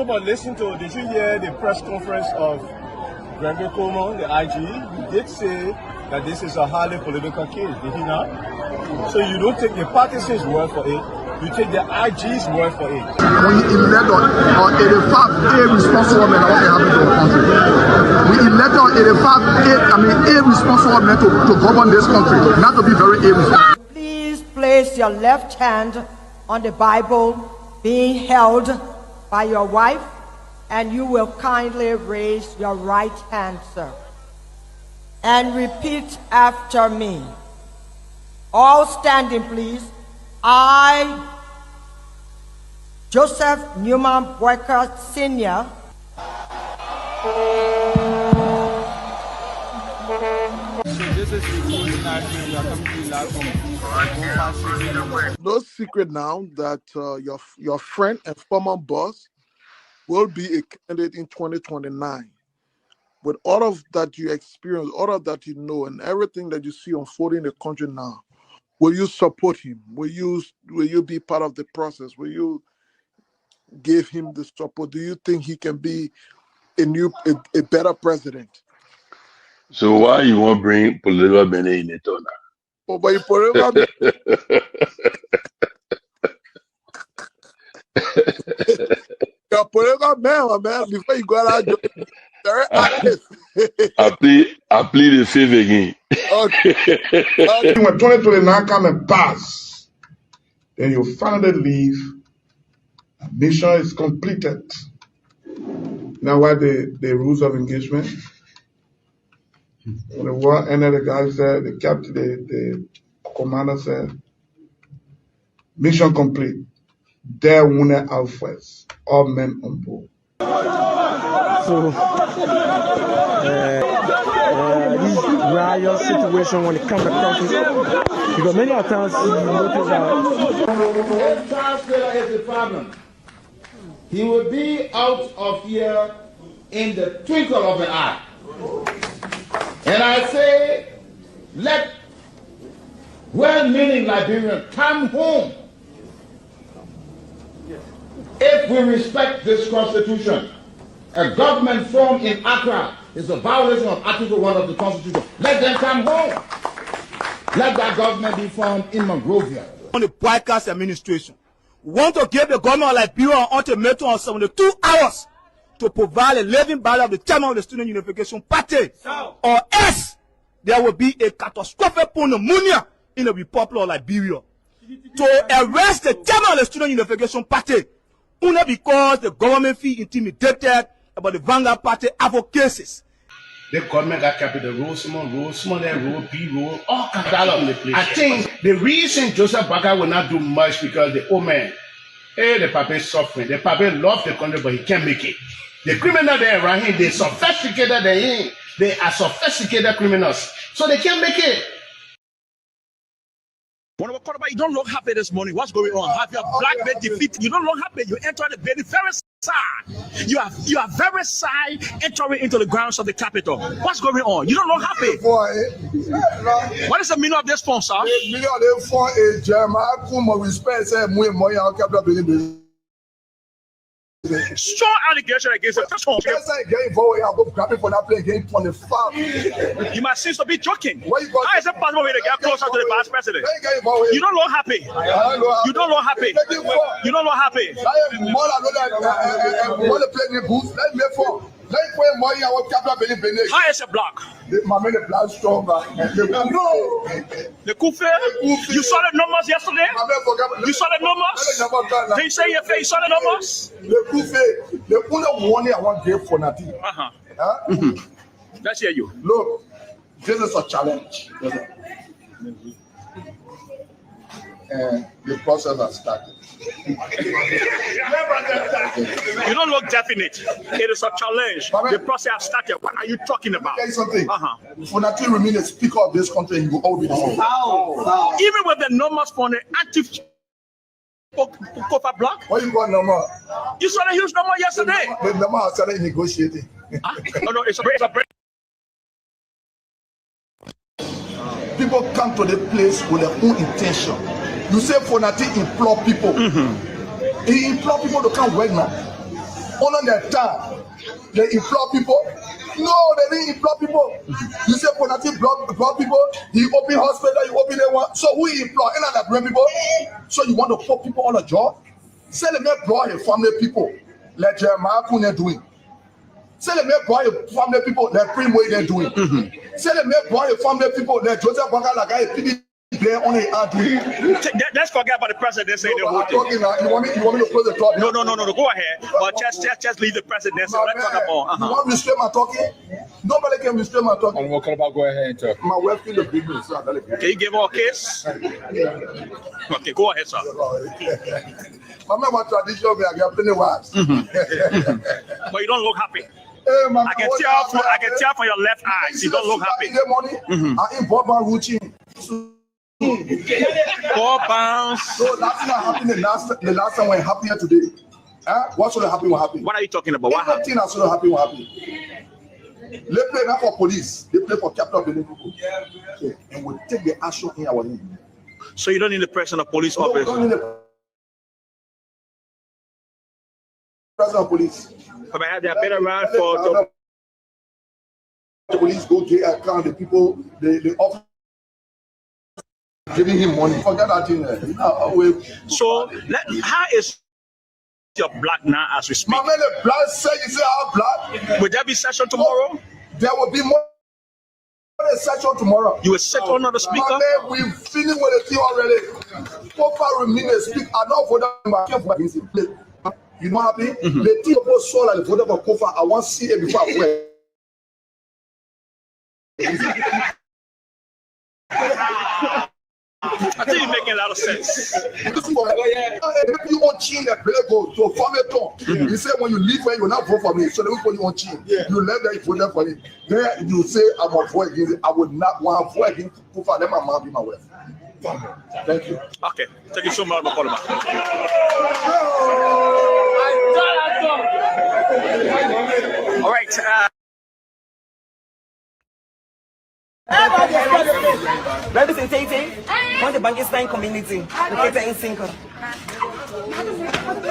No, but listen to, did you hear the press conference of Seleke Kromah, the IG? He did say that this is a highly political case, did he not? So you don't take the partisans' word for it, you take the IG's word for it. We elect on 85 irresponsible men that want to happen to our country. We elect on 85 irresponsible men to govern this country, not to be very irresponsible. Please place your left hand on the Bible being held by your wife, and you will kindly raise your right hand, sir, and repeat after me. All standing, please. I, Joseph Newman Boyka Sr., No secret now that your friend and former boss will be a candidate in 2029. With all of that you experience, all of that you know, and everything that you see unfolding in the country now, will you support him? Will you be part of the process? Will you give him the support? Do you think he can be a better president? So why you want to bring political Benin in it now? Oh, but you political you're political man, before you go out, very active. I plead the fifth again. Okay. When 2029 come and pass, then you finally leave. Mission is completed. Now what the rules of engagement? When the war ended, the guy said, the captain, the commander said, mission complete. There wounded outwards, all men on board. So this riot situation when it comes to country, because many times you notice that Charles Taylor is the problem. He will be out of here in the twinkle of an eye. And I say, let well-meaning Liberians come home. If we respect this constitution, a government formed in Accra is a violation of Article 1 of the Constitution. Let them come home. Let that government be formed in Monrovia. On the broadcast administration, we want to give the government of Liberia an ultimatum of 72 hours to provide a living ballot of the chairman of the Student Unification Party, or else there will be a catastrophic pneumonia in the Republic of Liberia. To arrest the chairman of the Student Unification Party, only because the government feel intimidated about the Vanguard Party advocacies. The government got capital road, small road, big road, all kinds of. I think the reason Joseph Baka will not do much because the old man, the papa is suffering. The papa loves the country, but he can't make it. The criminal there around him, they sophisticated than him. They are sophisticated criminals, so they can't make it. You don't look happy this morning. What's going on? Have your black belt defeated? You don't look happy. You enter the very sad. You are very sad entering into the grounds of the capital. What's going on? You don't look happy. What is the meaning of this phone, sir? Strong allegation against it. You must seem to be joking. How is it possible to get closer to the vice president? You don't look happy. You don't look happy. You don't look happy. How is it black? The Kufe? You saw the numbers yesterday? You saw the numbers? They say your face, you saw the numbers? The Kufe, the only warning I want to give for Nati. Let's hear you. Look, this is a challenge. And the process has started. You don't look definite. It is a challenge. The process has started. What are you talking about? Tell you something. For Nati remain a speaker of this country, you will all be the same. Even with the numbers for the active Kofa block? What you got number? You saw the huge number yesterday. The number has started negotiating. No, it's a break. People come to the place with their own intention. You say Fonati implore people. He implore people to come work now. on their time. They employ people. No, they didn't employ people. You say Ponati block people, he open hospital, you open one. So who he employ? And that bring people. So you want to put people on a job? Say let me employ a family people. Let Jeremiah Kune doing. Say let me employ a family people. Let Primo they doing. Say let me employ a family people. Let Joseph Bangalaga Peabody. Let's forget about the president saying the whole thing. You want me to close the talk? No. Go ahead. But just leave the president. So let's talk about. You want me to restrain my talking? Nobody can restrain my talking. And what about go ahead and talk? My wife in the business. Can you give her a kiss? Okay, go ahead, sir. Mama, what tradition we are getting wives. But you don't look happy. I can tell from your left eye. You don't look happy. In the morning, I involve my routine. 4 pounds. So that's not happening the last time when happened here today. What should have happened? What happened? What are you talking about? What happened? That should have happened. What happened? They play not for police. They play for capital building people. So, and we take the action in our name. So you don't need the president of police office. Don't need the president of police. But I have been around for the police go get account the people the office. Giving him money. Forget that thing. So, how is your black now as we speak? Mama, the black say you say our black. Will there be session tomorrow? There will be more session tomorrow. You will sit on the speaker? Mama, we feeling with the thing already. So far, remain a speak. I know for that. You know happy? The thing about soul and voter for Kofa. I want to see it before I wear. I think you're making a lot of sense. You want change that go to farm. You say when you leave when you not vote for me, so they will you want change. You left there, you voted for me. Then you say I want vote against it. I would not want to vote against Kofa. Let my mom be my wife. Thank you. Okay, thank you so much, Makoloma. All right. Representing on the Bangistan community located in Sinko.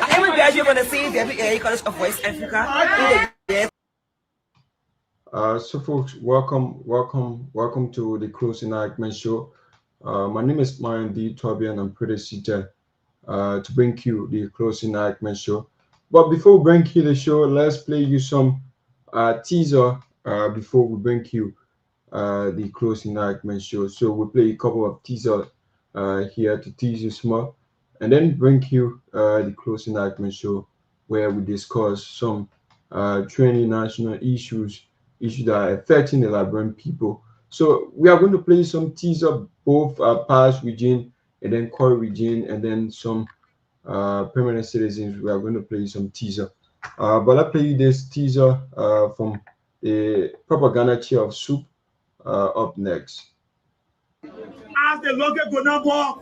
I am a graduate from the CDFA College of West Africa. So folks, welcome to the Closing Argument Show. My name is Myean the Torgbean. I'm pretty seated to bring you the Closing Argument Show. But before we bring you the show, let's play you some teaser before we bring you the Closing Argument Show. So we'll play a couple of teasers here to tease you small, and then bring you the Closing Argument Show, where we discuss some training national issues that are affecting the Liberian people. So we are going to play some teaser, both past region and then core region, and then some permanent citizens. We are going to play some teaser. But I'll play this teaser from the propaganda chair of Soup up next. As the local Gonabo,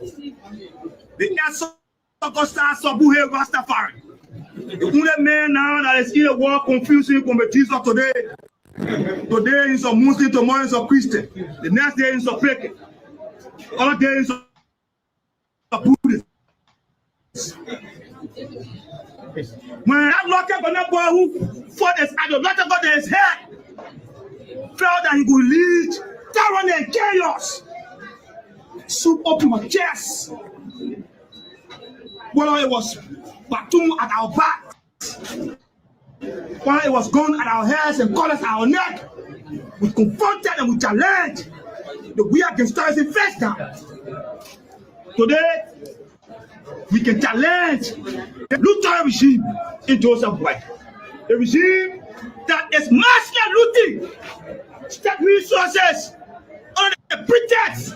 the Augusta Sabuhe Rastafari. The only man now that is in the world confusing from the Jesus today. Today is a Muslim, tomorrow is a Christian. The next day is a fake. Other day is a Buddhist. When that local Gonabo who fought his idol, not about his head, felt that he could lead tyranny and chaos. Soup up to my chest. Whether it was batum at our backs, whether it was gun at our heads and collars at our neck, we confronted and we challenged the weird gangsters in first time. Today, we can challenge the Lutheran regime in Joseph White. The regime that is massively looting state resources under the pretext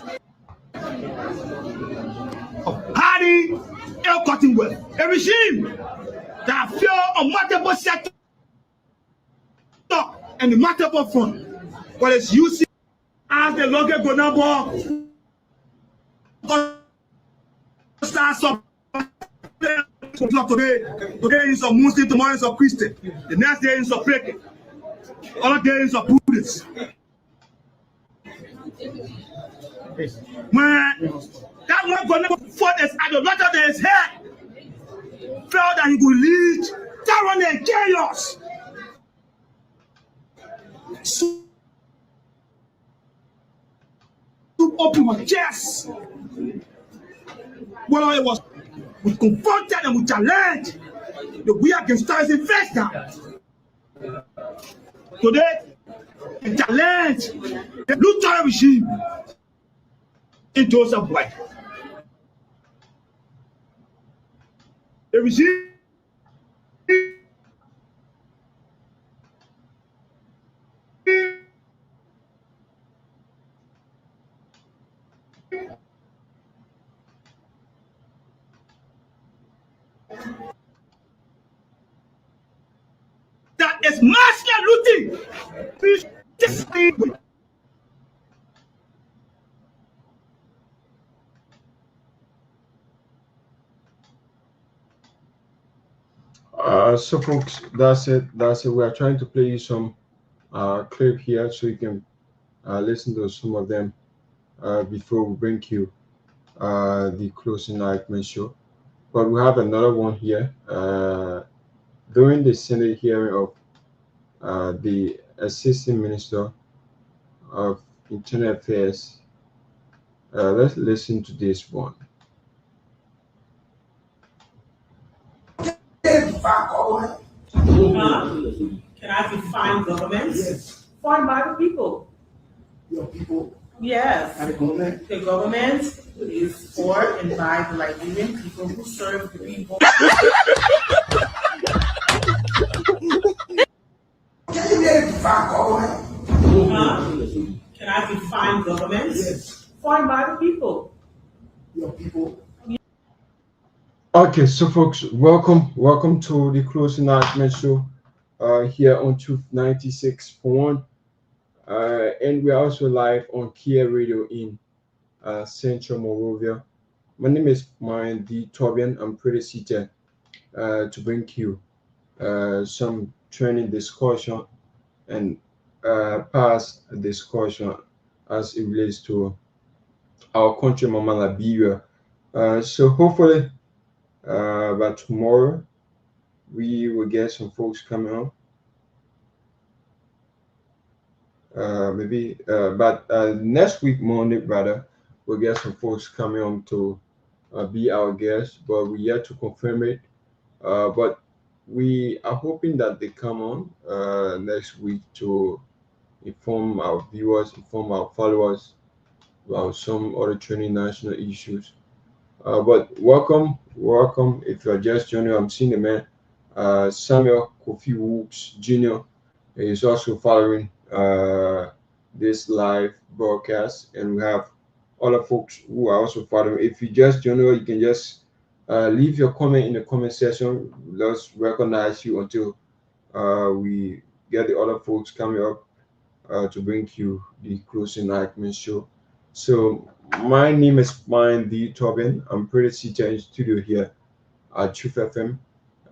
of hiding ill-gotten wealth. A regime that fear on multiple sectors and the multiple front, but it's using as the local Gonabo starts up today is a Muslim, tomorrow is a Christian, the next day is a fake, other day is a Buddhist. When that one Gonabo fought his idol, not on his head, felt that he could lead tyranny and chaos. Soup open my chest. Well, it was, we confronted and we challenged the we against terrorism investor. Today, we challenge the blue terror regime in Joseph White. The regime that is massacre looting. So folks, that's it. We are trying to play you some clip here so you can listen to some of them before we bring you the closing argument show. But we have another one here. During the Senate hearing of the Assistant Minister of Internal Affairs, let's listen to this one. Can I define government? Yes. Formed by the people. Your people? Yes. And the government? The government is for and by the Liberian people who serve the people. Can you define government? Can I define government? Yes. Formed by the people. Your people? Okay, so folks, welcome to the closing argument show here on Truth 96.1, and we're also live on Kia Radio in Central Monrovia. My name is Myean Torgbean. I'm pretty seated to bring you some training discussion and past discussion as it relates to our country, Mama Liberia. So hopefully by tomorrow we will get some folks coming on. But next week Monday, rather, we'll get some folks coming on to be our guests, but we yet to confirm it. But we are hoping that they come on next week to inform our viewers, inform our followers about some other training national issues. But welcome. If you're just joining, I'm seeing the man, Samuel Kofi Wooks Jr. is also following this live broadcast, and we have other folks who are also following. If you just join, you can just leave your comment in the comment section. Let's recognize you until we get the other folks coming up to bring you the closing argument show. So my name is Myean Torgbean. I'm pretty seated in studio here at Truth FM.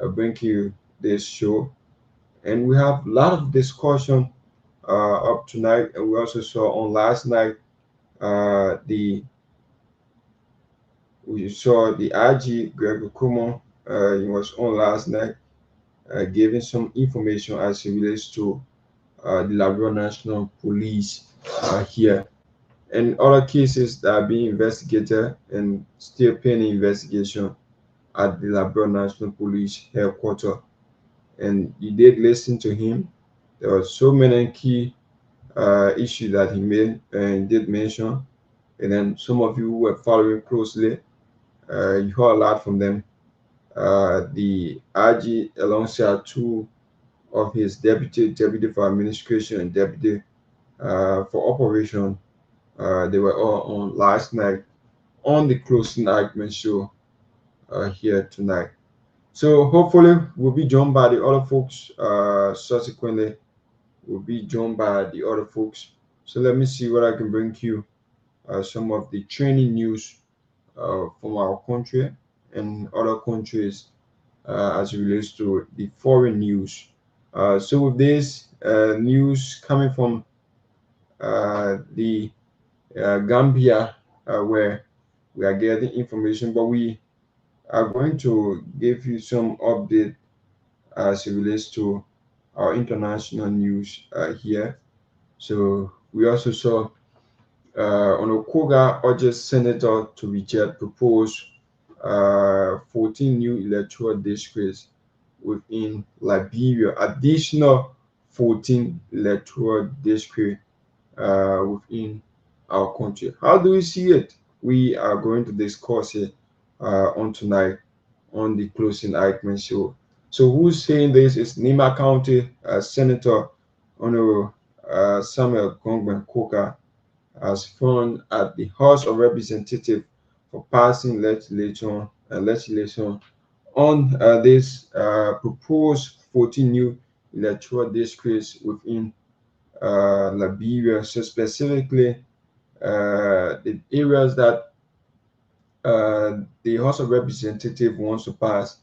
I bring you this show, and we have a lot of discussion up tonight. And we also saw on last night we saw the IG Seleke Kromah. He was on last night, giving some information as it relates to the Liberia National Police here, and other cases that are being investigated and still pending investigation at the Liberia National Police headquarters. And you did listen to him. There were so many key issues that he made and did mention. And then some of you who were following closely, you heard a lot from them. The IG, alongside two of his deputy for administration and deputy for operation, they were all on last night on the closing argument show here tonight. So hopefully we'll be joined by the other folks subsequently. We'll be joined by the other folks. So let me see what I can bring you some of the training news from our country and other countries as it relates to the foreign news. So with this news coming from the Gambia, where we are getting information, but we are going to give you some update as it relates to our international news here. So we also saw Onokoga urges senator to reject proposed 14 new electoral districts within Liberia, additional 14 electoral districts within our country. How do we see it? We are going to discuss it on tonight on the closing argument show. So who's saying this is Nima County Senator Honorable Samuel Gongben Koka has found at the House of Representatives for passing legislation on this proposed 14 new electoral districts within Liberia. So specifically, the areas that the House of Representatives wants to pass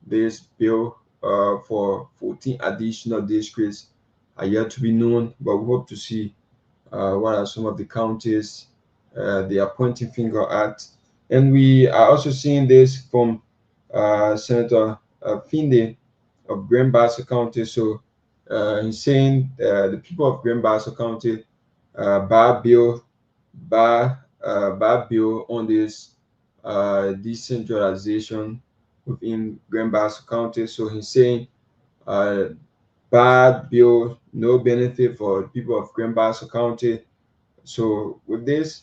this bill for 14 additional districts are yet to be known, but we hope to see what are some of the counties they are pointing finger at. And we are also seeing this from Senator Finde of Grand Bassa County. So he's saying the people of Grand Bassa County bar bill on this decentralization within Grand Bassa County. So he's saying bad bill, no benefit for people of Grand Bassa County. So with this,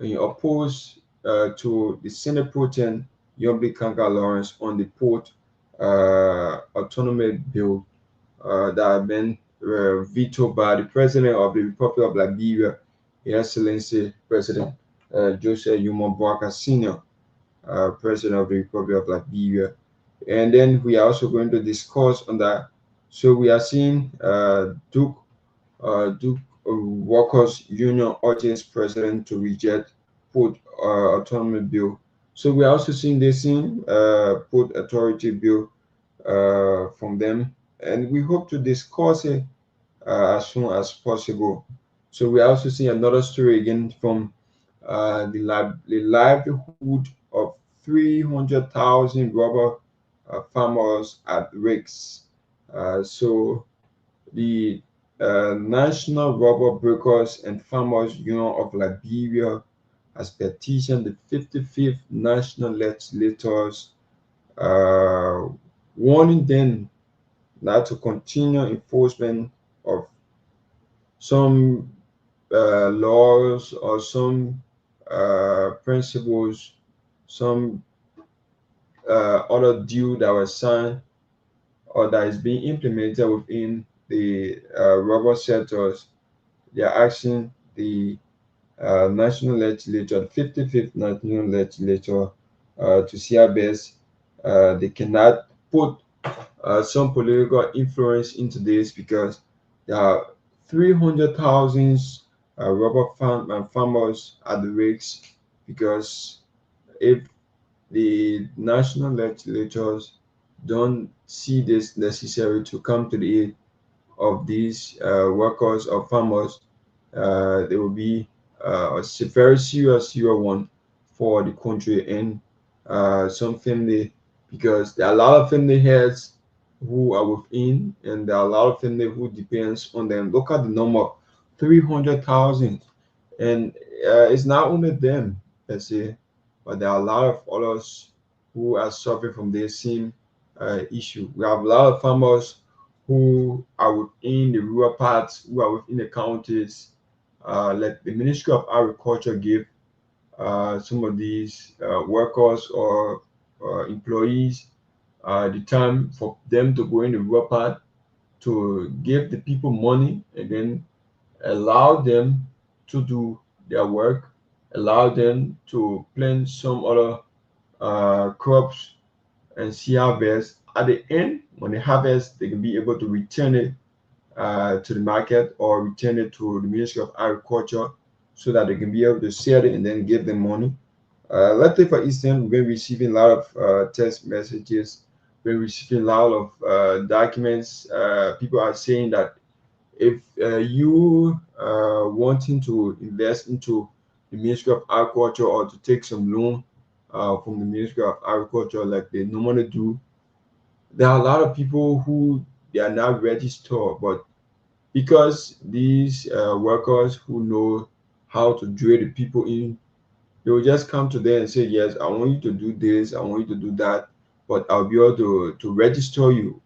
he opposed to the Senate Pro Tem Yombi Kanka Lawrence on the port autonomy bill that have been vetoed by the President of the Republic of Liberia, His Excellency President Joseph Yuma Boaka Sr., President of the Republic of Liberia. And then we are also going to discuss on that. So we are seeing Duke Workers Union urges President to reject port autonomy bill. So we are also seeing this in port authority bill from them, and we hope to discuss it as soon as possible. So we are also seeing another story again from the livelihood of 300,000 rubber farmers at risk. So the National Rubber Brokers and Farmers Union of Liberia has petitioned the 55th National Legislators, warning them not to continue enforcement of some laws or some principles, some other deal that was signed or that is being implemented within the rubber sectors. They are asking the National Legislature, the 55th National Legislature, to see how best they cannot put some political influence into this, because there are 300,000 rubber farmers at the risk, because if the national legislatures don't see this necessary to come to the aid of these workers or farmers, there will be a very serious one for the country and some family, because there are a lot of family heads who are within, and there are a lot of family who depends on them. Look at the number, 300,000, and it's not only them, let's say, but there are a lot of others who are suffering from the same issue. We have a lot of farmers who are within the rural parts, who are within the counties. Like the Ministry of Agriculture give some of these workers or employees the time for them to go in the rural part, to give the people money and then allow them to do their work, allow them to plant some other crops and see harvest. At the end, when they harvest, they can be able to return it to the market or return it to the Ministry of Agriculture, so that they can be able to sell it and then give them money. Let's say, for instance, we've been receiving a lot of text messages, we're receiving a lot of documents. People are saying that if you wanting to invest into the Ministry of Agriculture or to take some loan from the Ministry of Agriculture, like they normally do, there are a lot of people who they are not registered, but because these workers who know how to drill the people in, they will just come to them and say, yes, I want you to do this, I want you to do that, but I'll be able to register you.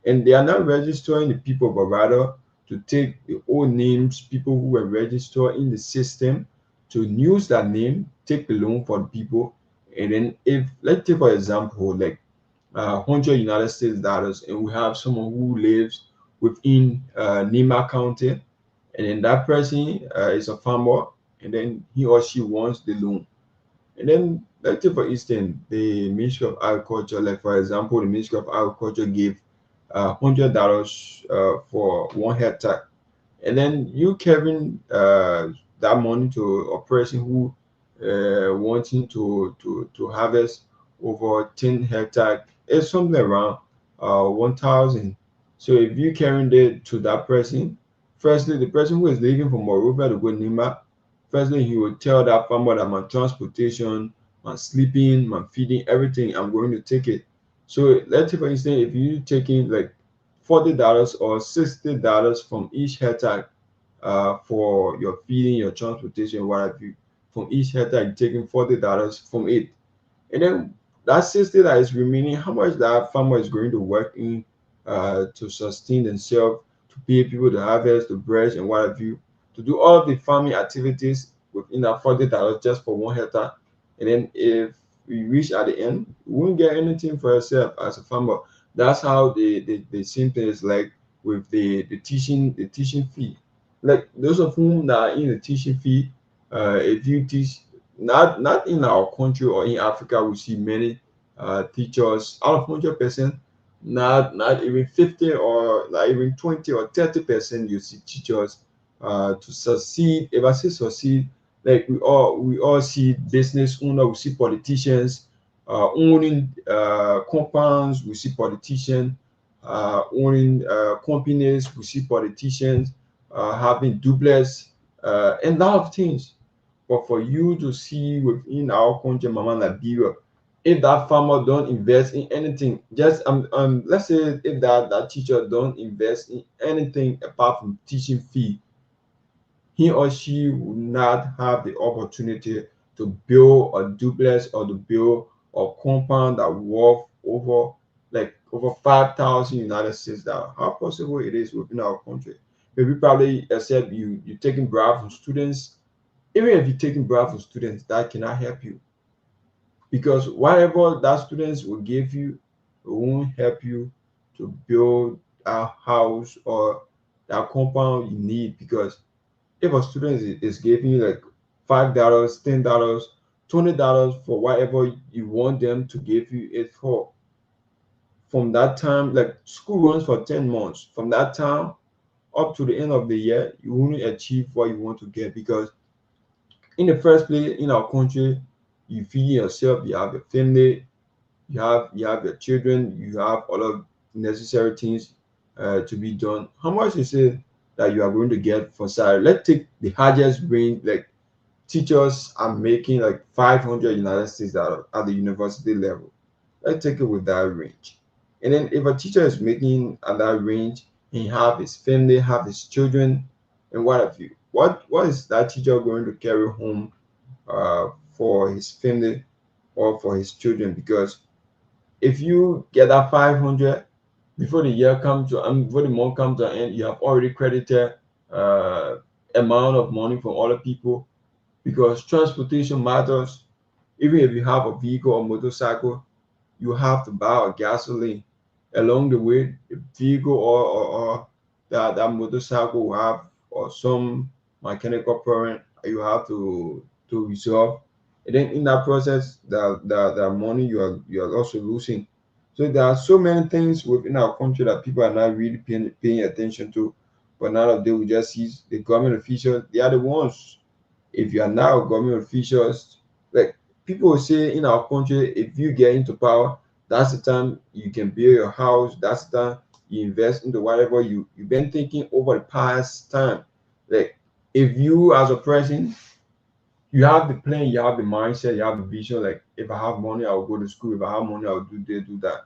And they are not registering the people, but rather to take the old names, people who were registered in the system, to use that name, take the loan for the people. And then if, let's take for example, like 100 United States dollars, and we have someone who lives within Nima County, and then that person is a farmer, and then he or she wants the loan. And then, let's take for instance, the Ministry of Agriculture, like for example, the Ministry of Agriculture gave $100 for 1 hectare, and then you carrying that money to a person who wanting to harvest over 10 hectare, it's something around 1,000. So if you carrying it to that person, firstly, the person who is leaving from Moreover to go Nima, firstly, he will tell that farmer that my transportation, my sleeping, my feeding, everything, I'm going to take it. So let's say for instance, if you taking like $40 or $60 from each hectare for your feeding, your transportation, what have you, from each hectare, you're taking $40 from it. And then that 60 that is remaining, how much that farmer is going to work in to sustain themselves, to pay people to harvest, to brush, and what have you, to do all of the farming activities within that $40 just for 1 hectare. And then if we reach at the end, you won't get anything for yourself as a farmer. That's how the same thing is like with the teaching fee. Like those of whom that are in the teaching fee, if you teach, not in our country or in Africa, we see many teachers out of 100%, not even 50 or not even 20 or 30%. You see teachers to succeed. If I say succeed, like we all see business owner, we see politicians owning compounds, we see politicians owning companies, we see politicians having duplex and a lot of things. But for you to see within our country, Mama Liberia, if that farmer don't invest in anything, just let's say if that teacher don't invest in anything apart from teaching fee, he or she will not have the opportunity to build a duplex or to build a compound that worth over 5,000 United States dollars. How possible it is within our country? Maybe probably except you taking bribe from students. Even if you're taking bribe from students, that cannot help you, because whatever that students will give you, it won't help you to build a house or that compound you need. Because if a student is giving you like $5, $10, $20 for whatever you want them to give you it for, from that time, like school runs for 10 months, from that time up to the end of the year, you won't achieve what you want to get. Because in the first place, in our country, you feed yourself, you have a family, you have your children, you have all of necessary things to be done. How much is it that you are going to get for salary? Let's take the highest range, like teachers are making like 500 United States dollars at the university level. Let's take it with that range. And then if a teacher is making at that range, he have his family, have his children, and what have you, what is that teacher going to carry home for his family or for his children? Because if you get that 500 before the year comes to before the month comes to an end, you have already credited amount of money from other people, because transportation matters. Even if you have a vehicle or motorcycle, you have to buy a gasoline along the way. The vehicle or that motorcycle will have or some mechanical problem you have to resolve. And then in that process, the money you are also losing. So there are so many things within our country that people are not really paying attention to. But nowadays we just see the government officials, they are the ones. If you are now government officials, like people will say in our country, if you get into power, that's the time you can build your house, that's the time you invest into whatever you've been thinking over the past time. Like if you as a person, you have the plan, you have the mindset, you have the vision, like if I have money, I'll go to school, if I have money, I'll do this, do that.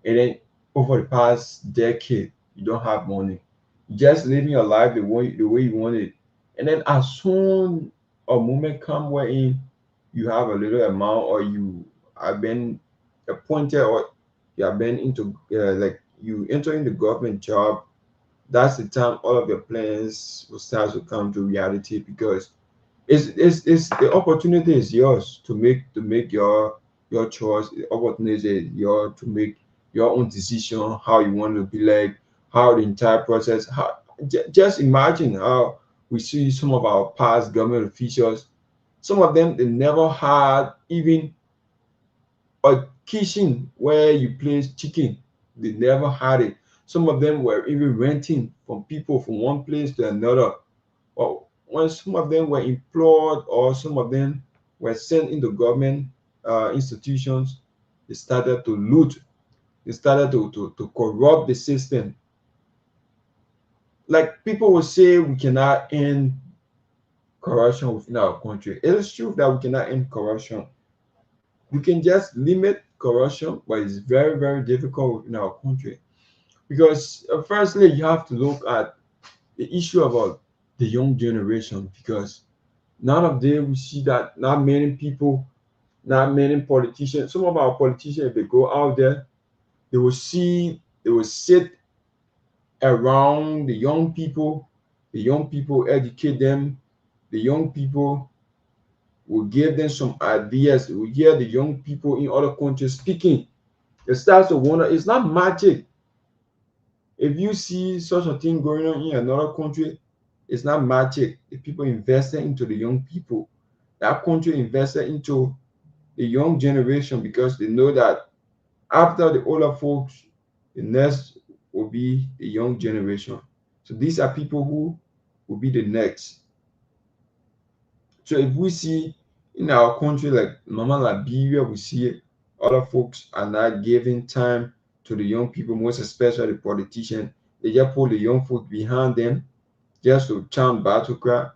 And then over the past decade, you don't have money. You're just living your life the way you want it. And then as soon a moment come wherein you have a little amount, or you have been appointed, or you have been into like you enter in the government job, that's the time all of your plans will start to come to reality, because it's the opportunity is yours to make your choice. The opportunity is yours to make your own decision, how you want to be, like how the entire process. Just imagine how we see some of our past government officials. Some of them, they never had even a kitchen where you place chicken. They never had it. Some of them were even renting from people from one place to another. Or when some of them were employed, or some of them were sent into government institutions, they started to loot. They started to corrupt the system. Like people will say we cannot end corruption within our country. It is true that we cannot end corruption. We can just limit corruption, but it's very, very difficult in our country, because firstly, you have to look at the issue about the young generation, because none of them we see that not many people, not many politicians. Some of our politicians, if they go out there, they will sit around the young people educate them, the young people will give them some ideas. We hear the young people in other countries speaking. It starts to wonder, it's not magic. If you see such a thing going on in another country, it's not magic. The people invested into the young people. That country invested into the young generation, because they know that after the older folks, the next will be the young generation. So these are people who will be the next. So if we see in our country, like Mama Liberia, we see other folks are not giving time to the young people, most especially the politicians. They just put the young folk behind them just to chant battle cry.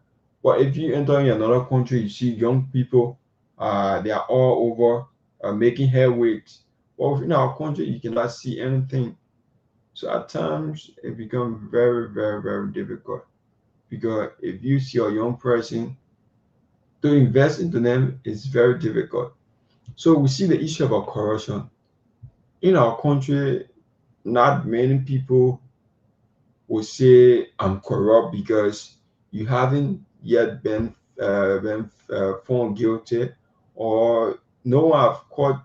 But if you enter in another country, you see young people, they are all over making headway. But within our country, you cannot see anything. So at times, it becomes very, very, very difficult, because if you see a young person, to invest into them is very difficult. So we see the issue about corruption in our country. Not many people will say I'm corrupt, because you haven't yet been found guilty, or no one have caught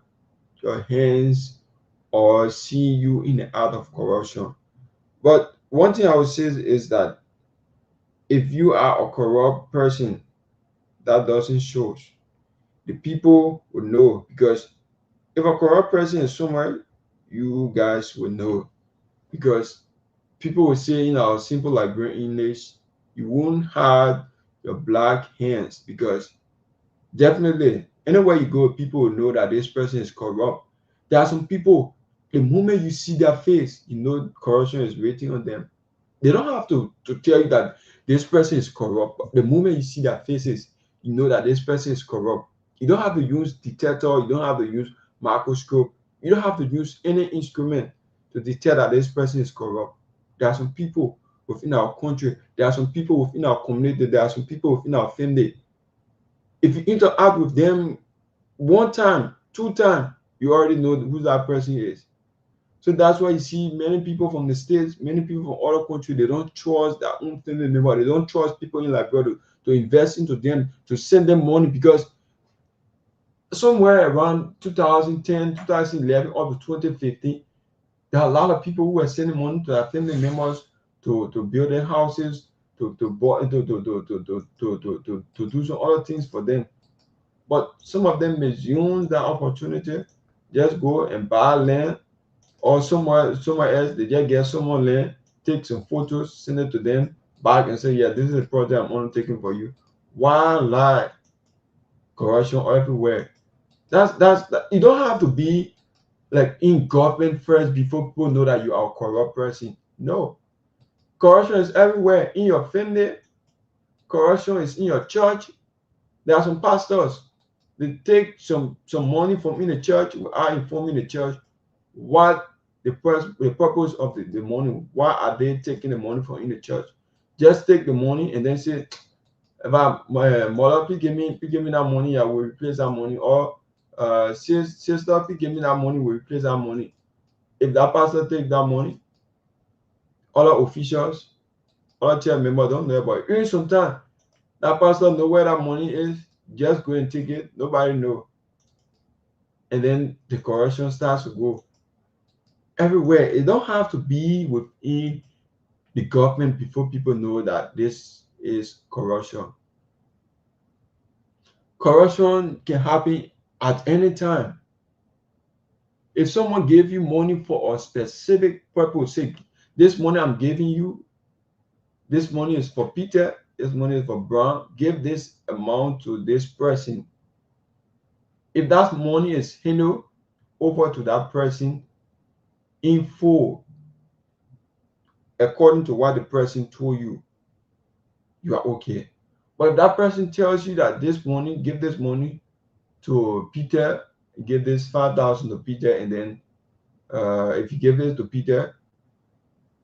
your hands or seen you in the act of corruption. But one thing I would say is that if you are a corrupt person, that doesn't show. The people will know, because if a corrupt person is somewhere, you guys will know, because people will say in our simple Liberian English, you won't have your black hands, because definitely anywhere you go, people will know that this person is corrupt. There are some people, the moment you see their face, you know corruption is waiting on them. They don't have to tell you that this person is corrupt. But the moment you see their faces, you know that this person is corrupt. You don't have to use detector, you don't have to use microscope, you don't have to use any instrument to detect that this person is corrupt. There are some people within our country, there are some people within our community, there are some people within our family. If you interact with them one time, two times, you already know who that person is. So that's why you see many people from the States, many people from other countries, they don't trust their own family member. They don't trust people in Liberia to invest into them, to send them money, because somewhere around 2010, 2011, up to 2015, there are a lot of people who were sending money to their family members to build their houses, to do some other things for them. But some of them misuse that opportunity, just go and buy land, or somewhere else they just get someone land, take some photos, send it to them back, and say, yeah, this is a project I'm undertaking for you. One lie, corruption everywhere. You don't have to be like in government first before people know that you are a corrupt person. No, corruption is everywhere, in your family. Corruption is in your church. There are some pastors, they take some money from in the church without informing the church what the purpose of the money. Why are they taking the money from in the church? Just take the money and then say, if mother give me that money, I will replace that money. Or sister give me that money, will replace that money. If that pastor take that money, other officials, other church members don't know about it. Even sometimes that pastor know where that money is, just go and take it. Nobody know. And then the corruption starts to go everywhere. It don't have to be within the government before people know that this is corruption. Corruption can happen at any time. If someone gave you money for a specific purpose, say, this money I'm giving you, this money is for Peter, this money is for Brown, give this amount to this person. If that money is handed over to that person in full, according to what the person told you, you are okay. But if that person tells you that this money, give this money to Peter, give this 5,000 to Peter, and then if you give it to Peter,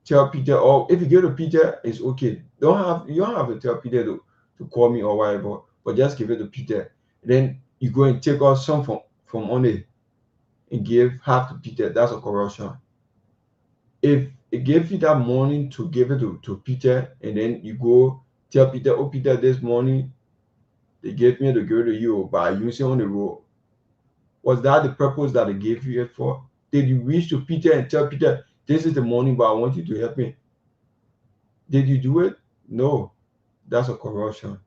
tell Peter, or if you give it to Peter, it's okay. You don't have to tell Peter to call me or whatever, but just give it to Peter. Then you go and take out some from on it and give half to Peter. That's a corruption. If it gave you that money to give it to Peter, and then you go tell Peter, oh Peter, this money they gave me to give it to you by using on the road. Was that the purpose that they gave you it for? Did you reach to Peter and tell Peter, this is the money, but I want you to help me? Did you do it? No. That's a corruption.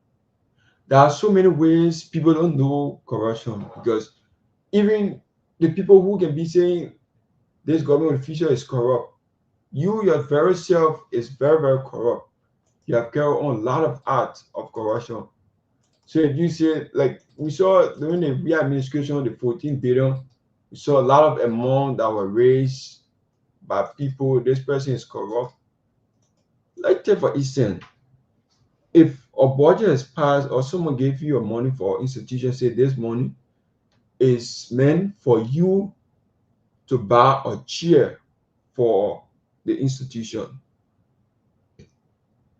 There are so many ways people don't know corruption, because even the people who can be saying this government official is corrupt, your very self is very, very corrupt. You have carried on a lot of acts of corruption. So if you say, like we saw during the re-administration of the 14 billion, we saw a lot of amount that were raised by people. This person is corrupt. Let's take for instance, if a budget is passed or someone gave you your money for institution, say this money is meant for you to buy a chair for the institution,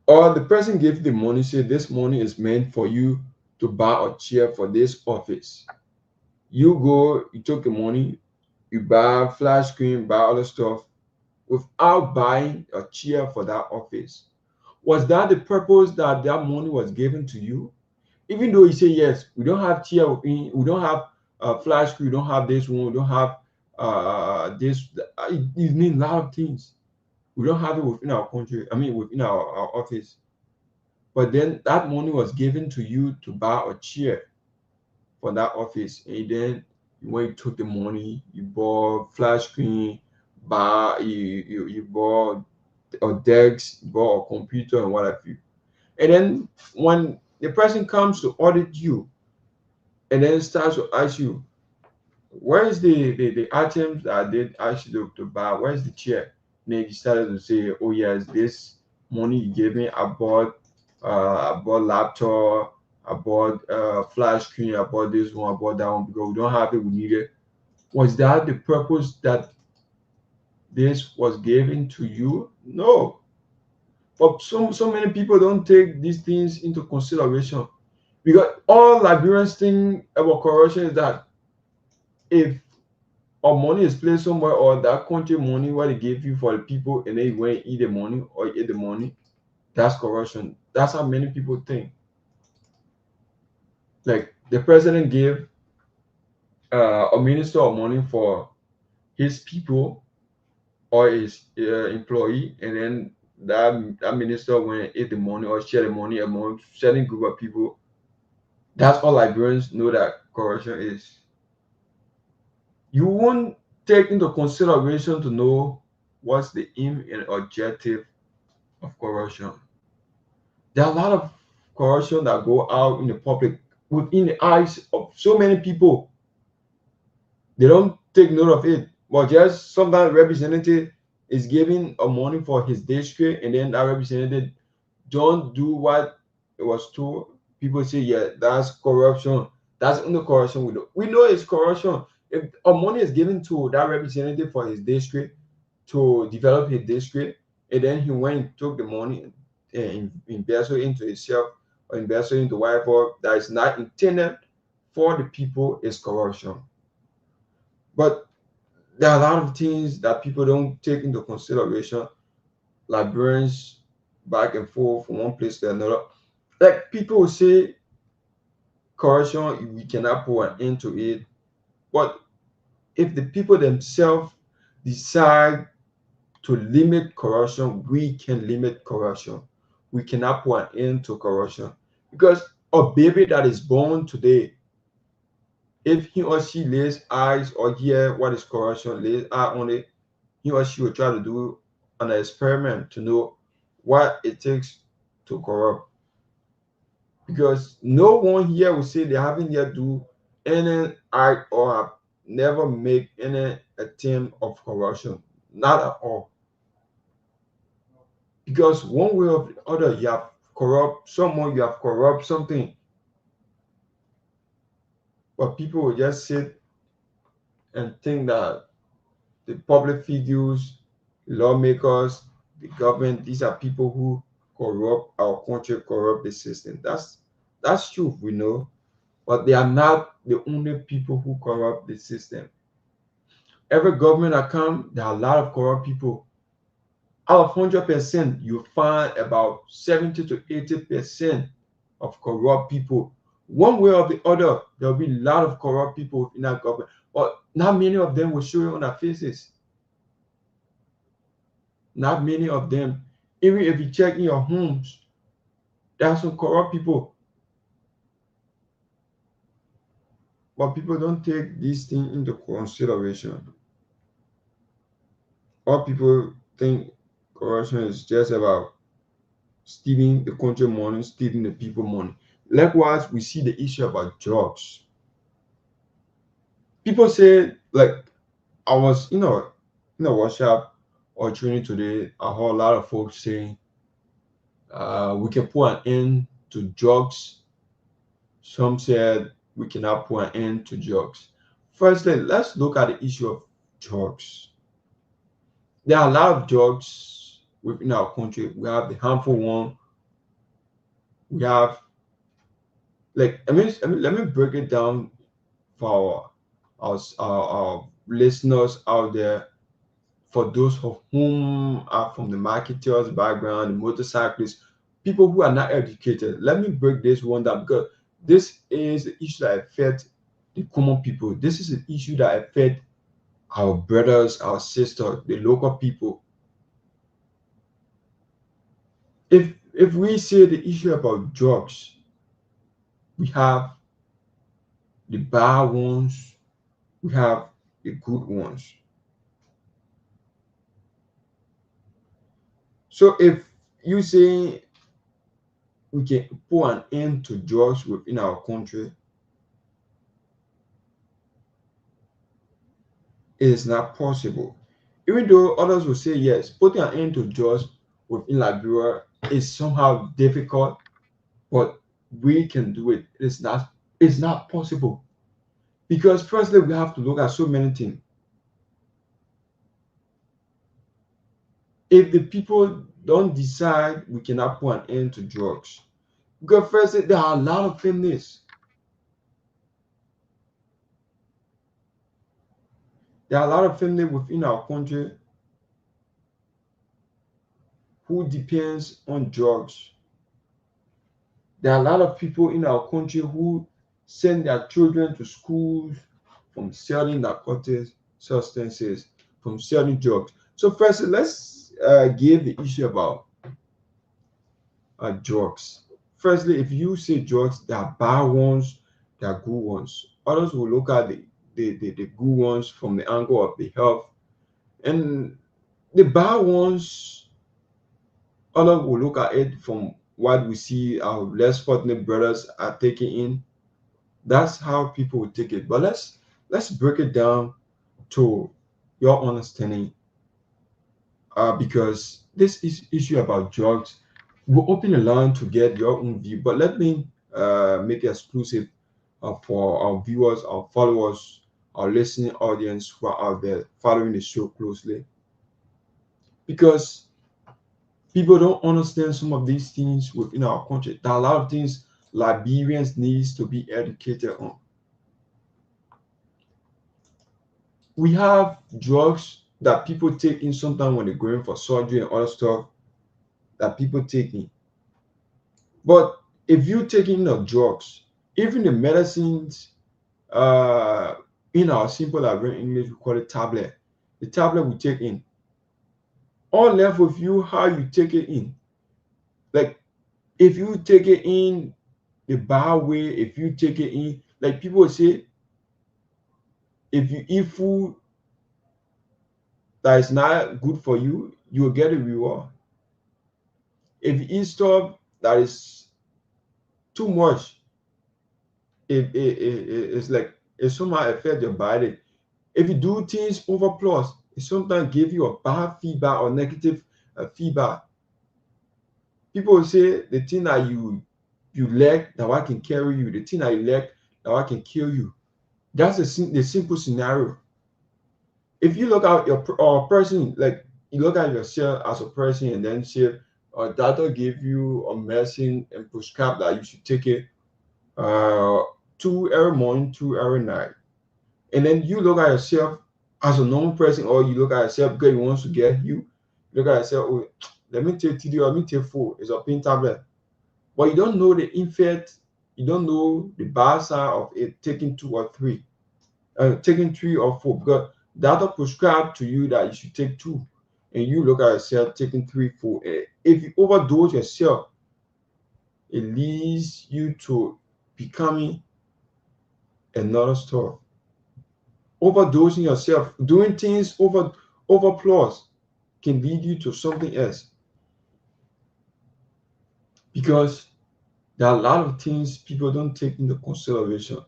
or the person gave the money, say this money is meant for you to buy a chair for this office. You go, you took the money, you buy flash screen, buy other stuff without buying a chair for that office. Was that the purpose that money was given to you? Even though you say, yes, we don't have chair, we don't have a flash screen, we don't have this one, we don't have this, it means a lot of things. We don't have it within our country, within our office. But then that money was given to you to buy a chair for that office. And then when you took the money, you bought flash screen, you bought a desk, you bought a computer and what have you. And then when the person comes to audit you and then starts to ask you, where is the items that I did ask you to buy? Where's the chair? And then you started to say, oh yes, this money you gave me, I bought laptop, I bought flash screen, I bought this one, I bought that one because we don't have it, we need it. Was that the purpose that this was given to you? No. But so many people don't take these things into consideration, because all Liberians think about corruption is that if our money is placed somewhere, or that country money what they give you for the people, and then you went and eat the money or eat the money, that's corruption. That's how many people think. Like the president gave a minister of money for his people or his employee, and then that minister went and ate the money or share the money among certain group of people. That's all Liberians know that corruption is. You won't take into consideration to know what's the aim and objective of corruption. There are a lot of corruption that go out in the public within the eyes of so many people. They don't take note of it, but just sometimes representative is giving a money for his district, and then that representative don't do what it was told. People say, yeah, that's corruption. That's only corruption we know. We know it's corruption. If a money is given to that representative for his district, to develop his district, and then he went and took the money and invested into himself or invested into whatever that is not intended for the people is corruption. But there are a lot of things that people don't take into consideration, like burns back and forth from one place to another. Like people will say corruption, we cannot put an end to it. But if the people themselves decide to limit corruption, we can limit corruption. We cannot put an end to corruption. Because a baby that is born today, if he or she lays eyes or hear what is corruption, lays eye on it, he or she will try to do an experiment to know what it takes to corrupt. Because no one here will say they haven't yet do any act or have never make any attempt of corruption. Not at all. Because one way or the other, you have corrupt someone, you have corrupt something. But people will just sit and think that the public figures, lawmakers, the government, these are people who corrupt our country, corrupt the system. That's true, we know. But they are not the only people who corrupt the system. Every government that comes, there are a lot of corrupt people. Out of 100%, you find about 70 to 80% of corrupt people. One way or the other, there will be a lot of corrupt people in that government, but not many of them will show it on their faces. Not many of them. Even if you check in your homes, there are some corrupt people. But people don't take these things into consideration. All people think corruption is just about stealing the country money, stealing the people money. Likewise, we see the issue about drugs. People say, like, I was, in a workshop or training today, I heard a lot of folks saying, we can put an end to drugs. Some said we cannot put an end to drugs. Firstly, let's look at the issue of drugs. There are a lot of drugs within our country. We have the harmful one. We have, like, let me break it down for our listeners out there. For those of whom are from the marketers background, the motorcyclists, people who are not educated. Let me break this one down, because this is the issue that affects the common people. This is an issue that affects our brothers, our sisters, the local people. If we say the issue about drugs, we have the bad ones, we have the good ones. So if you say we can put an end to drugs within our country, it is not possible. Even though others will say yes, putting an end to drugs within Liberia is somehow difficult, but we can do it. It's not possible. Because firstly, we have to look at so many things. If the people don't decide, we cannot put an end to drugs. Because firstly, there are a lot of families. There are a lot of families within our country who depends on drugs. There are a lot of people in our country who send their children to schools from selling narcotics, substances, from selling drugs. So first, let's give the issue about drugs. Firstly, if you say drugs, there are bad ones, there are good ones. Others will look at the good ones from the angle of the health, and the bad ones, others will look at it from what we see our less fortunate brothers are taking in. That's how people will take it. But let's break it down to your understanding, because this is issue about drugs. We'll open the line to get your own view, but let me make it exclusive for our viewers, our followers, our listening audience who are out there following the show closely. because people don't understand some of these things within our country. There are a lot of things Liberians needs to be educated on. We have drugs that people take in sometimes when they're going for surgery and other stuff that people take in. But if you take in the drugs, even the medicines, in our simple Liberian English, we call it tablet. The tablet we take in, all left with you how you take it in. Like if you take it in the bad way, if you take it in, like people say, if you eat food that is not good for you, you'll get a reward. If you eat stuff that is too much, it's like it somehow affect your body. If you do things over plus, it sometimes give you a bad feedback or negative feedback. People say the thing that you lack, that what can carry you, the thing that you lack, that what can kill you. That's the simple scenario. If you look at your person, like you look at yourself as a person and then say, a doctor gave you a medicine and prescribe that you should take it 2 every morning, 2 every night. And then you look at yourself as a normal person, or you look at yourself because you want to get you look at yourself, oh, let me take TD or let me take 4. It's a pain tablet. But you don't know the effect, you don't know the bad side of it taking 2 or 3, taking 3 or 4, because doctor prescribed to you that you should take 2, and you look at yourself taking 3, 4. If you overdose yourself, it leads you to becoming another stuff. Overdosing yourself, doing things over plus can lead you to something else, because there are a lot of things people don't take into consideration.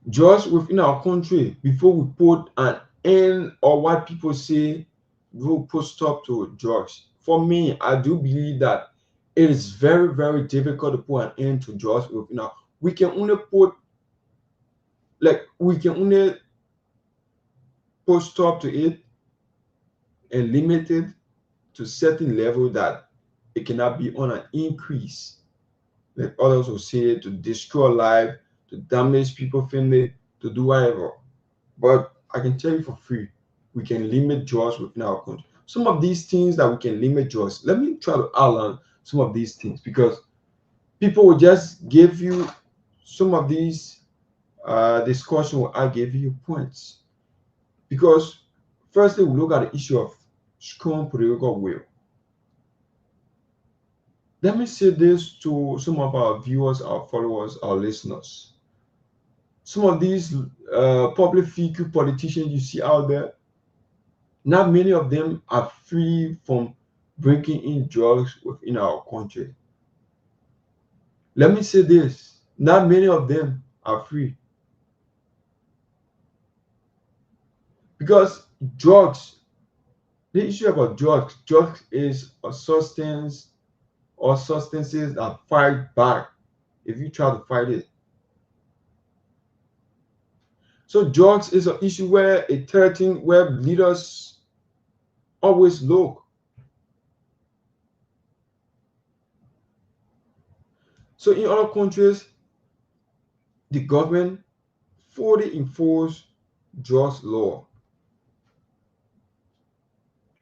Just within our country, before we put an end, or what people say, we'll put stop to drugs. For me, I do believe that it is very, very difficult to put an end to drugs within our. We can only put stop to it and limit it to certain level that it cannot be on an increase. Like others will say, to destroy life, to damage people's family, to do whatever. But I can tell you for free, we can limit drugs within our country. Some of these things that we can limit drugs, let me try to outline some of these things, because people will just give you some of these discussion where I give you points. Because firstly, we look at the issue of strong political will. Let me say this to some of our viewers, our followers, our listeners. Some of these public figure politicians you see out there, not many of them are free from bringing in drugs within our country. Let me say this, not many of them are free. Because drugs, the issue about drugs is a substance or substances that fight back if you try to fight it. So drugs is an issue where where leaders always look. So in other countries, the government fully enforce drugs law.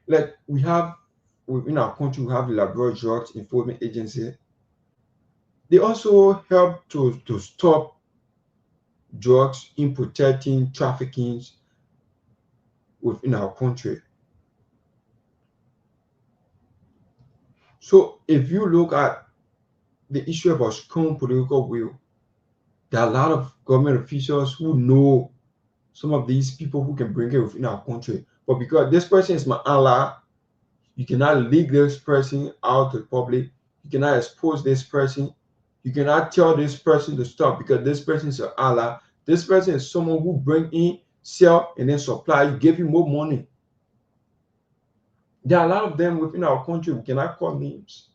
Like we have within our country, we have the Liberia Drugs Enforcement Agency. They also help to stop drugs in protecting trafficking within our country. So if you look at the issue about strong political will, there are a lot of government officials who know some of these people who can bring it within our country. But because this person is my ally, you cannot leak this person out to the public. You cannot expose this person. You cannot tell this person to stop because this person is your ally. This person is someone who bring in, sell, and then supply. You give you more money. There are a lot of them within our country. We cannot call names.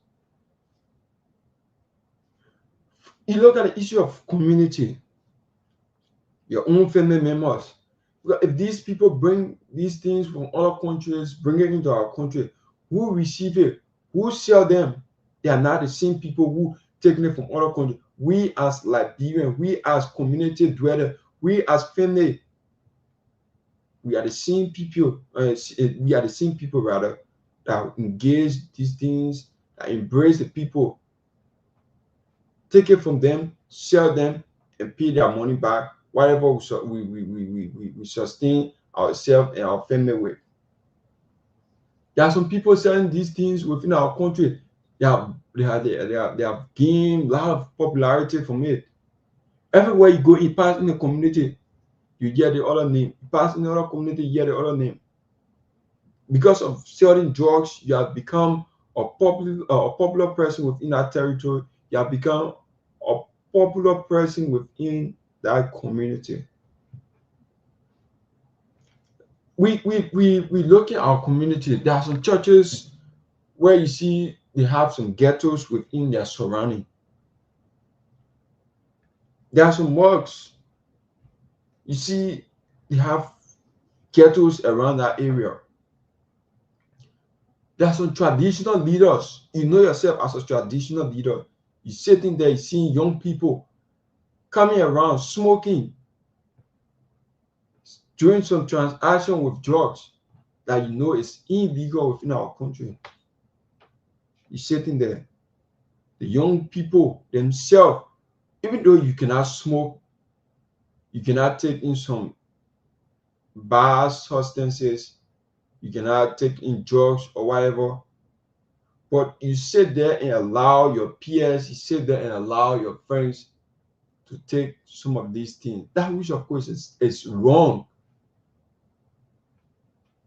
You look at the issue of community, your own family members. If these people bring these things from other countries, bring it into our country, who receive it, who sell them, they are not the same people who taking it from other countries. We as Liberians, we as community dwellers, we as family, we are the same people. We are the same people rather that engage these things, that embrace the people, take it from them, sell them, and pay their money back. Whatever we sustain ourselves and our family with. There are some people selling these things within our country. They have gained a lot of popularity from it. Everywhere you go, you pass in the community, you hear the other name. You pass in another community, you hear the other name. Because of selling drugs, you have become a popular person within that territory. You have become a popular person within that community. We look at our community. There are some churches where you see they have some ghettos within their surrounding. There are some mosques. You see they have ghettos around that area. There are some traditional leaders. You know yourself as a traditional leader. You're sitting there, you're seeing young people coming around smoking, doing some transaction with drugs that you know is illegal within our country. You're sitting there. The young people themselves, even though you cannot smoke, you cannot take in some bad substances, you cannot take in drugs or whatever, but you sit there and allow your peers, you sit there and allow your friends to take some of these things. That which of course is wrong.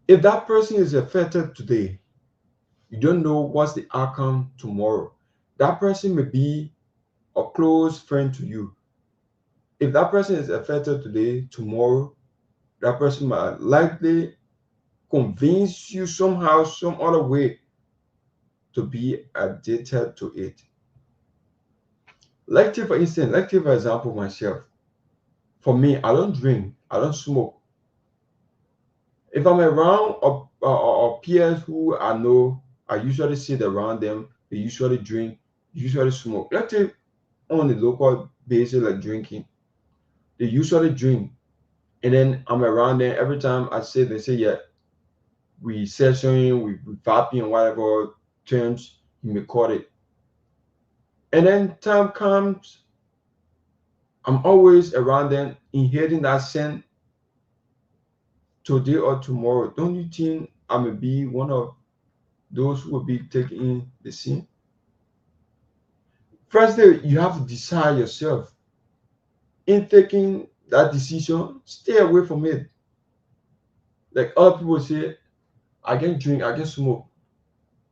If that person is affected today, you don't know what's the outcome tomorrow. That person may be a close friend to you. If that person is affected today, tomorrow, that person might likely convince you somehow, some other way to be addicted to it. Let's take for instance, let's take for example myself. For me, I don't drink, I don't smoke. If I'm around peers who I know, I usually sit around them, they usually drink, usually smoke. Let's take on the local basis like drinking. They usually drink. And then I'm around them every time I say, they say, yeah, we sessioning, we vaping and whatever terms you may call it. And then time comes, I'm always around them, inhaling that scent today or tomorrow. Don't you think I may be one of those who will be taking the scene? Firstly, you have to decide yourself. In taking that decision, stay away from it. Like other people say, I can drink, I can smoke.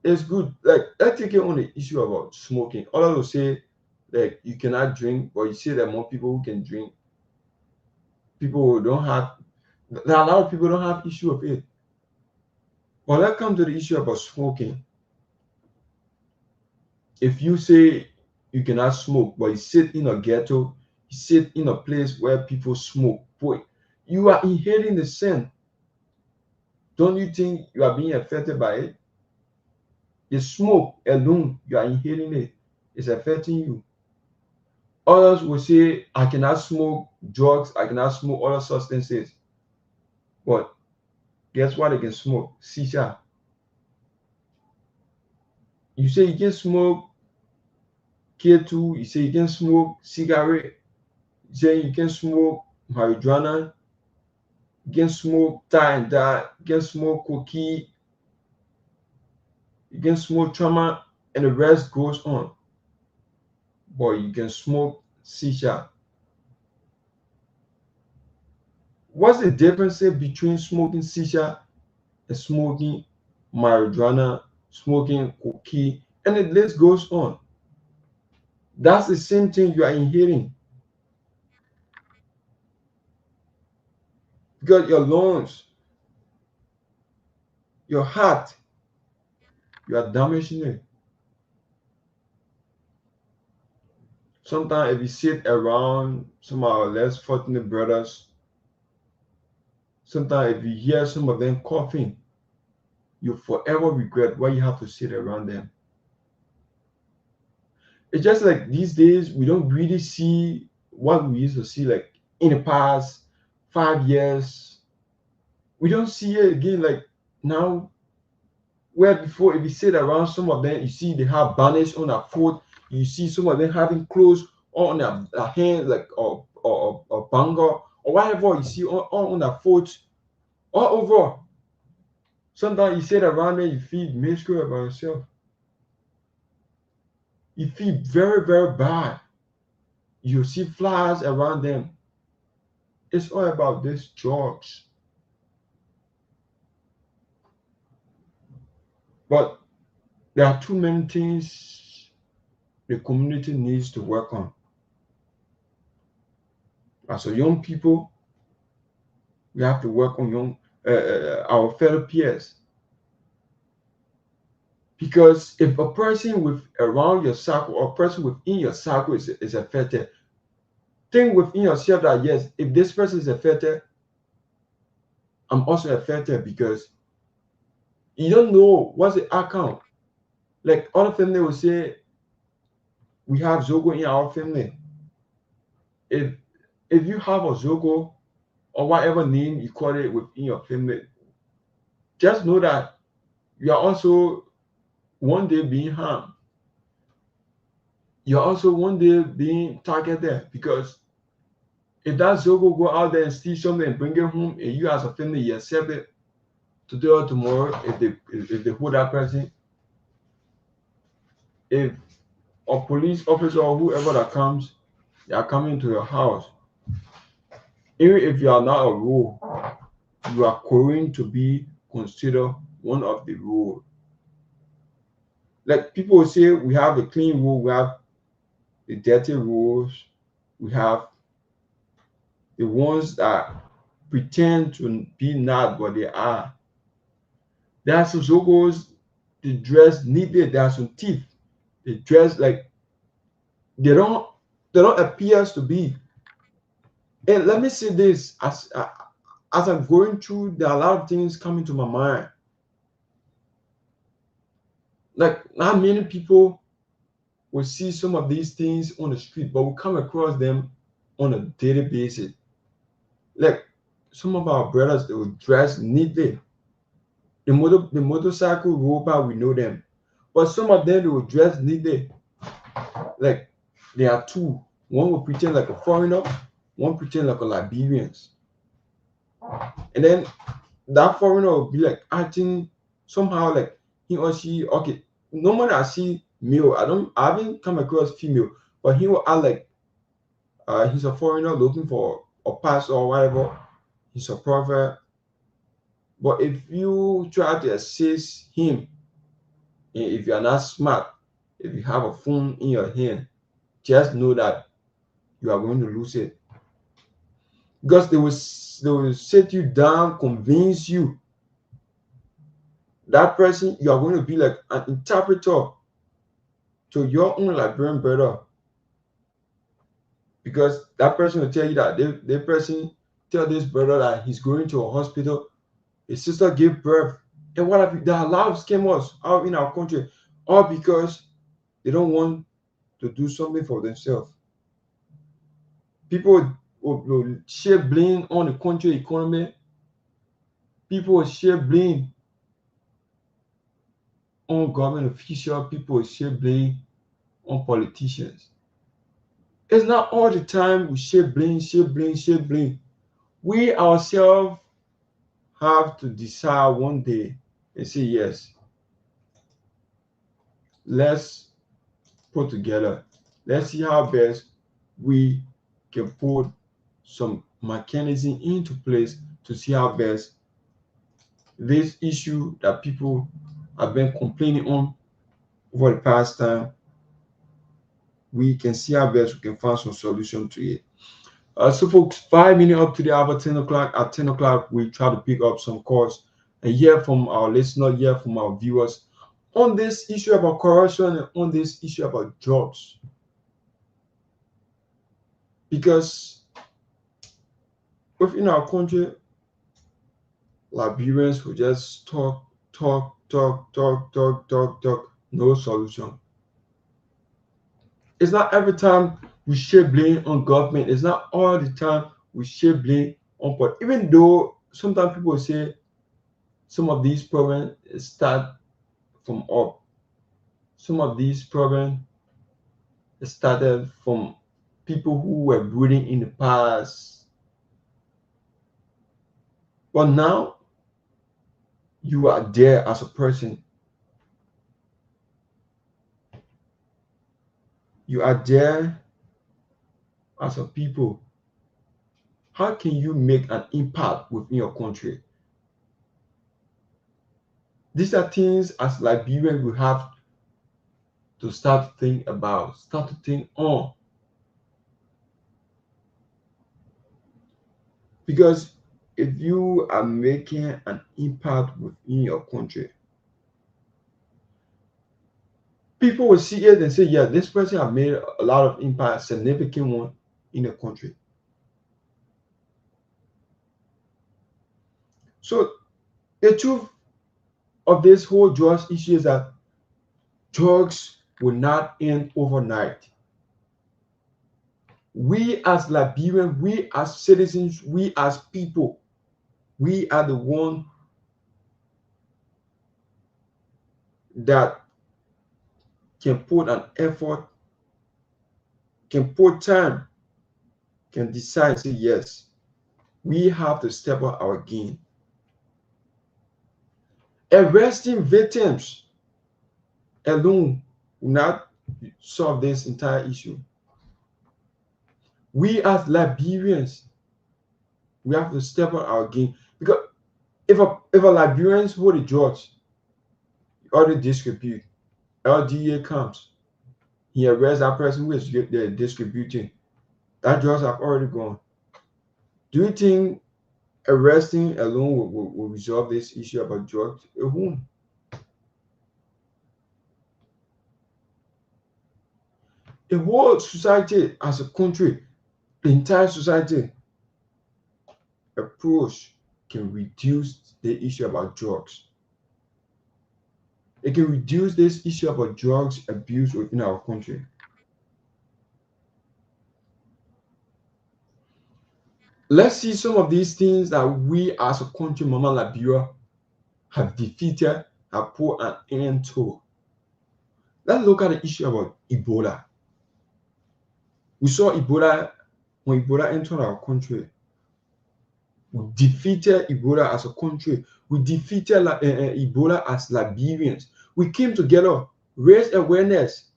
It's good. Like let's take it on the issue about smoking. Others will say, like you cannot drink, but you see there are more people who can drink. People who don't have, there are a lot of people who don't have issue with it. But let's come to the issue about smoking. If you say you cannot smoke, but you sit in a ghetto, you sit in a place where people smoke, boy, you are inhaling the scent. Don't you think you are being affected by it? The smoke alone, you are inhaling it, is affecting you. Others will say, I cannot smoke drugs, I cannot smoke other substances. But guess what? They can smoke shisha. You say you can smoke K2, you say you can smoke cigarette, you say you can smoke marijuana, you can smoke tie and dye, you can smoke cookie, you can smoke trauma, and the rest goes on. But you can smoke shisha. What's the difference between smoking shisha and smoking marijuana, smoking cookie, and the list goes on? That's the same thing you are inhaling. Because your lungs, your heart, you are damaging it. Sometimes if you sit around some of our less fortunate brothers sometimes if you hear some of them coughing, you forever regret why you have to sit around them. It's just like these days, we don't really see what we used to see like in the past 5 years. We don't see it again like now, where before if you sit around some of them, you see they have banners on their foot, you see some of them having clothes on their hands, like or banga or whatever you see on their foot, all over. Sometimes you sit around there, you feel miserable about yourself. You feel very, very bad. You see flies around them. It's all about this drugs. But there are too many things the community needs to work on. As a young people, we have to work on our fellow peers. Because if a person with around your circle or a person within your circle is affected, think within yourself that yes, if this person is affected, I'm also affected, because you don't know what's the outcome. Like other family will say, we have Zogo in our family. If you have a Zogo or whatever name you call it within your family, just know that you are also one day being harmed. You're also one day being targeted, because if that Zogo go out there and steal something and bring it home, and you as a family, you accept it today or tomorrow, if they hold that person, if a police officer or whoever that comes, they are coming to your house. Even if you are not a rule, you are going to be considered one of the rule. Like people say, we have the clean rule, we have the dirty rules, we have the ones that pretend to be not what they are. There are some Zogos, they dress neatly. There are some thief, they dress like they don't appear to be. And let me say this, as I'm going through, there are a lot of things coming to my mind. Like not many people will see some of these things on the street, but we come across them on a daily basis. Like some of our brothers, they will dress neatly. The motorcycle robber, we know them, but some of them, they will dress neatly. Like there are two. One will pretend like a foreigner, one pretend like a Liberian. And then that foreigner will be like acting somehow like he or she, okay, normally I see male, I haven't come across female, but he will act like he's a foreigner looking for a pass or whatever, he's a prophet. But if you try to assist him, if you are not smart, if you have a phone in your hand, just know that you are going to lose it. Because they will sit you down, convince you. That person, you are going to be like an interpreter to your own Liberian brother. Because that person will tell you that the person tell this brother that he's going to a hospital, his sister gave birth. And what have you, there are a lot of scammers out in our country, all because they don't want to do something for themselves. People will share blame on the country economy. People will share blame on government officials. People will share blame on politicians. It's not all the time we share blame. We ourselves have to decide one day and say, yes, let's put together. Let's see how best we can put some mechanism into place to see how best this issue that people have been complaining on over the past time, we can see how best we can find some solution to it. So folks, 5 minutes up to the hour, 10 o'clock. At 10 o'clock, we try to pick up some calls and hear from our listeners, hear from our viewers on this issue about corruption and on this issue about drugs. Because within our country, Liberians who just talk, no solution. It's not every time we share blame on government. It's not all the time we share blame on politics. Even though sometimes people say some of these problems start from up. Some of these problems started from people who were breeding in the past. But now you are there as a person. You are there as a people. How can you make an impact within your country? These are things as Liberians we have to start to think about, start to think on. Because if you are making an impact within your country, people will see it and say, yeah, this person has made a lot of impact, significant one in the country. So the truth of this whole drugs issue is that drugs will not end overnight. We as Liberians, we as citizens, we as people, we are the one that can put an effort, can put time, can decide, say yes, we have to step up our game. Arresting victims alone will not solve this entire issue. We as Liberians, we have to step up our game. Because if a Liberians hold the drugs, or they distribute, LDA comes, he arrests that person who is distributing. That drugs have already gone. Do you think arresting alone will resolve this issue about drugs? It won't. The whole society as a country, the entire society approach can reduce the issue about drugs. It can reduce this issue about drugs abuse within our country. Let's see some of these things that we as a country, Mama Liberia, have defeated, have put an end to. Let's look at the issue about Ebola. We saw Ebola when Ebola entered our country. We defeated Ebola as a country. We defeated Ebola as Liberians. We came together, raised awareness.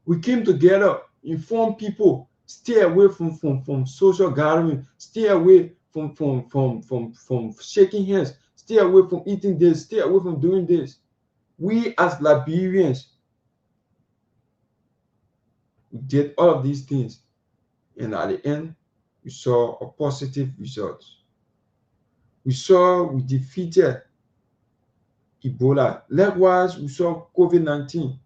We came together, inform people, stay away from social gathering, stay away from shaking hands, stay away from eating this, stay away from doing this. We as Liberians, we did all of these things, and at the end, we saw a positive result. We defeated Ebola. Likewise, we saw COVID-19.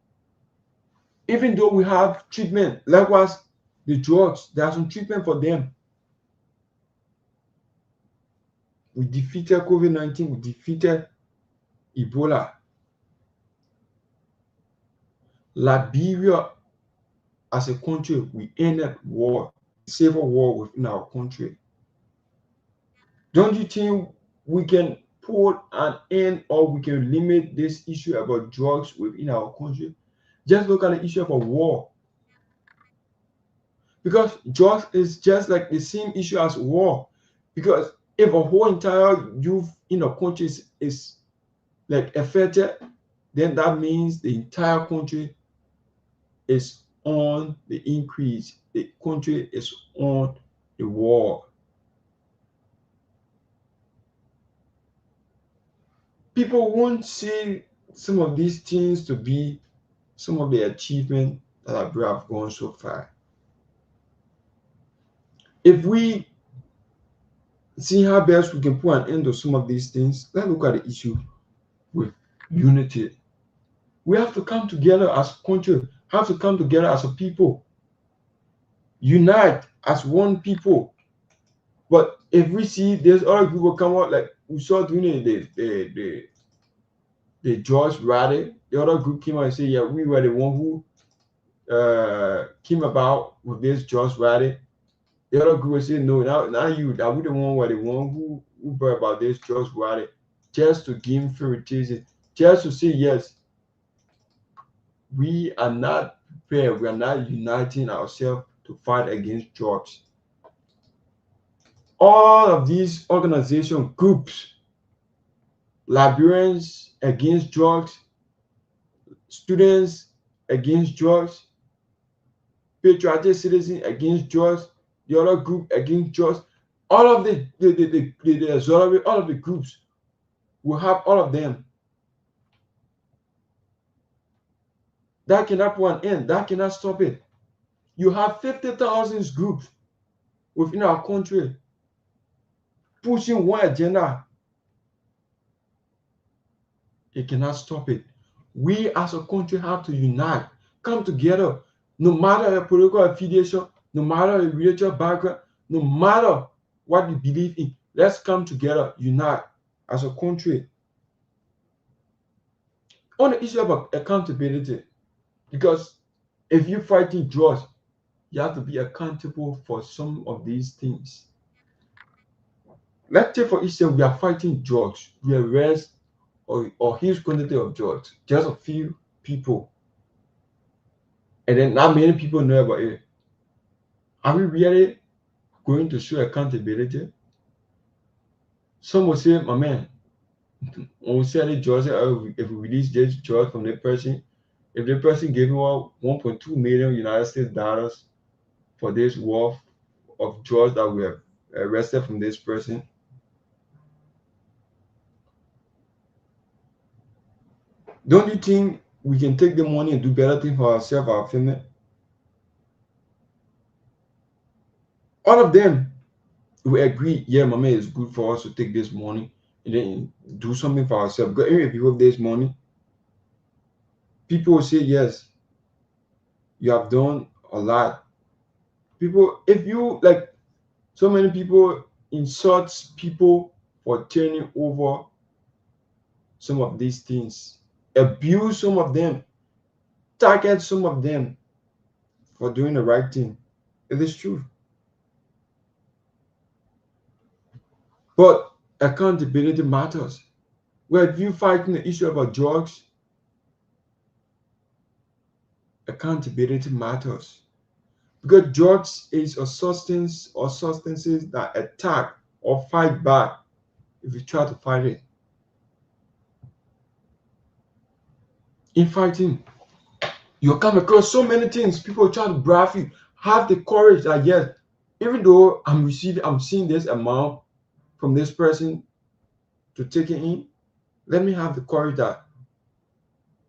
Even though we have treatment, likewise, the drugs, there are some treatment for them. We defeated COVID-19, we defeated Ebola. Liberia, as a country, we ended war, civil war within our country. Don't you think we can put an end or we can limit this issue about drugs within our country? Just look at the issue of a war. Because drugs is just like the same issue as war. Because if a whole entire youth in a country is like affected, then that means the entire country is on the increase. The country is on the war. People won't see some of these things to be some of the achievements that have gone so far. If we see how best we can put an end to some of these things, let's look at the issue with unity. We have to come together as a country, have to come together as a people, unite as one people. But if we see there's other people come out like we saw during the George rally, the other group came out and said, yeah, we were the one who came about with this George rally. The other group was saying, no, now you, that we the one were the one who brought about this George rally, just to give favoritism, just to say, yes, we are not prepared, we are not uniting ourselves to fight against drugs. All of these organization groups, Liberians against drugs, students against drugs, patriotic citizens against drugs, the other group against drugs, all of the all of the groups will have all of them. That cannot put an end. That cannot stop it. You have 50,000 groups within our country pushing one agenda. It cannot stop it. We as a country have to unite, come together, no matter your political affiliation, no matter your religious background, no matter what you believe in. Let's come together, unite as a country. On the issue of accountability, because if you're fighting drugs, you have to be accountable for some of these things. Let's say, for instance, we are fighting drugs, we arrest or huge quantity of drugs, just a few people, and then not many people know about it. Are we really going to show accountability? Some will say, my man, when we sell the drugs, if we release this drug from the person, if the person gave me 1.2 million United States dollars for this worth of drugs that we have arrested from this person, don't you think we can take the money and do better things for ourselves, our family? All of them will agree, yeah, my man, it's good for us to take this money and then do something for ourselves. Because even if you have this money, people will say, yes, you have done a lot. People, if you, like, so many people insult people for turning over some of these things, abuse some of them, target some of them for doing the right thing. It is true. But accountability matters. Well, if you're fighting the issue about drugs, accountability matters. Because drugs is a substance or substances that attack or fight back if you try to fight it. In fighting, you come across so many things. People try to bribe you. Have the courage that, yes, even though I'm seeing this amount from this person to take it in, let me have the courage that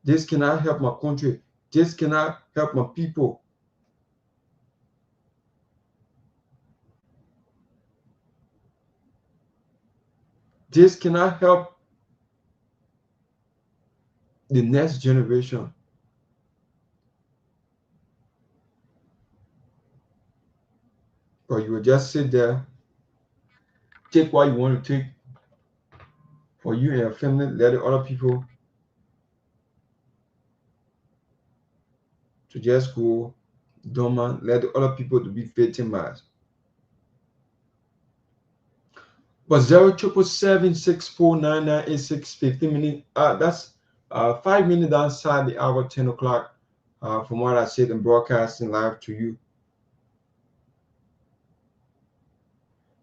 this cannot help my country. This cannot help my people. This cannot help the next generation. But you will just sit there, take what you want to take for you and your family, let the other people to just go dormant, let the other people to be victimized. But 077764998 15 minutes. That's 5 minutes outside the hour 10 o'clock. From what I said in broadcasting live to you.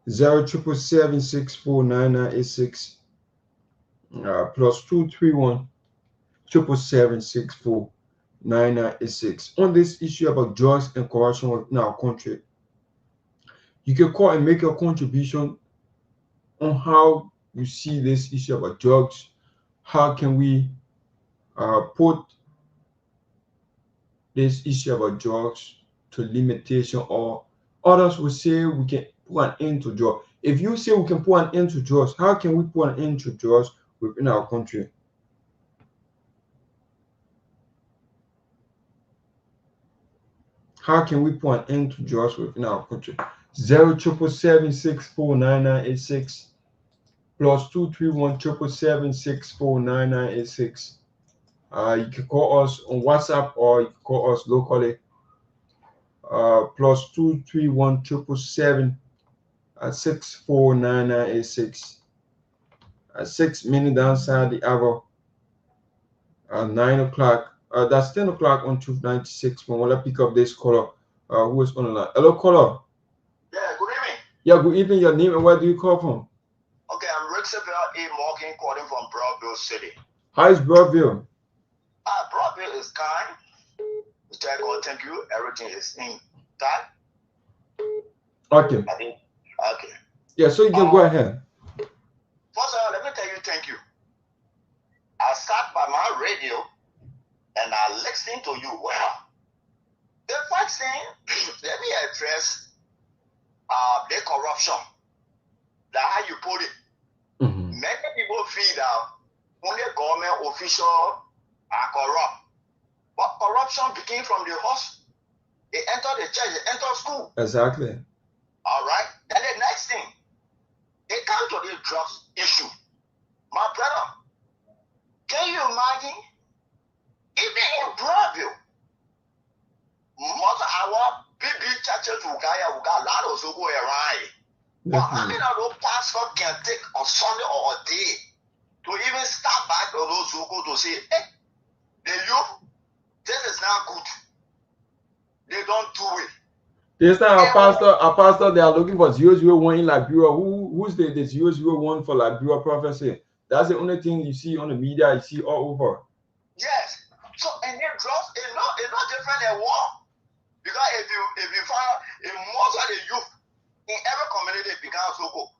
077764998 plus 231 777649986. On this issue about drugs and corruption in our country, you can call and make your contribution on how you see this issue about drugs. How can we put this issue about drugs to limitation, or others will say we can put an end to drugs. If you say we can put an end to drugs, how can we put an end to drugs within our country? How can we put an end to drugs within our country? 077764998 +231 777 649986. You can call us on WhatsApp or you can call us locally. +231 777 649986. 6 minutes downside the hour. 9 o'clock. That's 10 o'clock on Truth 96. When we'll pick up this caller. Who is on the line? Hello, caller. Yeah, good evening. Yeah, good evening. Your name and where do you call from? Okay, I'm Rixabel A. Morgan calling from Broadville City. How is Broadville? Broadville is kind. Mr. God, thank you. Everything is in that. Okay. Okay. Yeah, so you can go ahead. First of all, let me tell you thank you. I sat by my radio and I listened to you well. The first thing, let me address the corruption. That's how you put it. Many people feel that only government officials are corrupt. But corruption begins from the house. They enter the church, they enter school. Exactly. All right. Then the next thing, they come to the drugs issue. My brother, can you imagine? Even in Broadville, most of our big churches will got a lot of go around. But how many of those pastors can take on Sunday or a day to even stop back to those who go to say, hey, the youth, this is not good. They don't do it. This time our pastor, they are looking for 001 in Liberia. Who's the 001 for Liberia prophecy? That's the only thing you see on the media, you see all over. Yes. So and then drugs is not different than war. Because if you find in most of the youth in every community becomes local.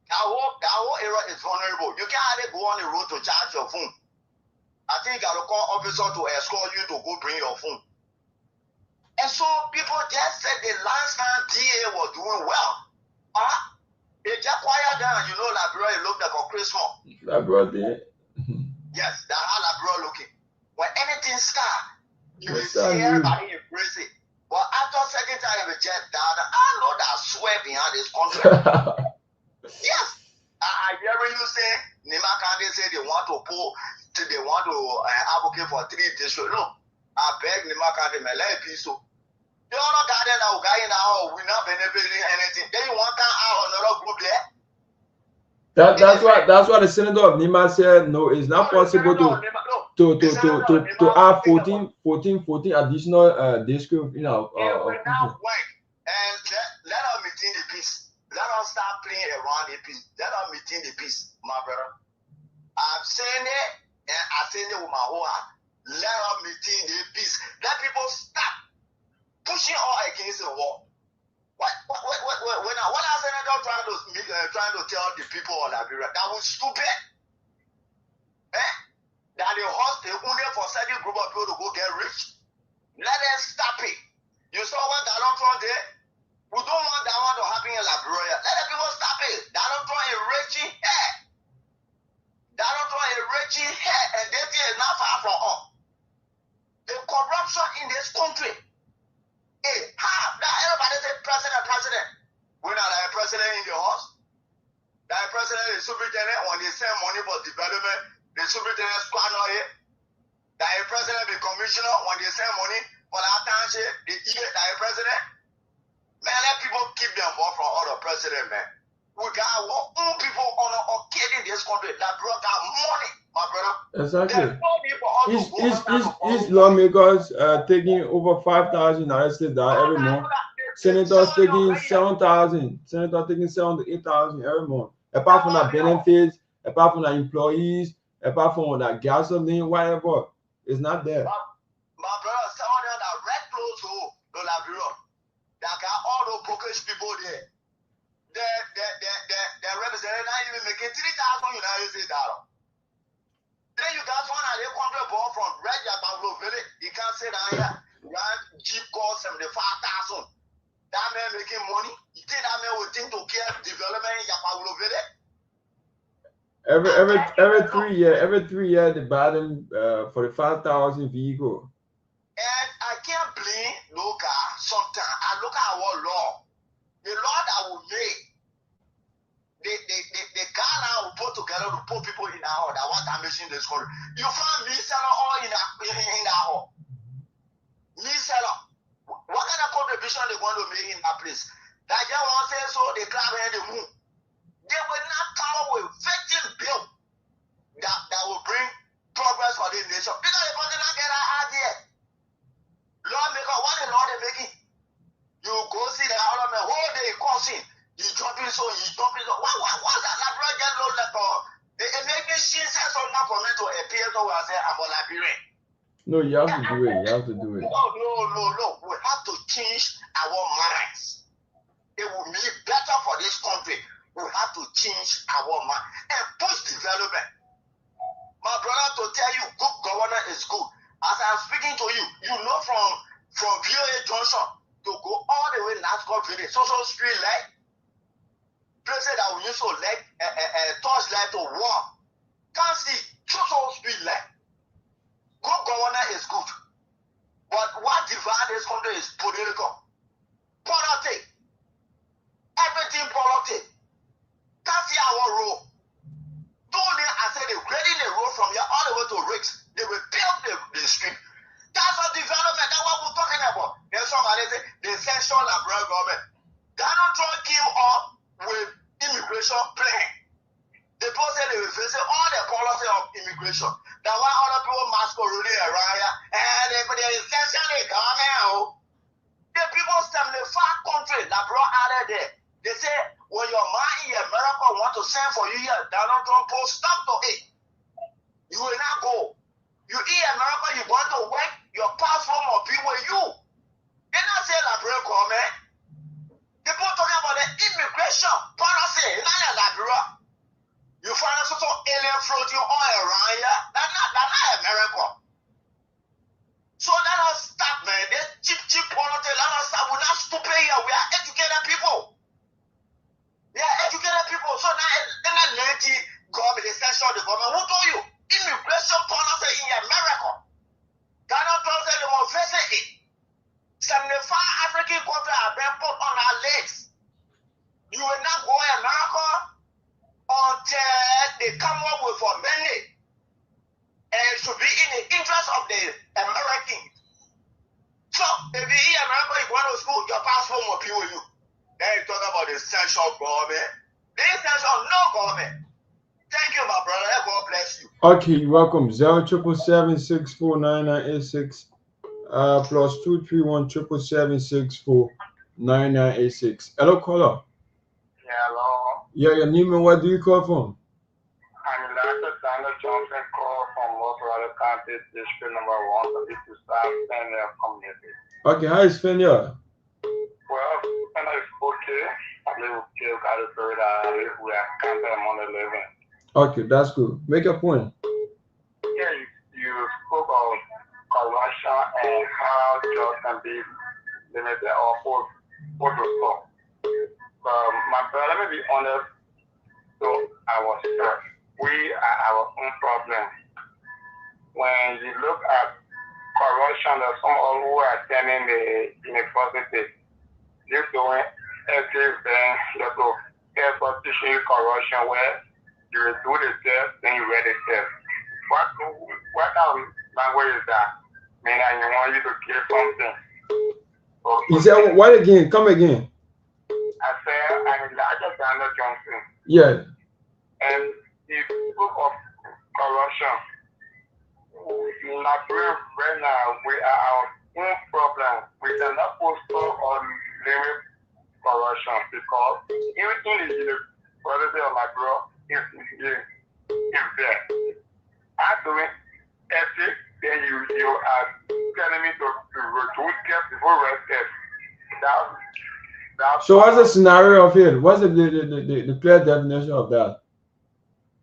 That whole area is vulnerable. You can't hardly go on the road to charge your phone. I think you got to call officer to escort you to go bring your phone. And so people just said the last time DA was doing well. They just quiet down. You know, Liberia looked like a Christmas. Liberia. Yes, that's how Liberia looking. When anything starts, you will see everybody embrace it. But after second time, you just down. I know that swear behind this country. Yes. I hear you say, Nima Kande say they want to advocate for 3 districts. No. I beg Nima Kande, me let it be so. The other garden that guy in our we're not benefiting anything. Then you want to have another group there. That's why the senator of Nima said no, it's not possible to have 14 additional districts, you know. It will not work. And let us maintain the peace. Let us start playing around the peace. Let us maintain the peace, my brother. I've seen it and I've seen it with my whole heart. Let us maintain the peace. Let people stop pushing all against the wall. When our senator trying to tell the people of Liberia that was stupid, that the hospital only for certain group of people to go get rich. Let them stop it. You saw what Donald Trump did? We don't want that one to happen in Liberia. Let the people stop it. Donald Trump is rich here. Donald Trump is rich here, and this thing is not far from us. The corruption in this country. Hey, now everybody say president. We're not a president in the house. That president is superintendent when they send money for development. The superintendent squad not here. That president be commissioner when they send money for that township. They eat it. That president. Man, let people keep them off from other president, man. We got our own people on a kid in this country that brought out money, my brother. Exactly. Each lawmakers taking over 5,000 United States dollars every month. Senators taking 7,000. Senators taking 7,000 to 8,000 every month. Apart from that benefits, apart from the employees, apart from that gasoline, whatever, it's not there. My brother, some of them are red clothes to Liberia. That got all those brokerage people there. They're representing not even making 3,000 United States dollars. Then you got one at a contract ball from Red Yabango Village. You can't say that here. Right? Jeep cost 75,000. That man making money. You think that man would think to care development in Yabango Village? Every 3 years they buy them for the 5,000 vehicle. And I can't blame no car. Sometimes I look at our law. The law that we made, the Ghana will put together to put people in that hall that want to mission this country. You find me seller all in that hall. Me seller. What kind of contribution they want to make in that place? That just want to say so they clap and they move. They will not come up with victim bill that will bring progress for this nation. Because they want to not get that idea. Lawmaker, what the law they making? You go see the other man, whole day causing. You jumping so, what's that? Liberia get low letter. They make me see sense on that for me to appear to us say I'm a Liberian. No, you have to do it. You have to do it. No. We have to change our minds. It will be better for this country. We have to change our mind and push development. My brother, to tell you, good governor is good. As I'm speaking to you, you know from VOA Junction to go all the way Nasco Village, so street light, places that we use to like torchlight to walk. Can't see so street light. Good governor is good. But what divides this country is political. Politics. Everything politics. Can't see our road. Only I said they're grading the road from here all the way to Riggs. They will build the street. That's a development. That's what we're talking about. There's somebody say the essential Liberia government. Donald Trump came up with immigration plan. They both say they will face all the policy of immigration. That's why other people masquerading around here and they essentially government. The people from the far country that brought out of there. They say when your man in America want to send for you here, Donald Trump post stop to it. You will not go. You in America, you want to work, your passport will be with you. They not say Liberia government. They both talking about the immigration policy in Liberia. You find a sort of alien floating all around here. That's not America. So let us start, man. This cheap politics, let us start. We're not stupid here. We are educated people. We are educated people. So now, in a lady government, essential the government, who told you? Immigration policy in America. Donald Trump said they will visit it. 75 African countries have been put on our legs. You will not go to America until they come up with a mandate. And it should be in the interest of the Americans. So, if you in America, you go to school, your passport will be with you. Then you talk about the essential government. The essential no government. Thank you, my brother. God bless you. Okay, you're welcome. 07776499986 plus 2317776499986. Hello, caller. Yeah, hello. Yeah, your name and what do you call from? I'm Dr. Daniel Johnson, call from Los Angeles County, District number 1, so this is Fenner community. Okay, how is Fenner? Well, Fenner is okay. I live with Kill California. I live with Canada on 11. Okay, that's good. Make a point. Yeah, you spoke of corruption and how jobs can be limited or put to stop. My brother, let me be honest. So I was hurt. We are our own problem. When you look at corruption, there's some who are attending the university. They're doing essays, then you go effort teaching corruption where you will do the test, then you read the test. What kind of language is that? I mean, I want you to give something. So, you said what again? Come again. I said I'm Elijah Daniel Johnson. Yeah. And if you spoke of corruption, in Liberia right now, we are our own problem. We cannot postpone or limit corruption because everything in the university of Liberia is there. I'm doing ethics, then you are telling me to get before rest test. So what's the scenario of it? What's the clear definition of that?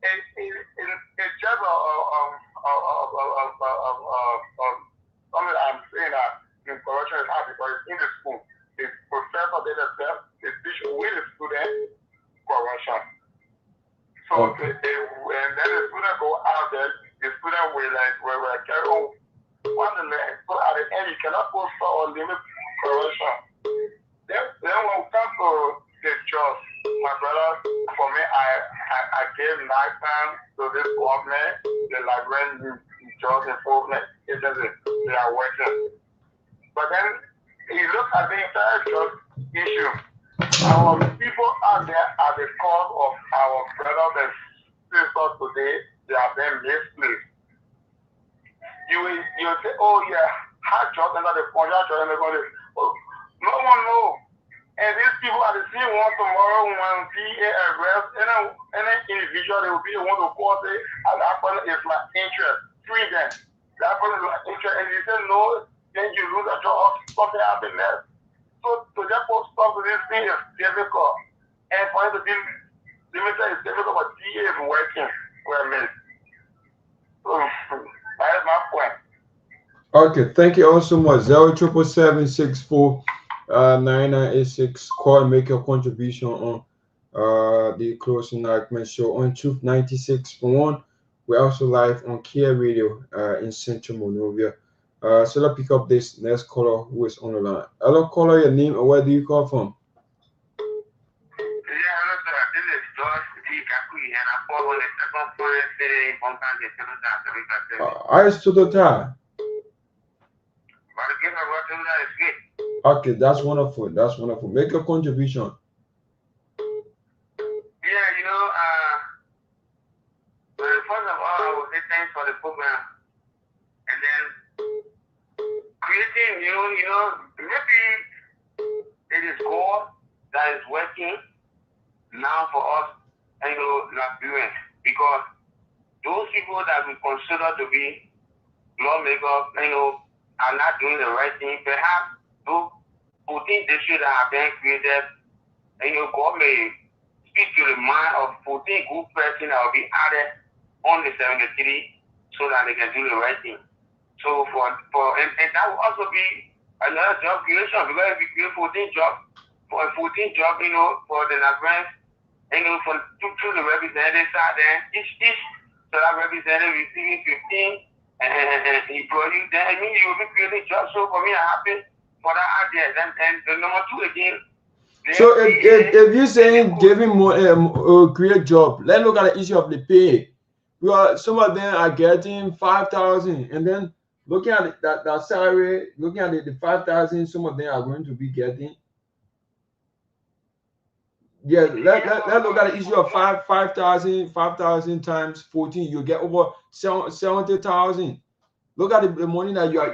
It's just something I'm saying that in corruption is hard because it's in the school. The professor did themselves, they teach with the student corruption. So and then the student go out there, the student will carry on one the leg. So at the end you cannot postpone or limit corruption. Then when we come to the judge, my brother, for me, I gave lifetime to this government, the Liberian Judge Enforcement Agency. They are working. But then, you look at the entire drug issue. Our people out there are the cause of our brothers and sisters today. They are being misplaced. You say, oh yeah, how just enter the country, how just enter the country. Oh, no one knows. And these people are the same one tomorrow when PA arrest any individual, they will be the one to call say, that person is my interest. Free them. That person is my interest. And you say no, then you lose a job, something happens there. So to just put stop to this thing is difficult. And for it to be limited is difficult, but PA is working for me. So that is my point. Okay, thank you all so much. 077649986. Call and make your contribution on the Closing Argument Show on Truth 96.1. We're also live on Kia Radio in Central Monrovia. So let's pick up this next caller who is on the line. Hello, caller, your name and where do you call from? Yeah, hello, sir. This is George D. Kakui, and I call on the second foreign city in Bonkan, the Senator. I is Totota. Okay, that's wonderful. That's wonderful. Make a contribution. Yeah, you know, first of all, I will say thanks for the program. And then creating new, you know, maybe it is God that is working now for us, you know, Liberians. Because those people that we consider to be lawmakers, you know, are not doing the right thing. Perhaps those 14 districts that have been created, and you know, God may speak to the mind of 14 good persons that will be added on the 73 so that they can do the right thing. So and that will also be another job creation, because if we create 14 jobs, you know, for the Nagbe, you know, to the representatives side, then each so that representative receiving 15 employees, then I mean you will be creating jobs. So for me, I'm happy for that idea. And the number two again. So if you're saying giving more create job, let's look at the issue of the pay. Well, some of them are getting 5,000, and then looking at that salary, looking at the 5,000, some of them are going to be getting. Yeah, let's look at the issue of 5,000 times 14, you get over 70,000. Look at the money that you are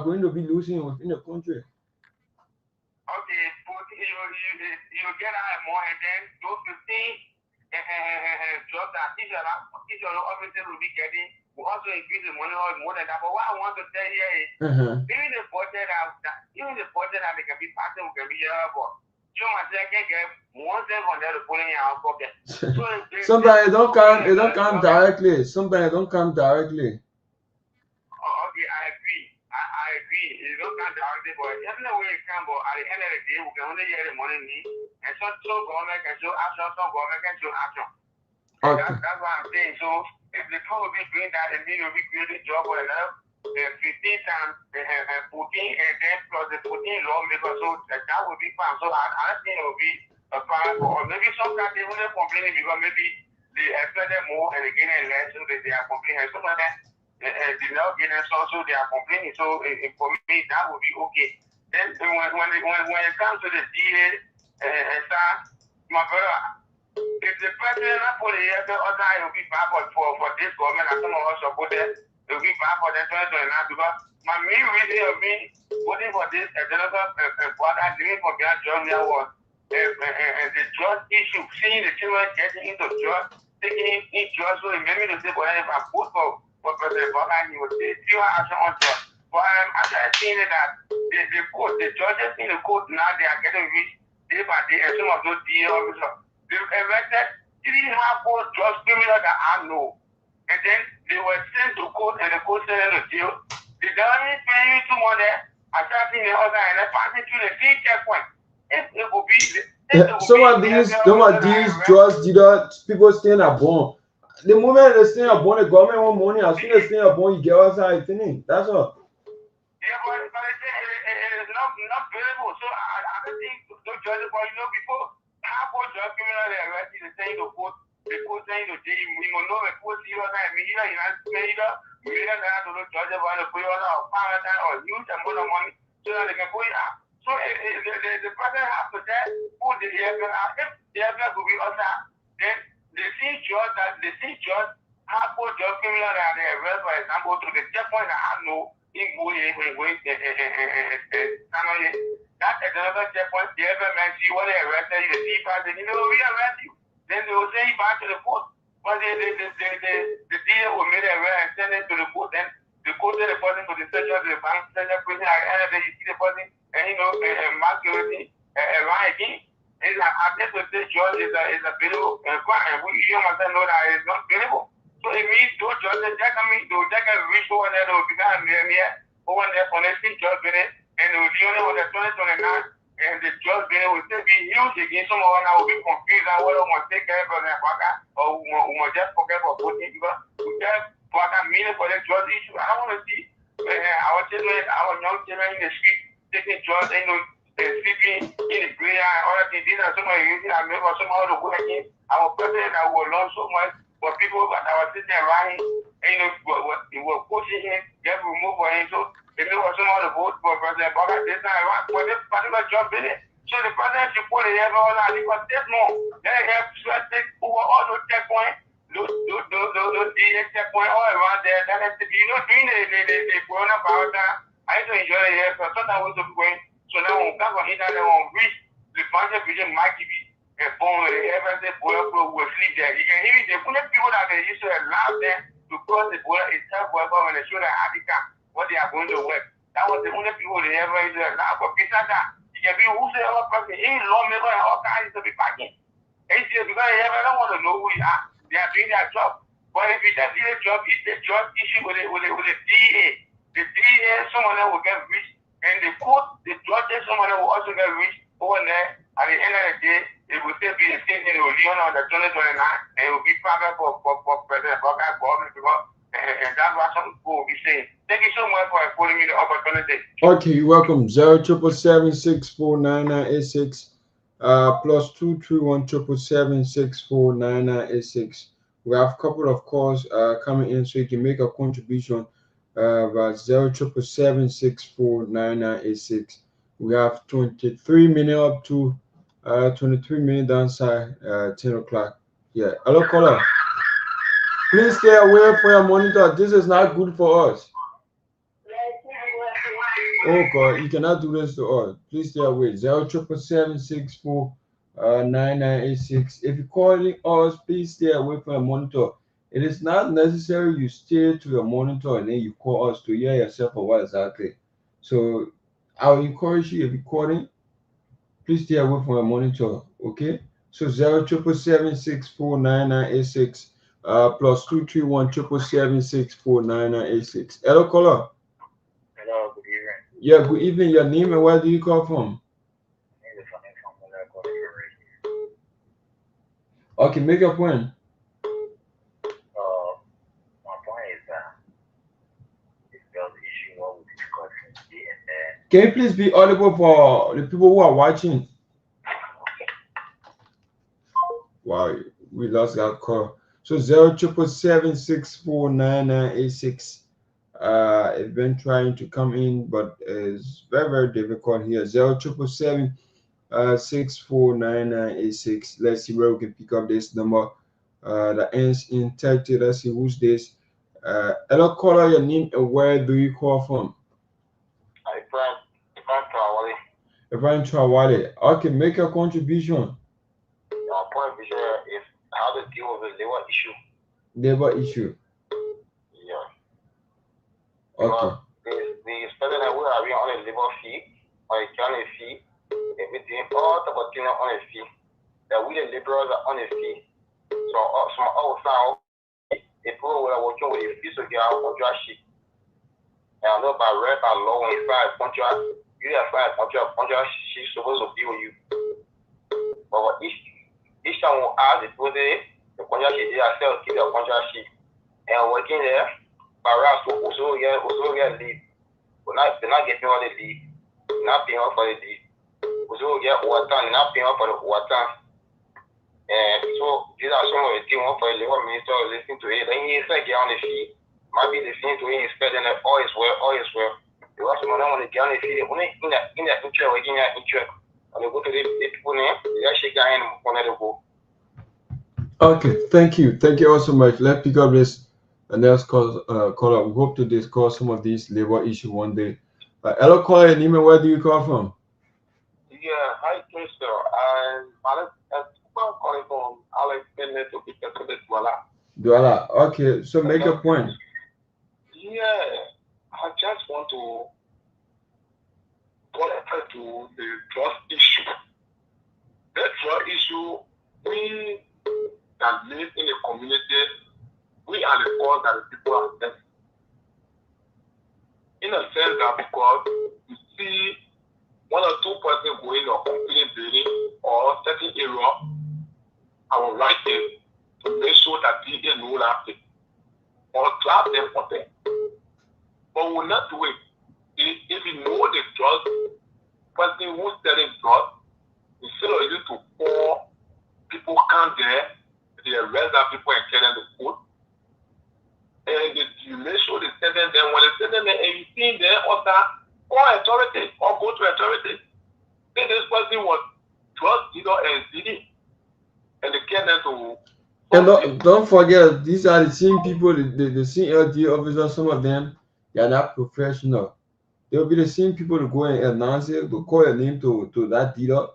going to be losing within the country. Okay, 14, you get out more, and then those 15 jobs that each of the officers will be getting will also increase the money more than that. But what I want to tell you is, even the budget that they can be passing will be about. Sometimes it don't come directly. Sometimes it don't come directly. Okay, I agree. It don't come directly, but every way it comes, but at the end of the day, we can only get the money need. And some government can show action, some government can show action. Okay. That's what I'm saying. So if the people will be doing that, and then will be creating job for another 15 times 14, and then plus the 14 lawmakers, so that will be fine. So I think it will be a fine for, or maybe sometimes they will not complaining because maybe they expected more and they getting less, so they are complaining. Some of them they not getting some, so they are complaining. So for me, that would be okay. Then when it comes to the DA my brother, if the president not put it the other, it will be bad for this government, and some of us support it. It will be bad for the 2029, because my main reason of me voting for this what I did for their job there was the drug issue, seeing the children getting into drugs, taking in drugs. So it made me to say, well, if I vote for President Boga, he would take fewer action on drugs. But I'm actually seeing that the judges in the court now, they are getting rich day by day, and some of those DA officers, they've arrested 3 hardcore drug criminals that I know. And then they were sent to court, and the court sent them to jail. The government paying you too much there, attacking the other, and then passing through the same checkpoint. It will be some of these drugs dealers, people staying at home. The moment they stay at home, the government want money. As soon as they stay at home, you get outside, finish. That's all. Yeah, but it is not available. So I don't think those judges, but you know, before half-court just criminal arrest you, saying the court saying the jail, you know the court zero time, you know, to judge about the pay or use amount of money so that they can go out. So the person has to tell who the if the evidence will be under, then the see judge have put just criminal and the arrest, for example, to the checkpoint that I know in going that's another checkpoint. The evidence see what they arrested you, the thief has, you know, we arrest you. Then they will say you back to the court. But the deal will make a arrest and send it to the court. Then the court send the person to the station, to the bank, send the person, and then you see the person, and you know, mark everything, right again. It's like, I guess the judge is a billable crime, and we usually must know that it's not billable. So it means those judges, they can reach over there, they will be down there, over there for the state judge, and they will be only on the 2029. And the judge will still be huge again. Some of us will be confused on whether we want to take care of the Baka or we want just forget about voting because we have Baka meaning for the judge issue. I don't want to see our children, our young children in the street taking judge and sleeping in the graveyard and all that. These are some of the reasons I remember some of the working. Our president that will learn so much for people that were sitting around him and we were pushing him, get removed for him. So if it was some of the vote for President Baka, this time around, for this particular job in it. So the president should put it here all out because there's more. Then they have take over all those checkpoints, those DX checkpoints all around there. That has to be, you know, during the coronavirus time, I used to enjoy it here, so sometimes we used to be going. So now when we come from internet, when we reach the function vision might be a phone, everything will sleep there. You can hear it. The only people that they used to allow them to cross the border is self-worker when they show that Africa. What they are going to work. That was the only people they ever used to allow. But besides that, you can be whosoever person, any lawmaker and all kinds to be packing. It's just because they don't want to know who they are. They are doing their job. But if you just do the job, it's the job issue with the DA. The DA, someone else will get rich. And the court, the judges, someone else will also get rich over there. At the end of the day, it will still be the same thing. It will be on the 2029 and it will be private for President Baka government because and that's what some people will be saying. Thank you so much for affording me the opportunity. Okay, you're welcome. 077764996 plus 23177764996. We have a couple of calls coming in, so you can make a contribution about 077764996. We have 23 minutes up to 23 minutes downside 10 o'clock. Yeah. Hello, caller. Please stay away from your monitor. This is not good for us. Oh God, you cannot do this to us. Please stay away. 077764996. If you're calling us, please stay away from your monitor. It is not necessary you stay to your monitor and then you call us to hear yourself or what exactly. So I'll encourage you, if you're calling, please stay away from your monitor. Okay? So 077764996. Plus 23177764996. Hello, caller. Hello, good evening. Yeah, good evening. Your name and where do you call from? Okay, make your point. My point is that it's the issue what we discussed and can you please be audible for the people who are watching? Wow, we lost that call. So 077764996. It's been trying to come in, but it's very difficult here. 077764996. Let's see where we can pick up this number that ends in 30. Let's see who's this. Hello, caller. Your name and where do you call from? Ibrahim Trawale. Okay, make a contribution. Your point is how to deal with the labor issue. Labor issue. Yeah. Okay. The study that we are on a labor fee, on a county fee, everything, all the things on a fee. That we the laborers are on a fee. So outside, people who are working with a fee, so they are contract sheet. And I know by right, by law, when you file a contract, you have filed a contract sheet supposed to be with you. But each time we ask the contract sheet, they are still keep the contract sheet. And working there, by right, so also get leave. But they're not getting all the leave. They're not paying off for the leave. Also get overtime, they're not paying off for the overtime. So these are some of the things for the labor minister was listening to it. Then he said get on the fee. Maybe the thing to him is better than all is well. Because when I want to get on the fee, only in the future, working at future. When they go to the people name, they actually get in on the go. Okay, thank you all so much. Let's pick up this next caller. We hope to discuss some of these labor issues one day. Hello, caller, Nime, where do you call from? Yeah, hi, Mr. I'm calling from Alex Bennett to pick up the Douala. Okay, so make a point. Yeah, I just want to go to the drug issue. That drug issue, we that live in a community, we are the cause that the people are dead. In a sense that because you see 1 or 2 persons going or complaining building or certain area, I will write them to make sure that they know that or trap them for them. But we will not do it. If you know the drug, person who's selling drugs, instead of you to pour people come there, they arrest that people and tell them to put. And you make sure they send them there. When they send them there and you see them or that, call authority or go to authority. Say this person was drug dealer and CD. And they get them to. And don't forget, these are the same people, the CLD officers, some of them, they are not professional. They will be the same people to go and announce it, to call your name to that dealer.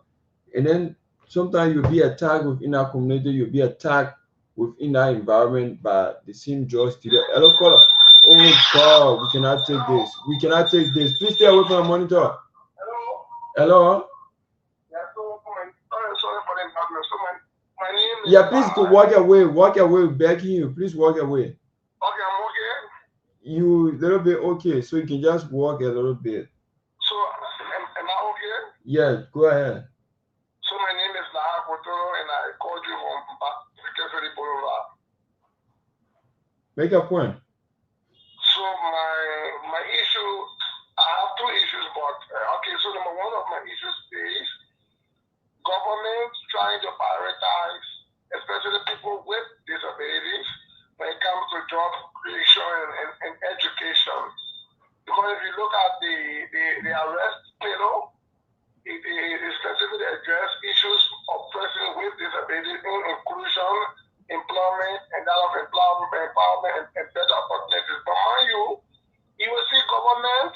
And then sometimes you'll be attacked within our community, you'll be attacked within that environment by the same drugs dealer. Hello, caller. Oh God, we cannot take this. We cannot take this. Please stay away from the monitor. Hello? Yeah, so sorry for the embarrassment. So my name is. Yeah, please go walk away, begging you. Please walk away. Okay, I'm okay. You little bit okay, so you can just walk a little bit. So am I okay? Yeah, go ahead. So my name is and I called you from Kehleboe Boulevard. Make a point. So my issue, I have 2 issues, but okay. So number 1 of my issues is government trying to prioritize, especially people with disabilities, when it comes to job creation and education. Because if you look at the arrest panel, it specifically address issues of persons with disabilities in inclusion, employment, and that of empowerment and better opportunities. But mind you will see government,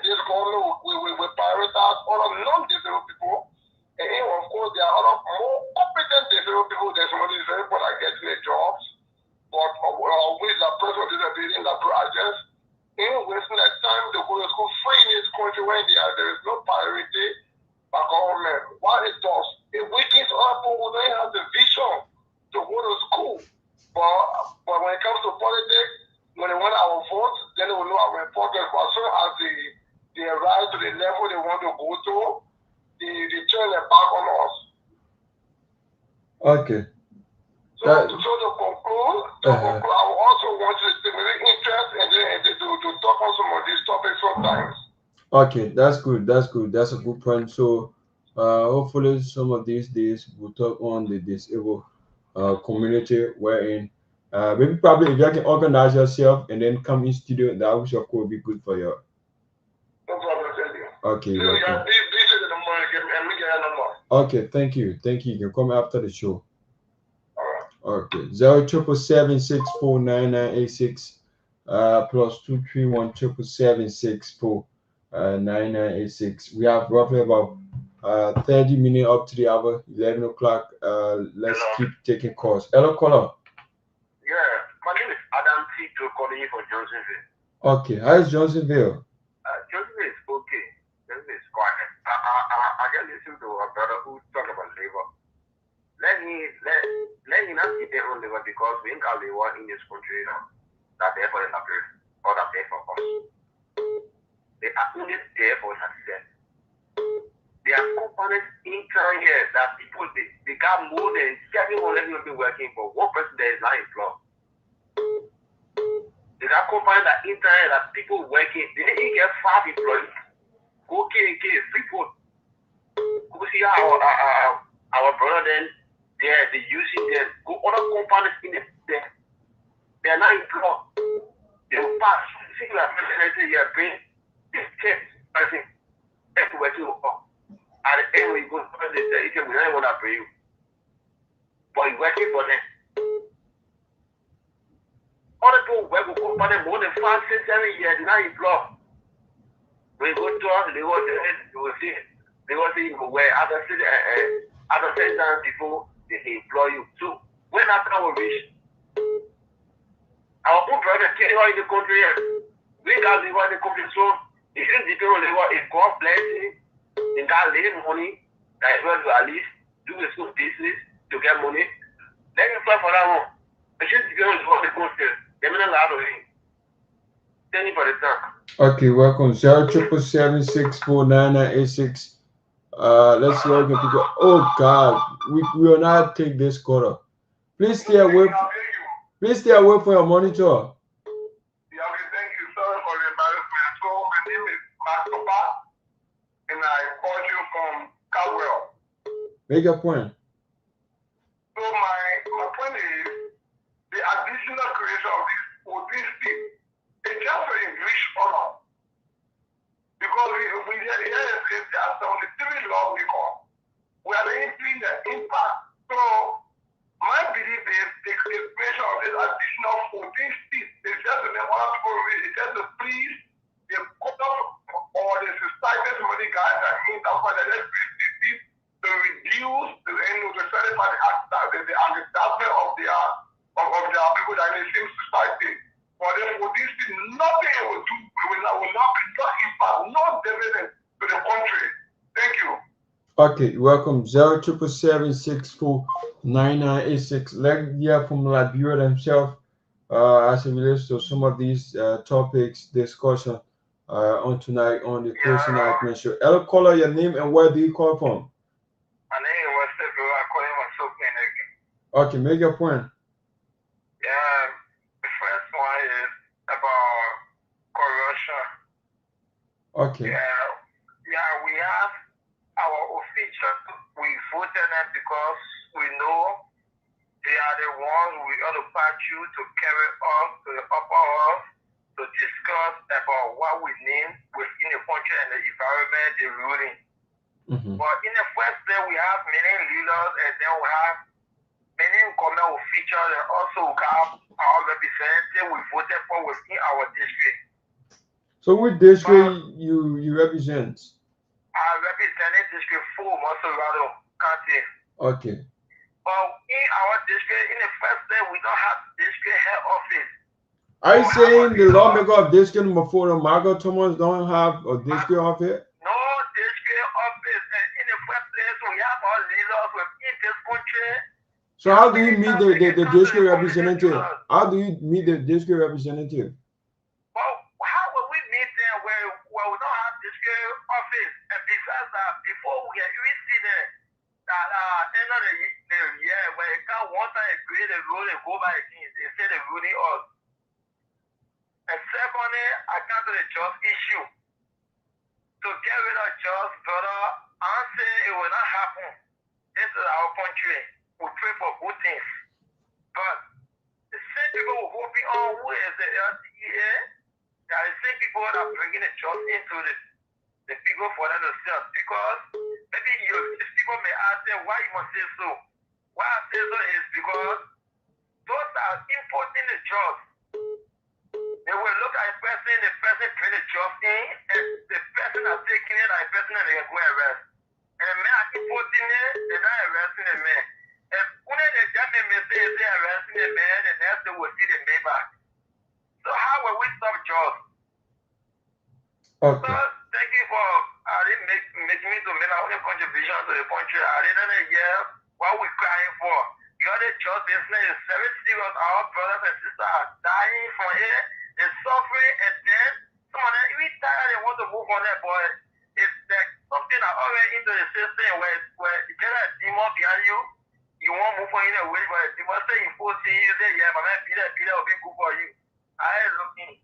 this government will prioritize other non-disabled people. And of course, there are other more competent disabled people. There's some disabled people that get their jobs, but with a person with disability in the project, in wasting their time to go to school free in this country when there is no priority by government. What it does, it weakens other people who don't have the vision to go to school. But when it comes to politics, when they want our votes, then they will know our importance. But as soon as they arrive to the level they want to go to, they turn their back on us. Okay. So to conclude, I also want to take interest and to talk on some of these topics sometimes. Okay, that's good. That's a good point. So hopefully some of these days we'll talk on the disabled community wherein maybe probably if you can organize yourself and then come in studio, that which of course will be good for you. No problem, thank you. Okay. So, yeah, be in the morning and we get a number. Okay, thank you. You can come after the show. Okay, 0777649986 plus 23177649986. We have roughly about 30 minutes up to the hour, 11 o'clock. Let's keep taking calls. Hello, caller. Yeah, my name is Adam Tito, calling you from Johnsonville. Okay, how is Johnsonville? Johnsonville is okay. Johnsonville is quiet. I just listened to a brother who talked about labor. Let me not sit there on labor because we ain't got labor in this country now. That there for the Liberia or that there for us. They are only there for success. There are companies in town here that people they got more than 700 people working for. One person there is not employed. There are companies that in town here that people working, they didn't get 5 employees. Go K, free food. Go see our brother then there, they use it there. Go other companies in the there. They are not employed. They will pass. See, you are president, you are paying this check, person, everywhere to go. At the end, when you go to the state, we don't want to pay you. But you're working for them. Other people work with company more than 5, 6, 7 years, they're not employed. When you go to us, they will see where other citizens people they employ you. So when that time will reach, our own brother came in the country, we got live in the country, so if you depend on if God bless you, and God lay money, that is well to at least do a school business to get money, then you apply for that one. But you depend on the country, they're not allowed to win. Thank you for the time. Okay, welcome. 0777649986. Let's see how we can pick up. Oh God, we will not take this quarter. Please stay away. Please stay away from your monitor. Yeah, okay, thank you. Sorry for the embarrassment. So my name is Dopoh, and I called you from Garguah. Make a point. So my point is the additional creation of this thing. It's just to enrich honor. Because we hear there are 73 laws we are entering the impact. So my belief is the creation of this additional 14 seats is just to make other people read. It's just to please the court or the society, somebody guys that means that's why they let seats to reduce the satisfy the understaffment of their people that in the same society. For them, for this thing, nothing it will do, will not be no impact, no dividend to the country. Thank you. Okay, welcome. 0777649986. Let's hear from Liberia themselves as it relates to some of these topics discussion on tonight on the Closing Argument Show. Hello, caller, your name and where do you call from? My name is Sylvester Pewee. I'm calling myself again. Okay, make your point. Yeah, the first one is about corruption. Okay. Yeah, we have our officials. We voted them because we know they are the ones we ought to pass you to carry us to the upper house to discuss about what we need within the country and the environment they're ruling. But in the first place, we have many leaders and then we have many government officials and also we have our representatives we voted for within our district. So which district you represent? I represent District 4, Monserrado County. Okay. But in our district, in the first place, we don't have district head office. Are you saying the lawmaker of district number 4, the Margaret Thomas, don't have a district office? No district office. And in the first place, we have our leaders within this country. So how do you meet the district representative? How do you meet the district representative? Well, how will we meet them where we don't have district office? And besides that, before we get even see that end of the year, where it can't one time agree the rule and go by again, they say the ruling us. And secondly, I come to the just issue. To get rid of just, brother, I'm saying it will not happen. This is our country. We pray for good things. But the same people who hoping on who is the LTEA, they are the same people that are bringing the just into the people for them to sell. Because maybe these people may ask them why you must say so. Why I say so is because those are importing the just. They will look at the person bring the just in, and the person that's taking it and the person that they can go arrest. And the man are importing it, they're not arresting the man. If one of the gentlemen may say they're arresting the man, the next day will see the man back. So how will we stop just? Okay. So thank you for make me to make our own contribution to the country. I didn't hear what we're crying for. Because the just business is very serious. Our brothers and sisters are dying from it. They're suffering, and then some of them even tired, they want to move on that, but it's like something that already into the system where you get a demon behind you, you won't move on in a way, but the demon say you forcing you, say, yeah, my man, Peter will be good for you. I ain't looking.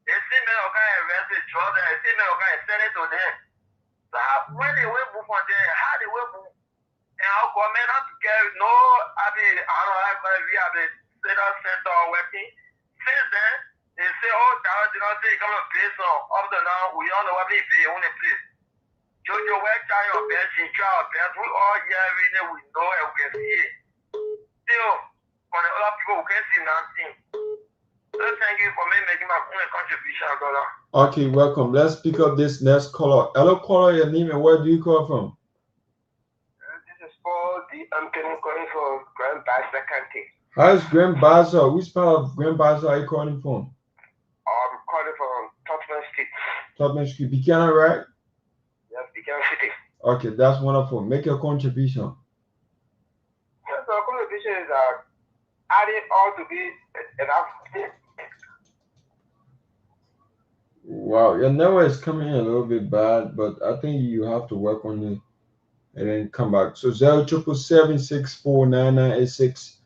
They see me, okay, arrest the children, they see me, okay, send it to them. So when they will move on there, how they will move? our government not to get no, I mean, I don't know, we have the state center working. Since then, they say, oh, that you know, say, come on, place up to now, we all know what we pay on the place. Jojo, where try your best, you try our best, we all here, we know and we can see it. Still, for the other people who can see nothing. So thank you for me making my own contribution, brother. Okay, welcome. Let's pick up this next caller. Hello, caller, your name and where do you call from? This is Paul. I'm calling from Grand Bassa County. How is Grand Bassa? Which part of Grand Bassa are you calling from? I'm calling from Tottenham Street. Tottenham Street. Buchanan, right? Yes, Buchanan City. Okay, that's wonderful. Make your contribution. Yes, our contribution is adding all to be enough. Wow, your network is coming in a little bit bad, but I think you have to work on it and then come back. So 077649986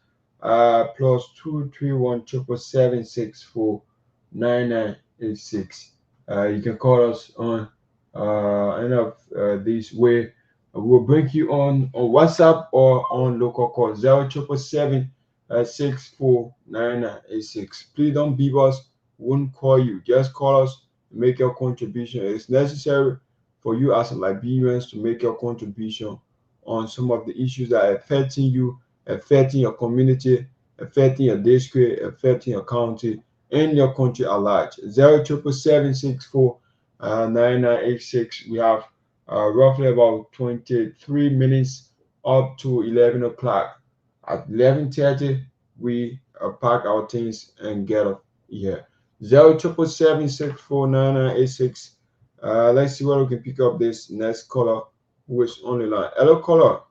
plus 23177649986. You can call us on any of these way. We'll bring you on WhatsApp or on local call 077649986. Please don't beep us. Won't call you. Just call us. Make your contribution. It's necessary for you as Liberians to make your contribution on some of the issues that are affecting you, affecting your community, affecting your district, affecting your county, and your country at large. 077649986. We have roughly about 23 minutes up to 11 o'clock. At 11:30, we pack our things and get up here. 077649986. Let's see where we can pick up this next caller who is on the line. Hello, caller.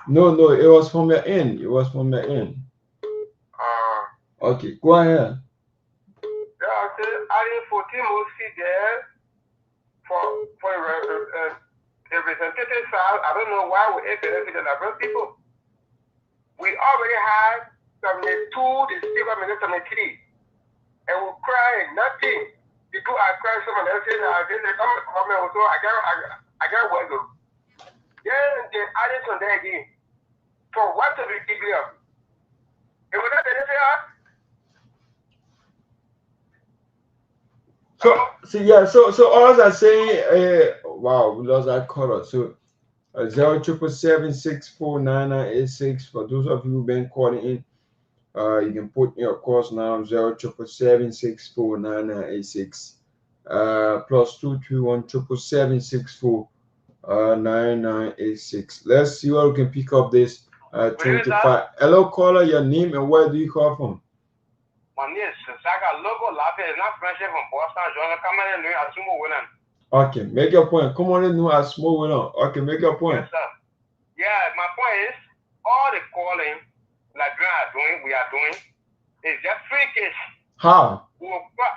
No, it was from your end. It was from your end. Okay, go ahead. Yeah, I said adding 14 mostly there for the representative side. I don't know why we ain't benefiting the Liberia people. We already had 72, the speaker minutes 73, and we're crying nothing. People are crying. Someone else saying, "I didn't come comment." So I got one though. Then they added some there again for what to be clear. It was not anything else. So all I saying, wow, we lost that caller. So 077764996. For those of you who've been calling in, you can put your calls now 077764996 plus 23177649986. Let's see where we can pick up this 25. Hello, caller, your name and where do you call from? My name is Saka Logo Lape, not friendship from Boston. John Kamara, New Asumo Willan. Okay, make your point. Come on in, New Asumo Willan. Okay, make your point. Yes, sir. Yeah, my point is all the calling like we are doing is just freakish. How? We'll cry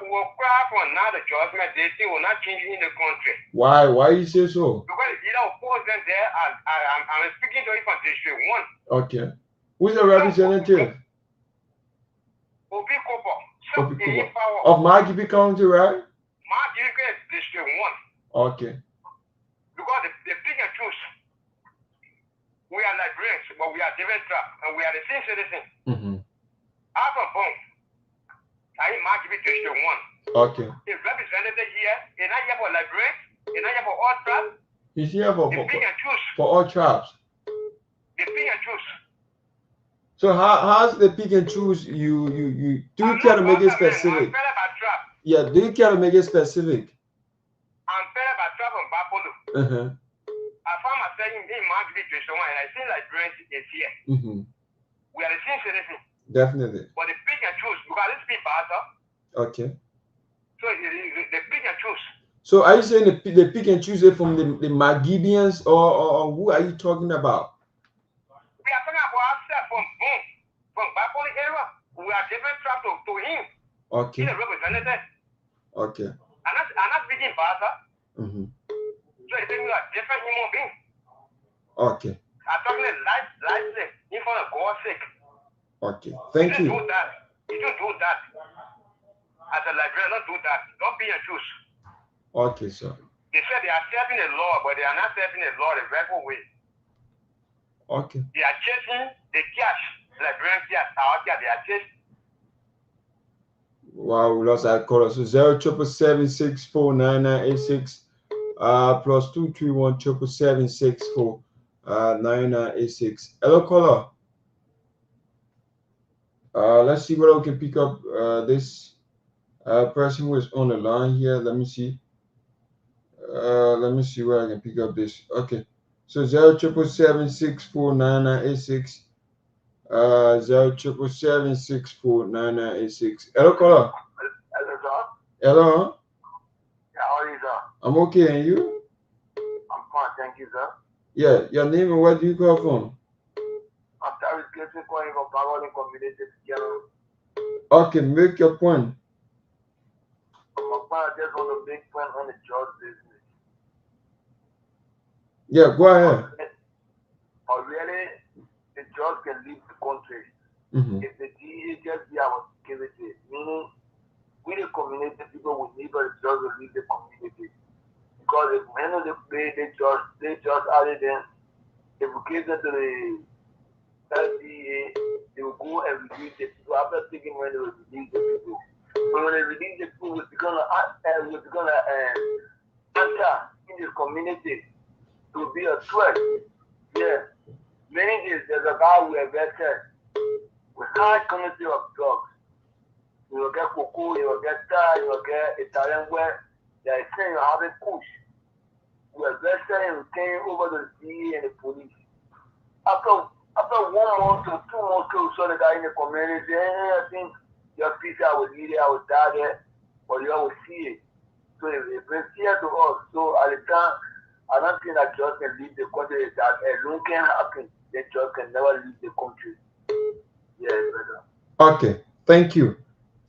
for now the judgment. They think we're not changing in the country. Why? Why you say so? Because you know, oppose them there. I'm speaking to you from District 1. Okay. Who's the representative? Obi Kopo. Of Nagbe County, right? Nagbe is District 1. Okay. Because the pick and choose. We are Liberians, but we are different trap, and we are the same citizens. I'm from Bong. I am Nagbe District 1. Okay. The representative here, is not here for Liberians, is not here for all tribes. He's here for pick and choose. For all tribes. The pick and choose. So how's the pick and choose? You do you care to make it specific? I'm fed by trap. Yeah, do you care to make it specific? I'm fed by trap from Bapolo. I found myself in Nagbe District 1, and I see Liberians is here. We are the same citizens. Definitely. But the pick and choose, because this people are. Okay. So the pick and choose. So are you saying the pick and choose it from the Nagbeans or who are you talking about? We are talking about ourselves from Bapolo area. We are different trap to him. Okay. He's a representative. Okay. I'm not speaking Basa. So you think we are different human beings. Okay. I'm talking lightly in front of God's sake. Okay. Thank you. You don't do that. As a Liberian, don't do that. Don't be a choose. Okay, sir. They said they are serving the law, but they are not serving the law the right way. Okay. They are chasing the cash, Liberian cash, our cash, they are chasing. Wow, we lost that caller. So 077649986 plus 23177649986. Hello, caller. Let's see whether we can pick up this person who is on the line here. Let me see. Let me see where I can pick up this. Okay. So 077764996. 077764996. Hello, caller. Hello, sir. Hello. How are you, sir? I'm okay, and you? I'm fine, thank you, sir. Yeah, your name and where do you call from? I'm Travis Clayton calling from Peabody community. Okay, make your point. I just want to make point on the judge business. Yeah, go ahead. Or really, the judge can leave the country. If the DA just be our security, meaning we the community people will need the judge to leave the community. Because if many of the play they just added them, if we give them to the DA, they will go and release the people. After taking money, they will release the people. But when they release the people, we're gonna answer in the community to be a threat. Yeah. Many days there's a guy we arrested with high quantity of drugs. You will get cocoa, you will get tar, you will get Italian ware. They are saying you have a push. We arrested him, came over to the DA and the police. After 1 month to 2 months, we saw the guy in the community saying, hey, I think your pizza I will eat it, I will die there, or you will see it. So it brings fear to us. So at the time, I don't think that judge can leave the country. That alone can happen. The judge can never leave the country. Yeah, brother. Okay, thank you.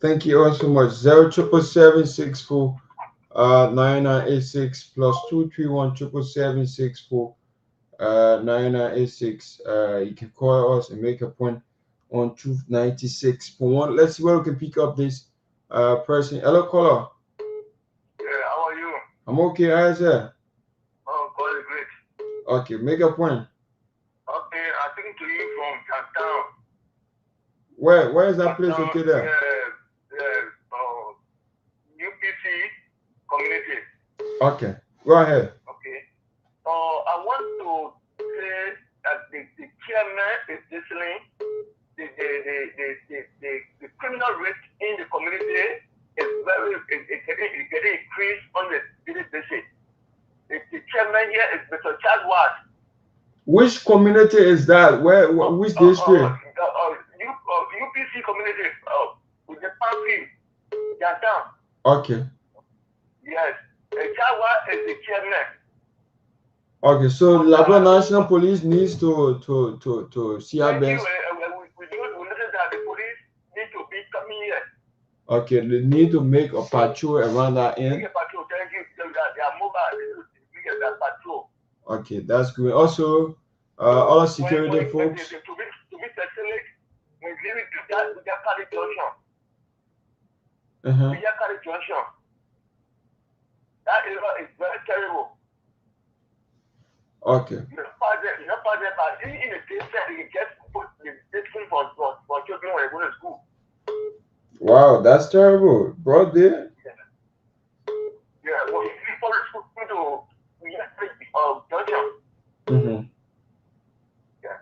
Thank you all so much. 07776499986 plus 2317776499986. You can call us and make a point on Truth 96.1. Let's see where we can pick up this person. Hello, caller. Yeah, how are you? I'm okay. How is that? Oh, God is great. Okay, make a point. Okay, I think to you from Downtown. Where is that place okay there? UPC community. Okay, go ahead. Okay. I want to say that the chairman is listening. The criminal rate in the community is getting increased on the daily basis. The chairman here is Mr. Garguah. Which community is that? Which district? UPC community. With the party downtown. Okay. Yes. Garguah is the chairman. Okay, so Liberia National Police needs to see our best. We notice that the police need to be coming here. Okay, they need to make a patrol around that end. Patrol, thank you. They are mobile. That patrol. Okay, that's good. Also, other security folks. To be specific, we live in Jakari Junction. Jakari Junction. That area is very terrible. Okay. In the daytime, you get put the distance for children when they go to school. Wow, that's terrible. Broad day. Yeah, well, people are supposed to junction. Yeah.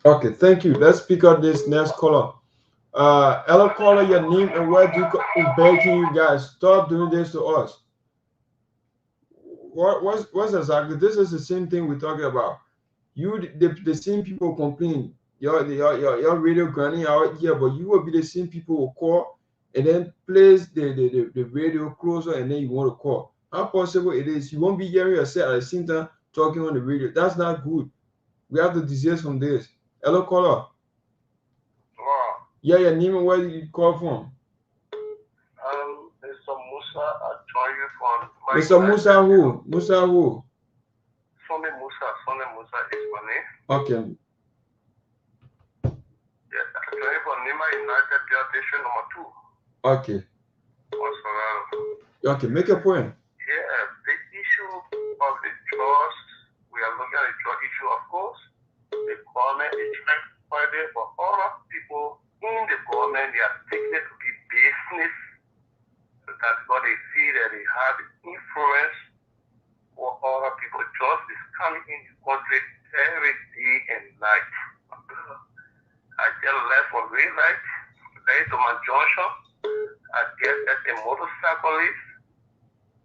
Okay, thank you. Let's pick up this next caller. Hello, caller, your name and where do you begging you guys stop doing this to us. What's exactly? This is the same thing we're talking about. The same people complain. Your radio granny out here, but you will be the same people who call and then place the radio closer and then you want to call. How possible it is? You won't be hearing yourself at the same time talking on the radio. That's not good. We have to desist from this. Hello, caller. Yeah, your name and where did you call from? Mr. Musa, I join you from. Mr. Musa who? Musa who? Sonny Musa is my name. Okay. Yeah, I join you from Nima United Station number 2. Okay. Okay, make a point. Yeah, the issue of the trust, we are looking at the trust issue, of course. The government is trying to fight it, but other people in the government, they are taking it to be business. That's what they see that they have influence for other people. Justice coming in the country every day and night. I just left for red light, right to my junction. I guess that's a motorcyclist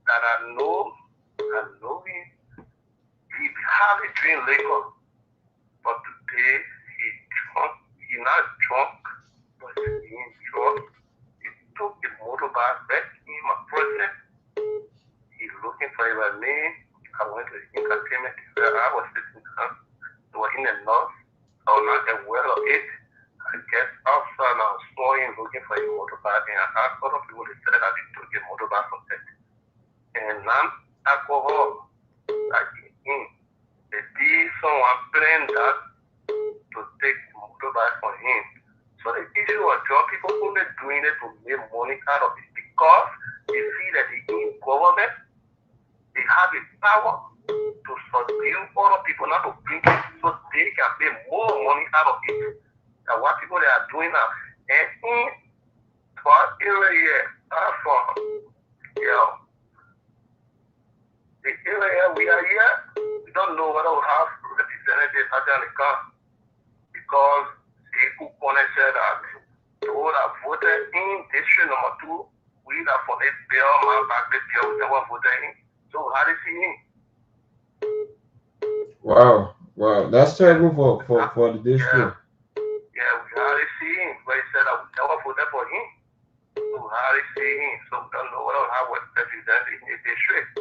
that I know him. He hardly drink liquor, but today he not drunk, but he's drunk. He took the motorbike back in my presence. He's looking for my name. I went to the entertainment where I was sitting down. They were in the north. I was not aware of it. I guess outside I saw him looking for a motorbike, and I asked other people, they said that he took a motorbike from that. And non-alcohol, like him, they did someone planned that to take the motorbike from him. So the issue of job, people only doing it to make money out of it because they see that in government, they have the power to subdue other people, not to bring it, so they can make more money out of it. And what people they are doing now. And in what area from, the area we are here, we don't know whether we have representatives out there in the country because the Ukone said that those that voted in district number 2, we that for this bill, my back this bill, we never voted in. So how did see him? Wow, that's terrible for the district. Yeah, we hardly see him. But he said that we never voted for him. So we hardly see him. So we don't know whether we have a representative in the district.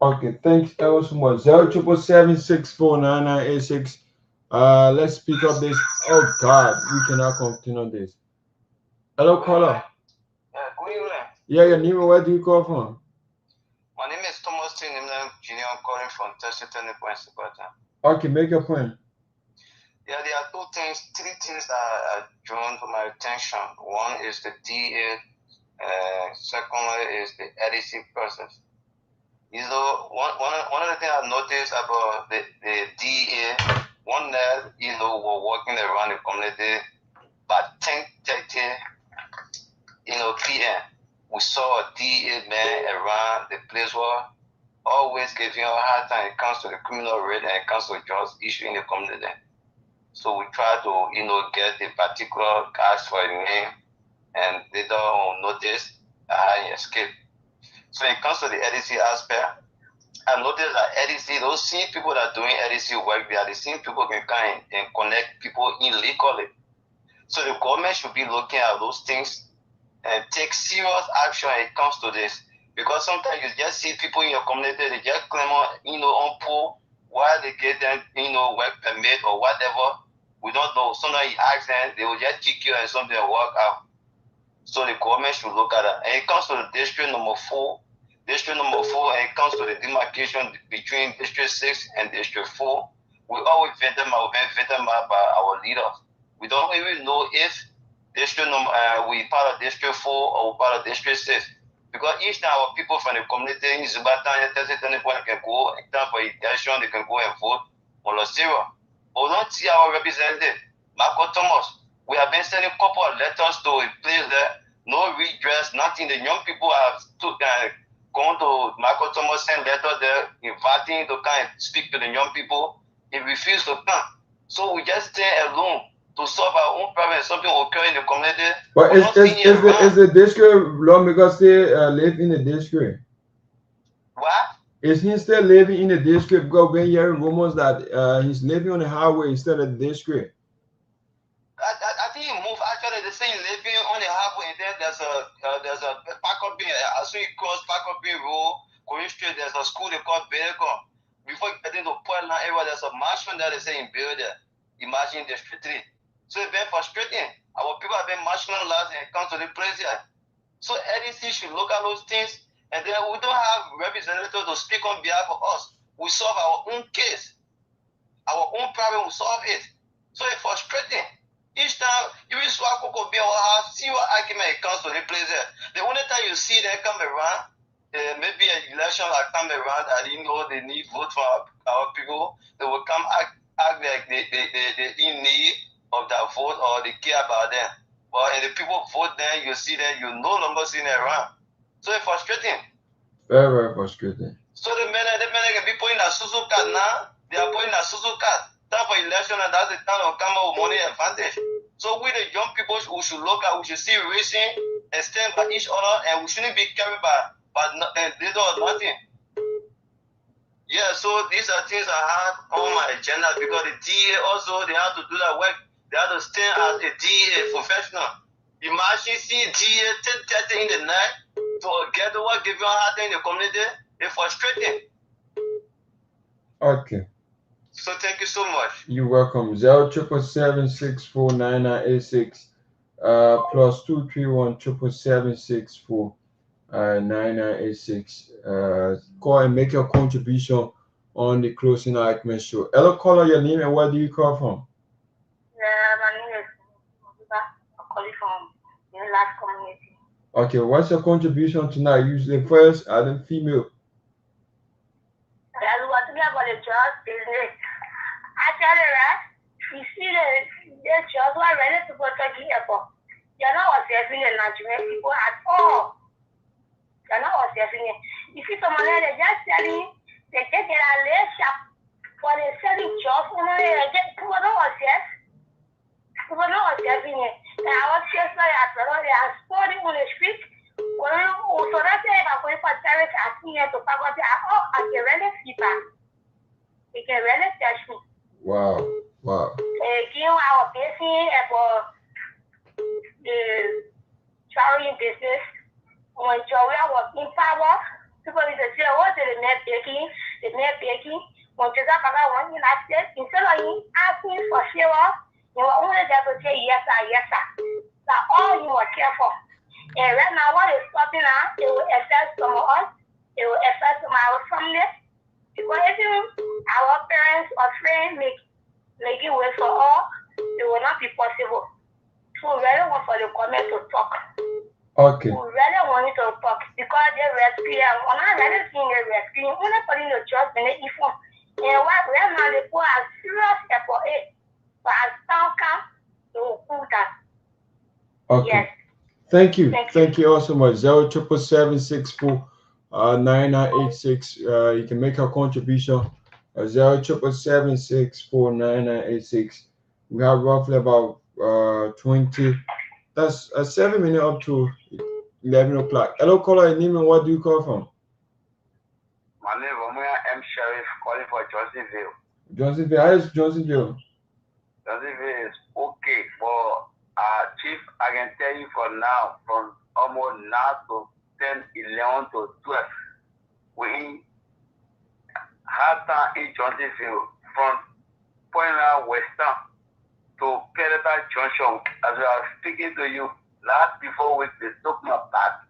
Okay, thanks ever so much. 077764996. Let's pick up this. Oh God, we cannot continue this. Hello, caller. Yeah, your name. Where do you call from? My name is Thomas Junior. I'm calling from Tessie. Okay, make your point. Yeah, there are three things that are drawn to my attention. One is the DA. Secondly is the EDC process. You know, one of the things I've noticed about the DA, one that, we're walking around the community, but 10:30, PM, we saw a DA man around the place where always giving a hard time when it comes to the criminal rate and it comes to just issue in the community. So we try to, get the particular guys for a name, and they don't notice I escape. So when it comes to the EDC aspect, I noticed that EDC, those same people that are doing EDC work, they are the same people can come and connect people illegally. So the government should be looking at those things and take serious action when it comes to this. Because sometimes you just see people in your community, they just claim on pool while they get them, work permit or whatever. We don't know. Sometimes you ask them, they will just kick you and something will work out. So the government should look at that. And it comes to the district number 4, and it comes to the demarcation between district 6 and district 4. We always vet them out by our leaders. We don't even know if district we part of district 4 or part of district 6. Because each time our people from the community in Zubatan can go, in time for election, they can go and vote on the zero. But we don't see our representative, Marco Thomas. We have been sending a couple of letters to a place there, no redress, nothing. The young people have gone to Marco Thomas, send letters there, inviting to come and speak to the young people. He refused to come. So we just stay alone to solve our own problem. Something occur in the community. But is the district lawmakers still live in the district? What? Is he still living in the district? Because we're hearing rumors that he's living on the highway instead of the district. I think he moved. Actually, they say living on the highway, and then there's a Peabody. As soon as you cross Peabody Road, going straight, there's a school they call Belgium. Before you get into Portland area, there's a mansion that they say in build there. Imagine District 3. So it's been frustrating. Our people have been marginalized and come to the place here. So EDC should look at those things, and then we don't have representatives to speak on behalf of us. We solve our own case. Our own problem, we solve it. So it's frustrating. Each time, even Swako could be our house, see what argument it comes to the place there. The only time you see them come around, maybe an election will come around and they need vote for our people. They will come act like they in need of that vote or they care about them. But if the people vote them, you see them, you no longer see them around. So it's frustrating. Very, very frustrating. So the men can be putting a Suzu card now. They are putting a Suzu card. Time for election, and that's the time of come up with money advantage. So we the young people who should look at, we should see racing and stand by each other, and we shouldn't be carried by little or nothing. Yeah, so these are things I have on my agenda because the DA also, they have to do that work. They have to stand as a DA professional. Imagine seeing DA 10:30 in the night to get the work, give you a hard in the community. It's frustrating. Okay. So thank you so much. You're welcome. 077649986 plus 23177649986. Call and make your contribution on the closing argument show. Hello, caller, your name and where do you call from? My name is Modiba. I'm calling from the last community. Okay, what's your contribution tonight? Usually first and then female. As we're talking about the job business, actually, right? You see the jobs who are ready to go to the airport. They're not observing the Nigerian people at all. They're not observing it. You see someone there, they're just selling, they take it a less shop for the selling jobs, people don't observe. People don't observing it. And our chefs are they are sporting on the street. So that's why I'm going for service asking here to pack up. I can really see that. They can really touch me. Wow. Again, our business about the traveling business. When Joey was in power, people used to say, oh, the net baking. When Joseph Baga went in that state, instead of asking for favor, you were only there to say yes, sir. That's all you were careful. And right now, what is stopping us, it will affect some of us, it will affect some of our families. Because if our parents or friends make it way for all, it will not be possible. So we really want for the government to talk. Okay. We really want it to talk because they rescue. When I really see the rescue, only putting the jobs in the phone. And right now, they put a serious effort in. But as town comes, they will put that. Okay. Yes. Thank you all so much. 077649986. You can make a contribution. 077649986. We have roughly about 20. That's 7 minutes up to 11 o'clock. Hello, caller. Your name and what do you call from? My name is Myean M. Sheriff, calling for Johnsonville. Johnsonville. How is Johnsonville? Johnsonville is okay, but Chief, I can tell you for now, from almost now to 10, 11 to 12, we have time in Johnsonville from Point Western to Peabody Junction. As I was speaking to you last before week, they took my back.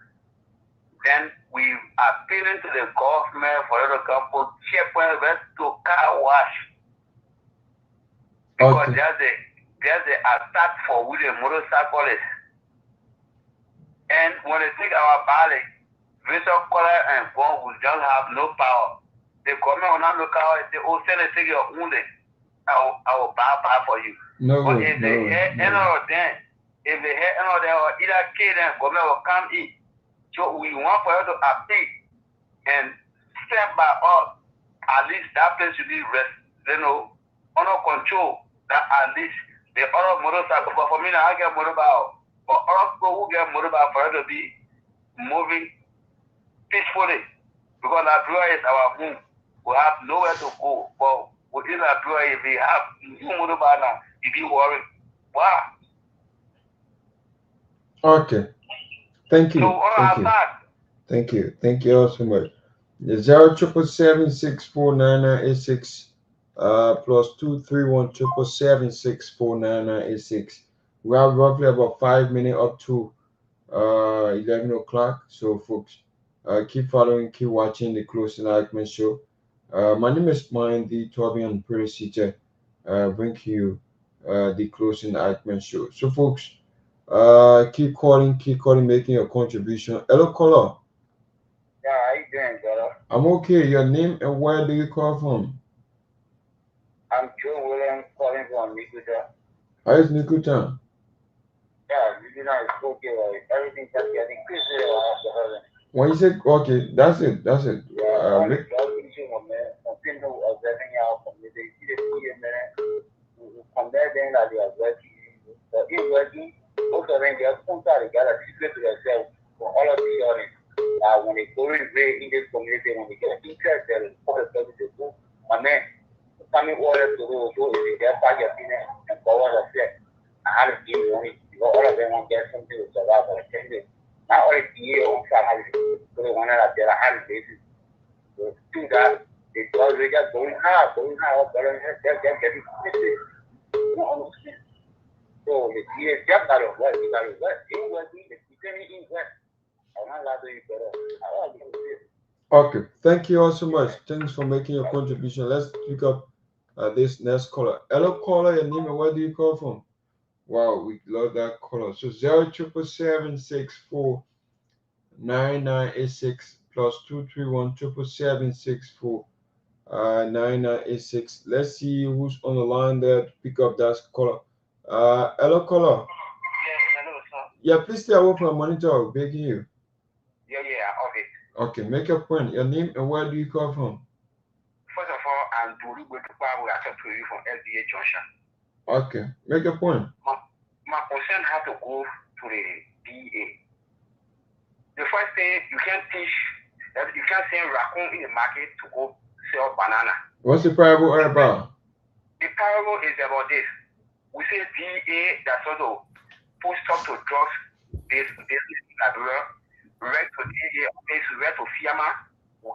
Then we are appealing to the government for the couple checkpoint to car wash. Because there's the attack for with the motorcyclists. And when they take our body, Victor Collar and Bond will just have no power. The government will not look out and say, oh, send a take your own day. I will buy for you. But if they hear any of them, or either kill them, government will come in. So we want for you to appeal and stand by us. At least that place should be under control. That at least the other motorcycle, but for me now I get motorbike. But other people who get motorbike for us to be moving peacefully. Because Liberia is our home. We have nowhere to go. But within Liberia, if we have new motorbike now, you be worried. Wow. Okay. Thank you. So Thank you. Thank you all so much. 077764996 plus 23177764996. We have roughly about 5 minutes up to 11 o'clock. So, folks, keep following, keep watching the Closing Argument Show. My name is Myean, the Torgbean Procedure. Bring you the Closing Argument Show. So, folks, Keep calling, making your contribution. Hello, caller. Yeah, how you doing, brother? I'm okay. Your name and where do you call from? I'm Joe Williams calling from Nikuta. How is Nikuta? Yeah, Nikuta is okay. Like, everything's just getting crazy after heaven. When you say okay, that's it. Yeah, all the drugs issue, man. Some people observing out from the see the PM, man. From there, then, that they are working. But in working, most of them, they are sometimes they got a secret to themselves for all of the audience. When they go in in this community, when they get interest, they'll call the services. My man, coming orders to do is their part of and forward of it. I had a team money. All of them won't get something to survive for 10 days. Now, all the year on salary, so they want to have their hand basis. So, do that, they just going hard, but they're getting committed. So, the year just got to work, you got to work. In working, the beginning in work. I'm not allowed to eat better. I want to do this. Okay, thank you all so much. Thanks for making your contribution. Let's pick up this next caller. Hello, caller. Your name and where do you call from? Wow, we love that caller. So 077649986 plus 23177649986. Let's see who's on the line there to pick up that caller. Hello, caller. Yeah, hello, sir. Yeah, please stay away from the monitor. Begging you. Yeah, okay. Okay, make a point. Your name and where do you call from? First of all, I'm Dopoh to you from LDA Junction. Okay, make a point. My concern had to go to the DA. The first thing, you can't send raccoon in the market to go sell banana. What's the parable about? The parable is about this. We say DA that's also put stop to drugs this Liberia. Right to DA office, right to FIAMA, we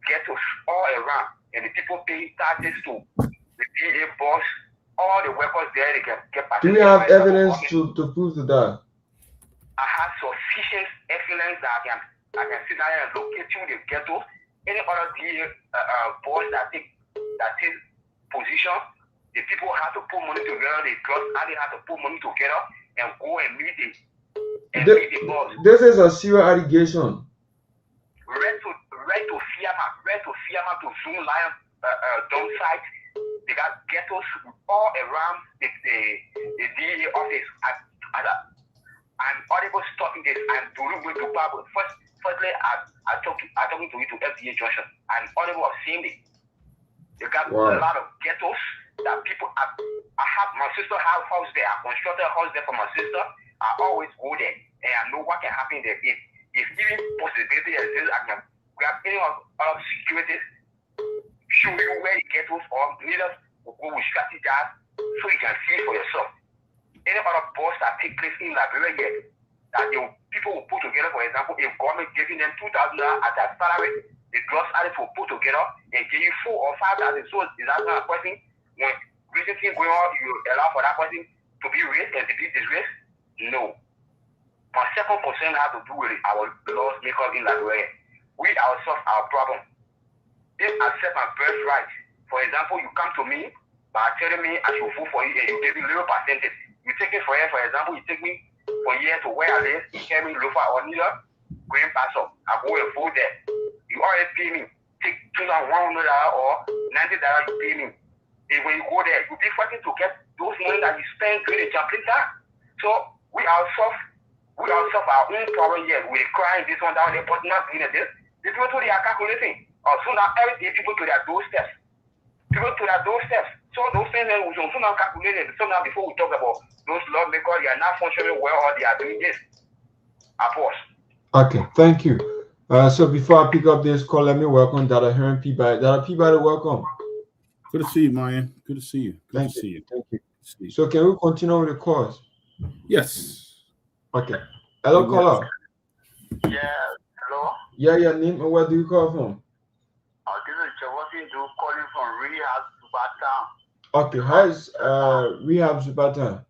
get to all around, and the people pay taxes to the DA boss. All the workers there, they can get back. Do we have evidence to prove to that? I have sufficient evidence that I can sit down and locate you the ghetto. Any other DA boss that take position, the people have to put money together. The drugs they have to put money together and go and meet the boss. This is a serious allegation. Right to FIAMA to Zoom Lion dump site. They got ghettos all around the DA office. I'm audible stopping this. I'm doing with Dopoh. Firstly, I'm talking to you to FDA Junction. I'm audible of seeing it. They got a lot of ghettos that people. I have my sister have house there. I constructed a house there for my sister. I always go there and I know what can happen there. If even possibility exists, I can grab any of securities, show you where you get those from. Leaders will go with strategize so you can see it for yourself. Any other boss that take place in Liberia yet, that people will put together, for example, if government giving them $2,000 as their salary, the drugs addicts will put together and give you 4,000 or 5,000. So is that not a person? When recent thing going on, you allow for that person to be raised and to be disgraced? No. My second concern has to do with our laws makers in Liberia. We ourselves are a problem. If I set my birthright, for example, you come to me by telling me I should vote for you and you give me little percentage. You take it for example, you take me from here to where I live, you tell me Lofa or Nila, Green Paso, I go and vote there. You already pay me, take $2,100 or $90 you pay me. And when you go there, you'll be fighting to get those money that you spend doing the jumping tax. So we ourselves our own problem here. We're crying this one down there, but not doing this. The people to they are calculating. So now every day people to their doorsteps. So those things then we should now calculate it. So now before we talk about those lawmakers, they are not functioning well or they are doing this. I pause. Okay, thank you. So before I pick up this call, let me welcome Dada Heron Peabody. Dada Peabody, welcome. Good to see you, Myean. Good to see you. Thank you. So can we continue with the calls? Yes. Okay. Hello, caller. Yeah, hello? Yeah, your name and where do you call from? This is Jerome calling from Rehab Subatan. Okay, how is Rehab Subatan?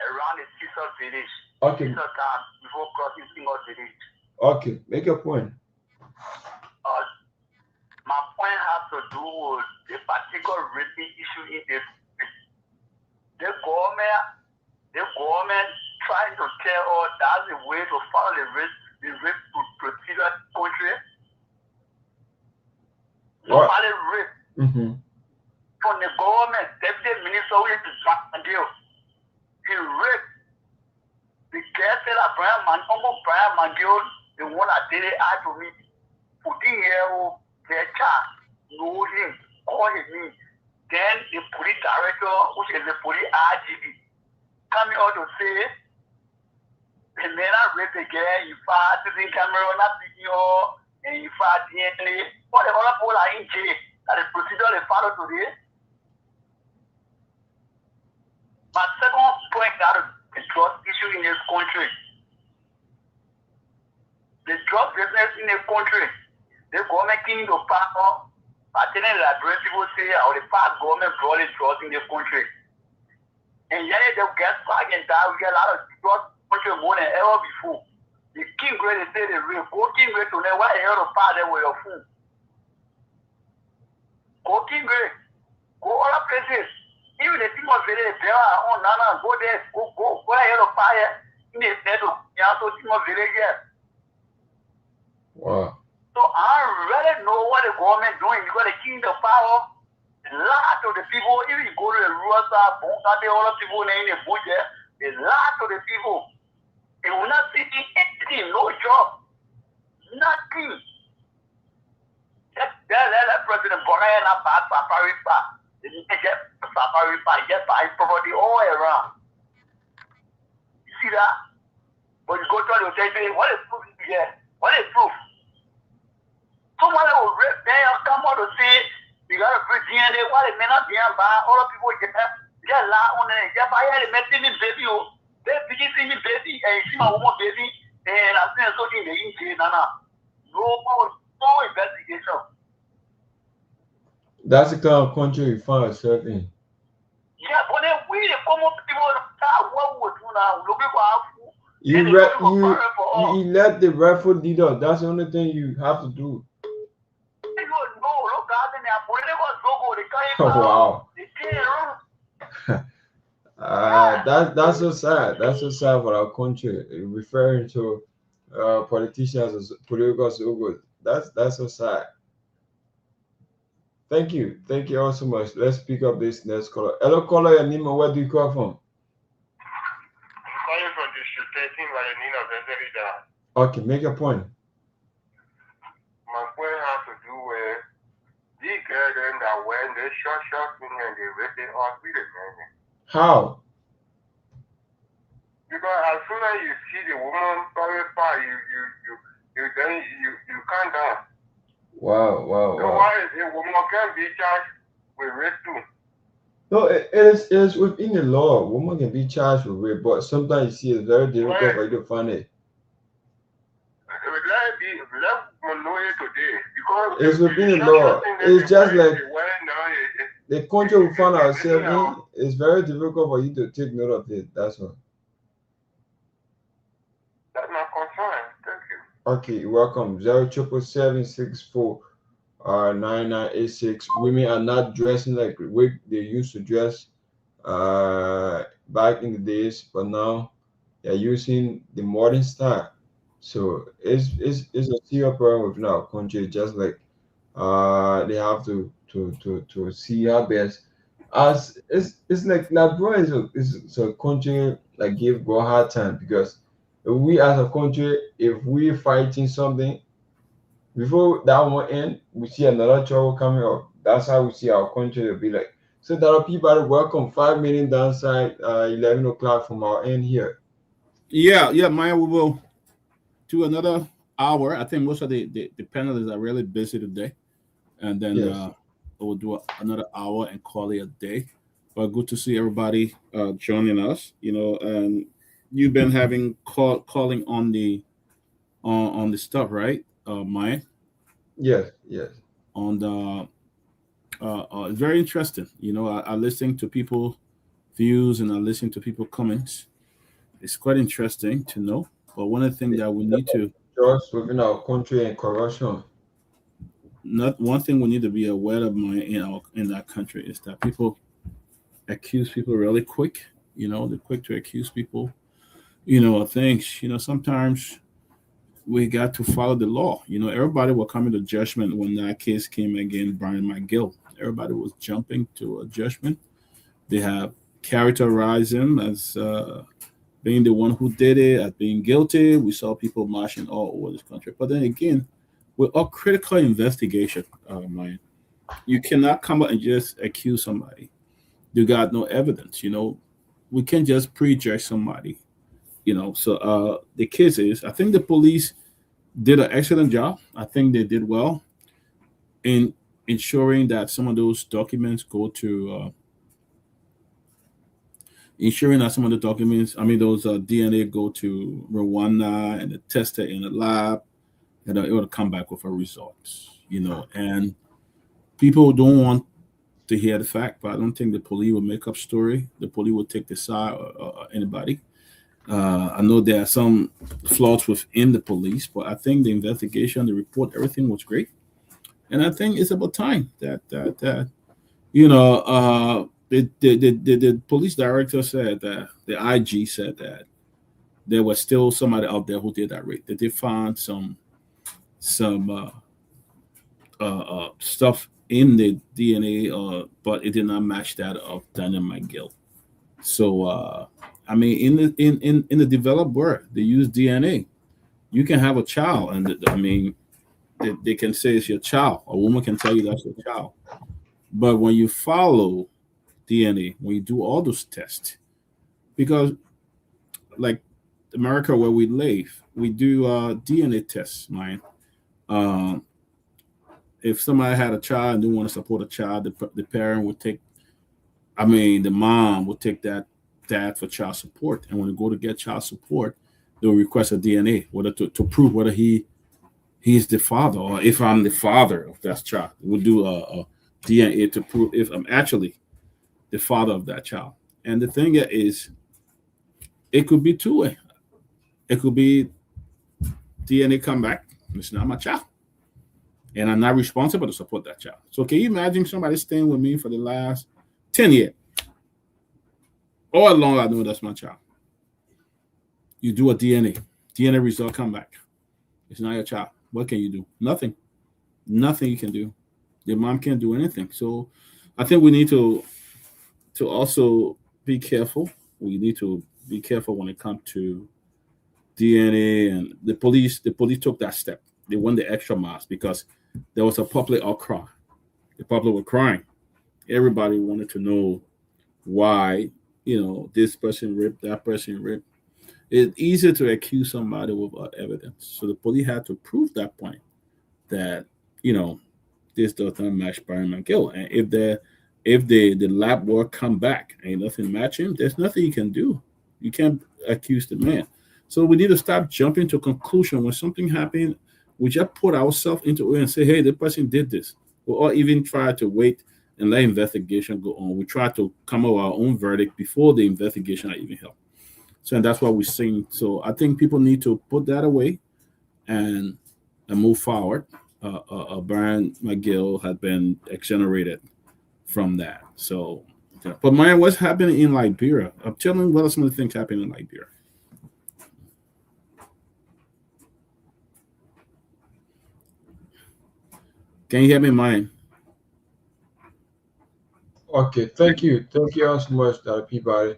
Around the Tisa village. Okay. Tisa town before crossing Single village. Okay, make your point. My point has to do with the particular raping issue in this. The the government trying to tell us that's the way to follow the rape procedure country. Nobody rape. From the government, Deputy Minister who is deal. He raped the girl said that Uncle Brian Mandel, the one that did it out to me, 14-year-old, their child, know him, call him me. Then the police director, which is the police RGB, coming out to say, the man that raped the girl, he filed the camera, not video, and he filed DNA. All the other people are in jail. That the procedure they follow today. My second point that the drug issue in this country. The drug business in the country, the government came to power, attending library people say, or the past government brought the drugs in the country. And yet they get back and die, we get a lot of drugs country more than ever before. The king grade, they say the real, go king grade to know why you have to pass there with your food. Go king grade, go other places. Even the thing was very there, oh, Nana, go there, go, where you have to pass there. In the state of Yato, thing was very there. Wow. So I really know what the government doing because the king the power. A lot of the people, even you go to the rural side, all the people in the bush there, a lot of the people, they will not see anything, no job, nothing. That President Boraya and Paparipa, they get Paparipa, get buying property all around. You see that? But you go to the hotel, what is proof here? What is proof? Somebody will rape there, come out to say, you got to put DNA, what it may not be, but all the people get lot on it, get by the medicine baby, they begin seeing me baby, and you see my woman baby, and I'm saying something they didn't say, no investigation. That's the kind of country you find yourself in. Yeah, but then we, the common people, what would do now? Looking for our food. You let the rightful leader, that's the only thing you have to do. Oh, wow. That's so sad. That's so sad for our country. Referring to politicians as political slogans. That's so sad. Thank you all so much. Let's pick up this next caller. Hello, caller. Your name and where do you call from? I'm calling from District 13 by the name of Venerida. Okay, make a point. My point has to do with these girls that when they short thing and they rip it off with the man. How? Because as soon as you see the woman very far, you calm down. Wow. So why is a woman can be charged with rape too? No, it is within the law. A woman can be charged with rape, but sometimes you see it's very difficult for you to find it. Let know it today because it's within the law. It's just like the country we found ourselves in. It's very difficult for you to take note of it. That's all. That's my concern. Thank you. Okay, you're welcome. 07764 9986. Women are not dressing like way they used to dress back in the days, but now they're using the modern style. So it's a serious problem within our country. Just like they have to see how best as it's like Liberia is a country like give God a hard time because we as a country, if we're fighting something before that one end, we see another trouble coming up. That's how we see our country to be like. So there are people that welcome 5 million downside 11 o'clock from our end here. Yeah, Myean, we will do another hour. I think most of the panelists are really busy today. And then we'll do another hour and call it a day. But good to see everybody joining us. And you've been having calling on the stuff, right, Myean? Yes. On the it's very interesting. I listen to people views and I listen to people comments. It's quite interesting to know. But one of the things that we need to just within our country and corruption. Not one thing we need to be aware of in our country is that people accuse people really quick. You know, they're quick to accuse people, you know, of things. You know, sometimes we got to follow the law. You know, everybody will come into judgment when that case came against Brian McGill. Everybody was jumping to a judgment. They have characterized him as being the one who did it, as being guilty. We saw people marching all over this country. But then again, with all critical investigation, Myean, you cannot come out and just accuse somebody. You got no evidence. You know, we can't just prejudge somebody. You know, so the case is, I think the police did an excellent job. I think they did well in ensuring that some of those documents go to ensuring that some of the documents, I mean, those DNA go to Rwanda and test it in the lab, and it will come back with a result, you know. And people don't want to hear the fact, but I don't think the police will make up story. The police will take the side of anybody. I know there are some flaws within the police, but I think the investigation, the report, everything was great. And I think it's about time that you know, the police director said that, the IG said that there was still somebody out there who did that rape. That they found some stuff in the DNA, but it did not match that of Daniel McGill. So I mean, in the developed world, they use DNA. You can have a child, and I mean, they can say it's your child. A woman can tell you that's your child. But when you follow DNA, when you do all those tests, because like America where we live, we do DNA tests, Myean. If somebody had a child and didn't want to support a child, the parent would take, I mean, the mom would take that dad for child support. And when they go to get child support, they'll request a DNA, whether to prove whether he's the father, or if I'm the father of that child. We'll do a DNA to prove if I'm actually the father of that child. And the thing is, it could be two-way. It could be DNA come back, it's not my child, and I'm not responsible to support that child. So can you imagine somebody staying with me for the last 10 years? All along I know that's my child. You do a DNA result come back. It's not your child. What can you do? Nothing. Nothing you can do. Your mom can't do anything. So I think we need to also be careful. We need to be careful when it comes to DNA, and the police took that step. They went the extra miles because there was a public outcry. The public were crying. Everybody wanted to know why, you know, this person raped, that person raped. It's easier to accuse somebody without evidence. So the police had to prove that point, that, you know, this does not match Brian McGill. And if the lab work come back and nothing match him, there's nothing you can do. You can't accuse the man. So we need to stop jumping to conclusion when something happened. We just put ourselves into it and say, hey, the person did this. Or even try to wait and let investigation go on. We try to come up with our own verdict before the investigation even held. So and that's what we're seeing. So I think people need to put that away and move forward. Brian McGill had been exonerated from that. So, but Myean, what's happening in Liberia? I'm telling you what are some of the things happening in Liberia. Can you hear me, Myean? Okay, thank you all so much, Peabody.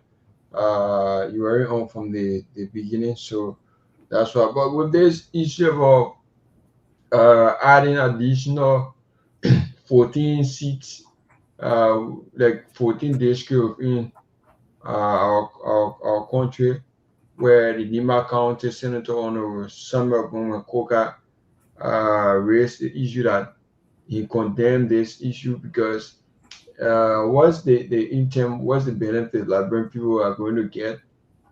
You were on from the beginning, so that's why. But with this issue of adding additional 14 seats, like 14 districts in our country, where the Nima County Senator Honorable Samuel Koka raised the issue that he condemned this issue because what's the income, what's the benefit Liberian people are going to get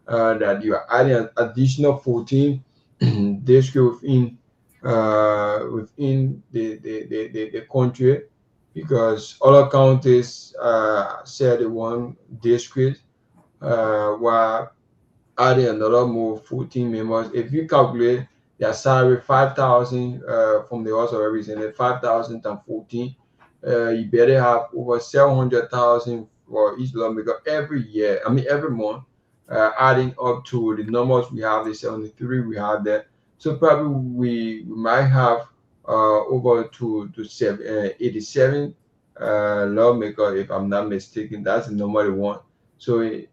that you are adding an additional 14 districts within the country, because other counties said one district while adding another more 14 members. If you calculate their salary 5,000 from the House of Representatives, 5,000 and 14, you better have over 700,000 for each lawmaker every year. I mean, every month, adding up to the numbers we have, the 73 we have there. So probably we might have over to 87 lawmaker, if I'm not mistaken. That's the number they want. So in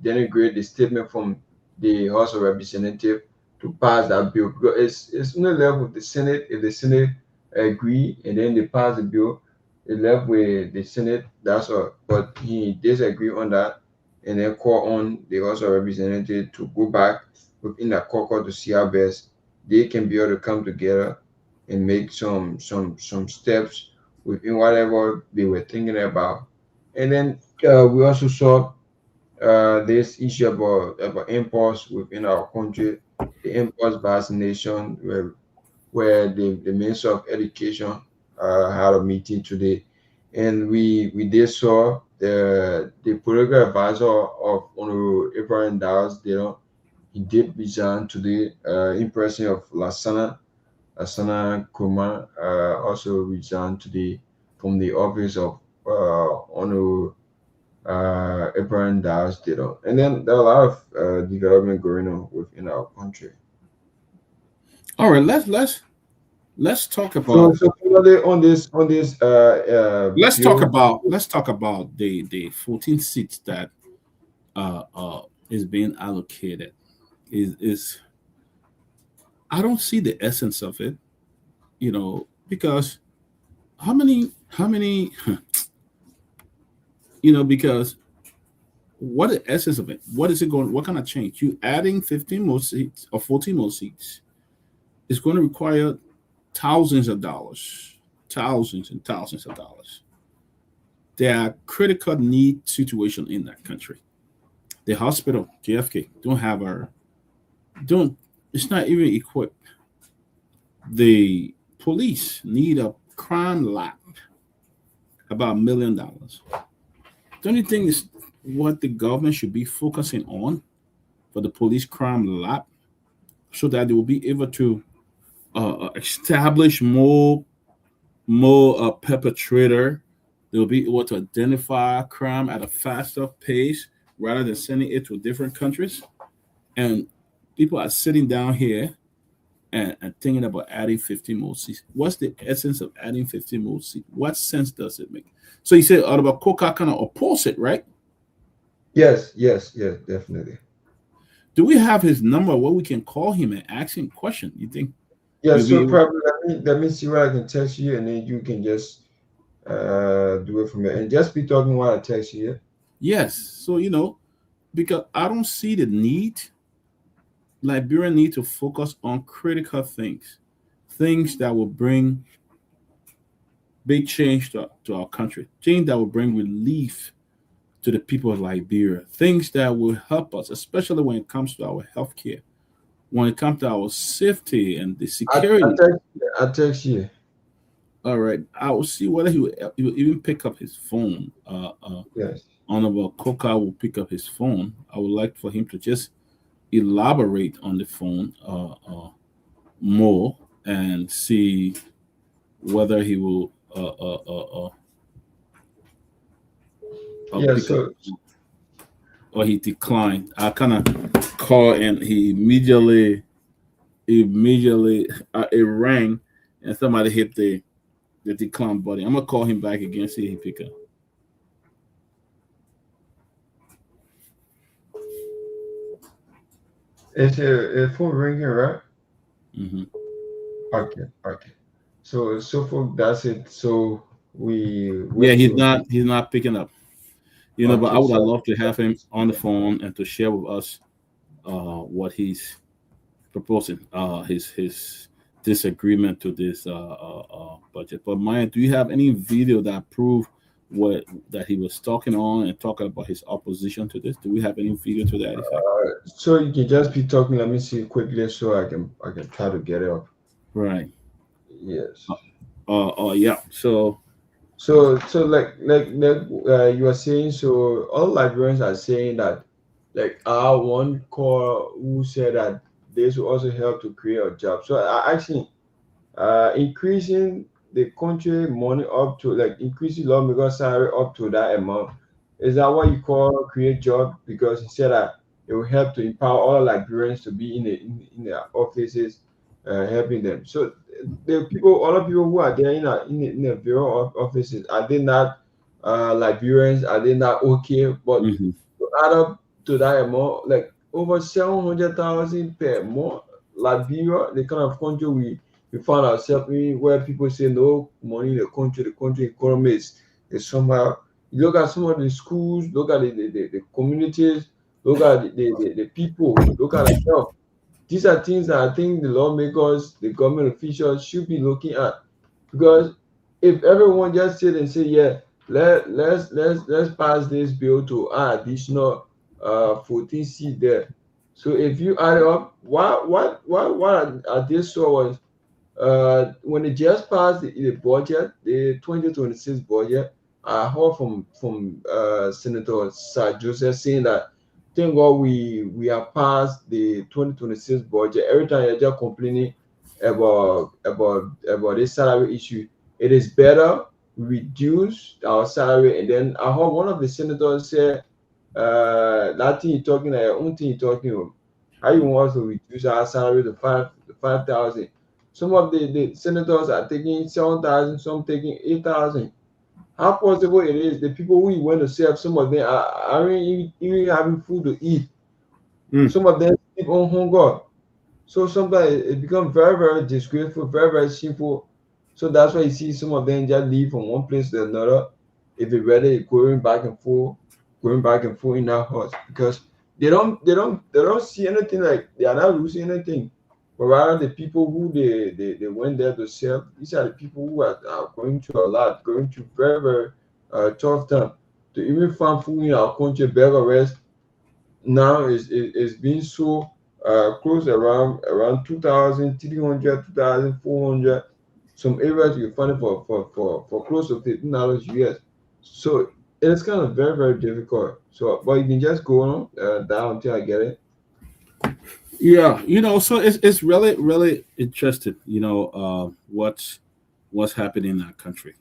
denigrate the statement from the House of Representatives to pass that bill, because it's no level with the Senate. If the Senate agree and then they pass the bill, it left with the Senate. That's all. But he disagree on that, and then call on the House of Representatives to go back within the caucus to see how best they can be able to come together and make some steps within whatever they were thinking about. And then we also saw this issue about imports within our country, the imports vaccination, where the Minister of Education had a meeting today, and we did saw the political advisor of Honorable Abraham Dawes. He did resign today. In person of Seleke Kromah also resigned today from the office of Honorable Abraham Dawes. And then there are a lot of development going on within our country. All right, let's talk about. So on this let's bill, talk about the 14 seats that is being allocated. Is I don't see the essence of it, because how many because what the essence of it? What is it going? What kind of change? You adding 15 more seats or 14 more seats is going to require thousands and thousands of dollars. There are critical need situation in that country. The hospital, JFK, it's not even equipped. The police need a crime lab, about $1 million. Don't you think it's what the government should be focusing on for the police crime lab, so that they will be able to establish more perpetrator? They'll be able to identify crime at a faster pace rather than sending it to different countries. And people are sitting down here and thinking about adding 15 more seats. What's the essence of adding 15 more seats? What sense does it make? So you said Oliver Coker kind of oppose it, right? Yes, definitely. Do we have his number where we can call him and ask him question? You think? Yeah, so probably let me see what I can text you, and then you can just do it from there. And just be talking while I text you. Yeah? Yes. So, because I don't see the need. Liberia need to focus on critical things that will bring big change to our country, change that will bring relief to the people of Liberia, things that will help us, especially when it comes to our healthcare, when it comes to our safety and the security. I'll text you. All right. I will see whether he will even pick up his phone. Yes. Honorable Coker will pick up his phone. I would like for him to just elaborate on the phone more and see whether he will or he declined. I kind of called and he immediately it rang and somebody hit the decline button. I'm gonna call him back again, see if he pick up. It's a phone ringing, right? Mm-hmm. Okay. So for that's it. So he's not picking up. But I would have loved to have him on the phone and to share with us what he's proposing, his disagreement to this budget. But Myean, do you have any video that prove that he was talking about his opposition to this? Do we have any video to that effect? So you can just be talking. Let me see quickly so I can try to get it up. Right. Yes. Yeah. So like you are saying, so all Liberians are saying that, like our one core who said that this will also help to create a job. So I actually increasing the country money up to, like increase the lawmaker's salary up to that amount. Is that what you call create job? Because he said that it will help to empower all Liberians to be in their offices, helping them. So the people, all the people who are there in the bureau of offices, are they not Liberians? Are they not okay? But to add up to that amount, like over 700,000 per month, Liberia, the kind of country we found ourselves in, where people say no money in the country economy is somehow. You look at some of the schools, look at the communities, look at the people, look at the health. These are things that I think the lawmakers, the government officials should be looking at. Because if everyone just sit and say, yeah, let's pass this bill to add additional 14 seats there. So if you add it up, what are these so when they just passed the budget, the 2026 budget, I heard from Senator Sir Joseph saying that thank God we have passed the 2026 budget. Every time you're just complaining about this salary issue, it is better we reduce our salary. And then I heard one of the senators say, that thing you're talking about, your own thing you're talking about, how you want us to reduce our salary to 5,000. Some of the senators are taking 7,000, some taking 8,000. How possible it is the people who went to serve, some of them aren't even having food to eat. Some of them sleep on hunger. So sometimes it becomes very, very disgraceful, very, very simple. So that's why you see some of them just leave from one place to another. If it's ready, going back and forth in that house, because they don't see anything, like they are not losing anything. But rather the people who they went there to serve, these are the people who are going through a lot, going through very, very tough time. To even find food in our country, beggar rest now is being so close around 2,300, 2,400. Some areas you find it for close to $15 US. So it's kind of very, very difficult. So, but you can just go on down until I get it. Yeah, so it's really, really interesting, what's happening in that country,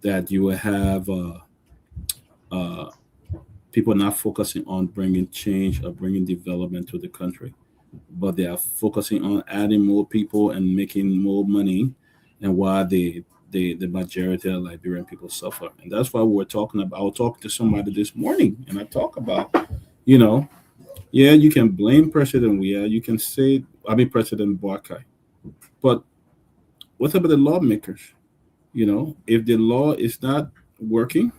that you will have people not focusing on bringing change or bringing development to the country, but they are focusing on adding more people and making more money, and why the majority of Liberian people suffer. And that's why we're talking about. I was talking to somebody this morning, and I talk about, yeah, you can blame President Weah, you can say, President Barkai, but what about the lawmakers? If the law is not working,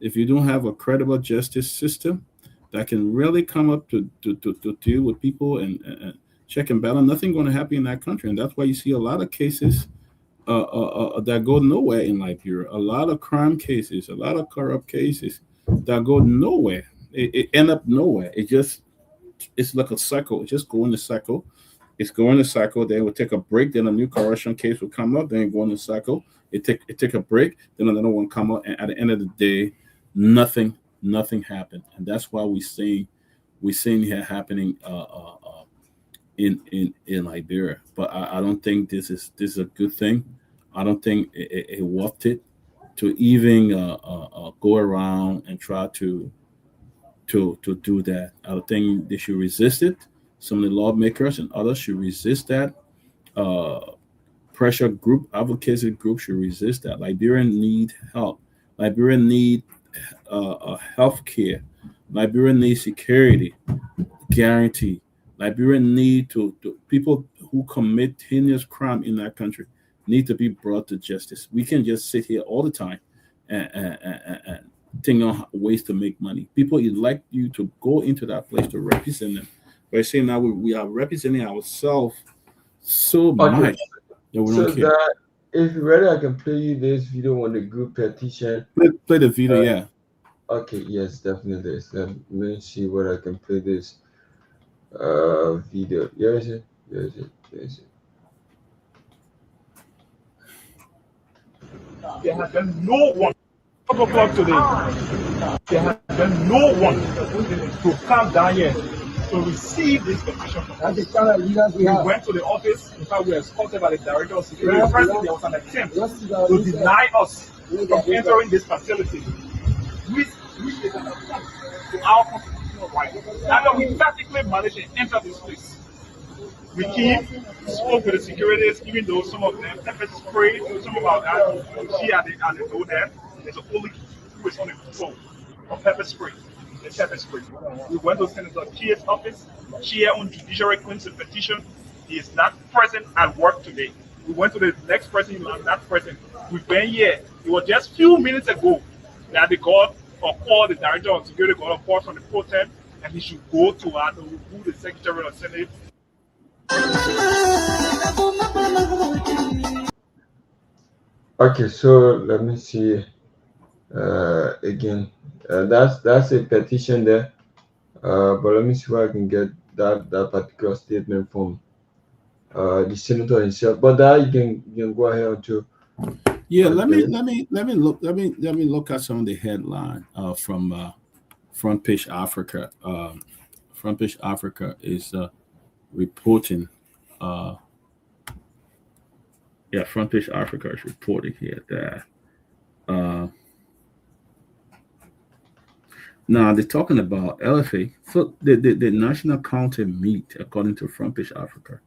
if you don't have a credible justice system that can really come up to deal with people and check and balance, nothing going to happen in that country. And that's why you see a lot of cases that go nowhere in Liberia, a lot of crime cases, a lot of corrupt cases that go nowhere. It end up nowhere. It's like a cycle. It just go in the cycle. It's going in the cycle. Then it will take a break. Then a new corruption case will come up. Then it go in the cycle. It take a break. Then another one come up. And at the end of the day, nothing happened. And that's why we're seeing here happening in Liberia. But I don't think this is a good thing. I don't think it worth it to even go around and try to do that. I think they should resist it. Some of the lawmakers and others should resist that. Pressure group, advocacy group should resist that. Liberians need help. Liberians need health care. Liberians need security, guarantee. Liberians need to people who commit heinous crime in that country need to be brought to justice. We can't just sit here all the time and think on ways to make money. People elect you to go into that place to represent them. But saying now we are representing ourselves so much that we don't care. That if you're ready, I can play you this video on the group petition. Play the video, yeah. Okay, yes, definitely. Let me see where I can play this video. Here is it. There has been no one. 12 o'clock today. There has been no one to come down here to receive this petition from us. That's the kind of leaders we have. We went to the office. In fact, we were escorted by the director of security. First, there was an attempt to deny us from entering this facility, which is an affront to our constitutional right. And we practically managed to enter this place. We came, spoke with the securities, even though some of them pepper spray, some of our guys, she at the door there, there's a police who is on the phone of pepper spray. The pepper spray. We went to Senator Cheer's office. Cheer on judiciary claims a petition. He is not present at work today. We went to the next person, he was not present. We've been here. It was just a few minutes ago that the God or call the director of security got a call from the protest, and he should go to who the Secretary of Senate. Okay, so let me see again. That's a petition there, but let me see where I can get that particular statement from the senator himself. But that you can go ahead to. Yeah, let me look at some of the headline from Front Page Africa. Front Page Africa is reporting. Front Page Africa is reporting here that now they're talking about LFA. So the National Council meet, according to Front Page Africa.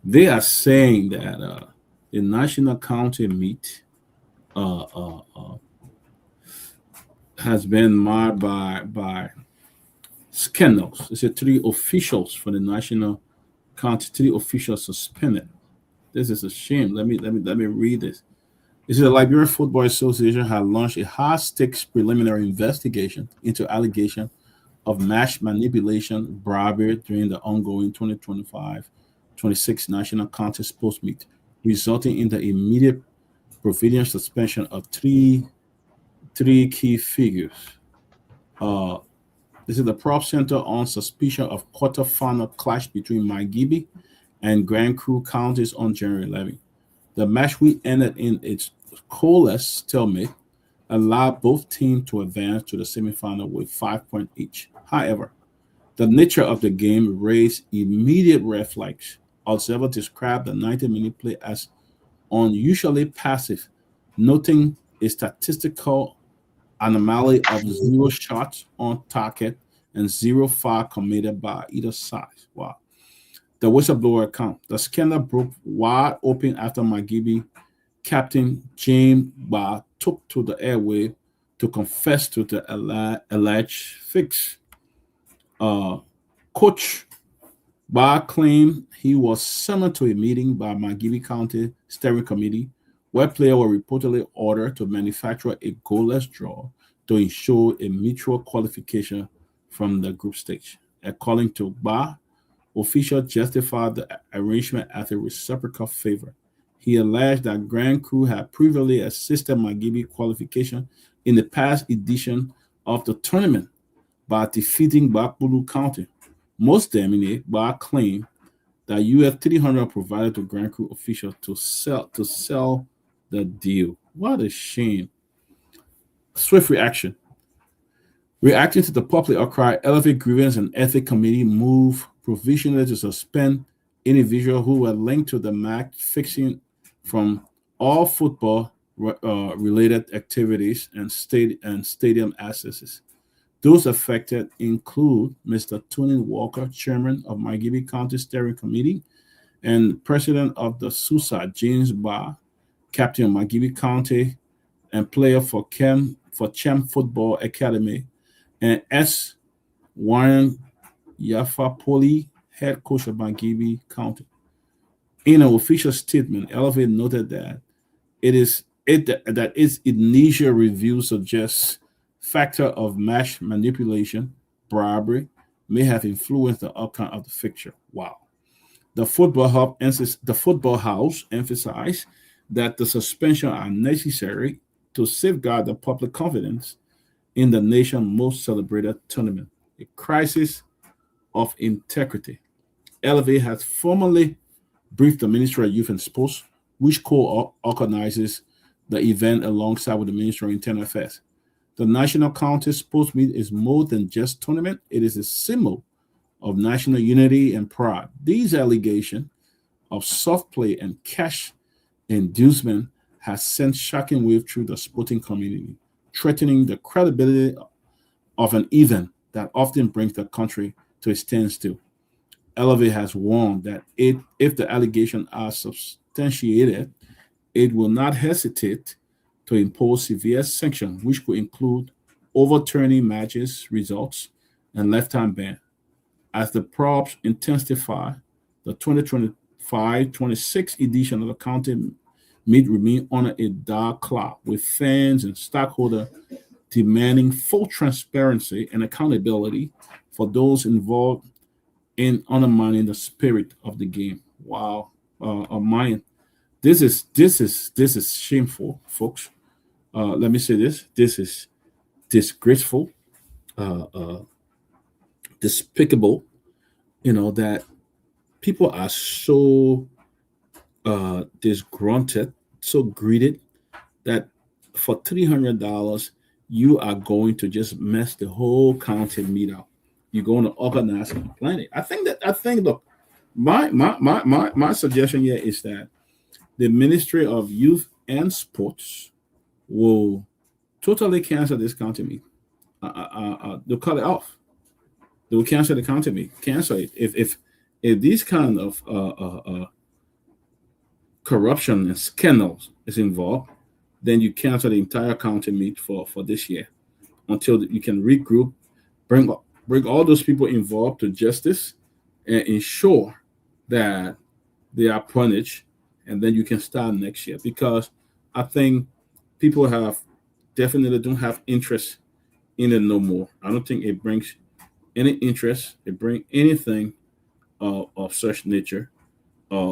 They are saying that the National Council meet has been marred by scandals. They said 3 officials for the National Council, 3 officials suspended. This is a shame. Let me read this. It says the Liberian Football Association had launched a high-stakes preliminary investigation into allegations of match manipulation, bribery during the ongoing 2025-26 National Council sports meet, resulting in the immediate provisional suspension of three key figures. This is the prop center on suspicion of quarterfinal clash between Nagbe and Grand Cru counties on January 11. The match, we ended in its goalless stalemate, allowed both teams to advance to the semifinal with 5 points each. However, the nature of the game raised immediate red flags. Observers described the 90-minute play as unusually passive, noting a statistical anomaly of 0 shots on target and 0 foul committed by either side. Wow. The whistleblower account. The scandal broke wide open after Nagbe captain James Ba took to the airway to confess to the alleged fix. Coach Ba claimed he was summoned to a meeting by Nagbe County Steering Committee, where players were reportedly ordered to manufacture a goalless draw to ensure a mutual qualification from the group stage. According to Ba, officials justified the arrangement as a reciprocal favor. He alleged that Grand Cru had previously assisted Nagbe qualification in the past edition of the tournament by defeating Bakbulu County. Most damning, Ba claimed that US $300 provided to Grand Cru officials to sell the deal. What a shame. Swift reaction. Reacting to the public outcry, LFA Grievance and Ethics Committee moved provisionally to suspend individuals who were linked to the match fixing from all football related activities and stadium accesses. Those affected include Mr. Tony Walker, chairman of Nagbe County Steering Committee, and president of the SUSA, James Ba, captain of Nagbe County and player for Chem Football Academy, and S. Warren Yafapoli, head coach of Nagbe County. In an official statement, LFA noted that its initial review suggests factor of match manipulation, bribery may have influenced the outcome of the fixture. Wow. The football house emphasized that the suspension are necessary to safeguard the public confidence in the nation's most celebrated tournament, a crisis of integrity. LFA has formally briefed the Ministry of Youth and Sports, which co-organizes the event alongside with the Ministry of Internal Affairs. The National County Sports Meet is more than just tournament. It is a symbol of national unity and pride. These allegations of soft play and cash inducement has sent shocking wave through the sporting community, threatening the credibility of an event that often brings the country to a standstill. Elevate has warned that if the allegations are substantiated, it will not hesitate to impose severe sanctions, which could include overturning matches results and lifetime ban. As the probes intensify, the 2025-26 edition of the county meet remain under a dark cloud, with fans and stockholders demanding full transparency and accountability for those involved in undermining the spirit of the game. Wow, Myean, this is shameful, folks. Let me say this: this is disgraceful, despicable. You know that people are so disgruntled, so greedy that for $300 you are going to just mess the whole county meet up. You're going to organize and plan it. I think look, my suggestion here is that the Ministry of Youth and Sports will totally cancel this county meet. They'll cut it off. They will cancel the county meet. Cancel it. If these kind of corruption and scandals is involved, then you cancel the entire county meet for this year until you can regroup, bring all those people involved to justice, and ensure that they are punished, and then you can start next year. Because I think people definitely don't have interest in it no more. I don't think it brings any interest. It brings anything of such nature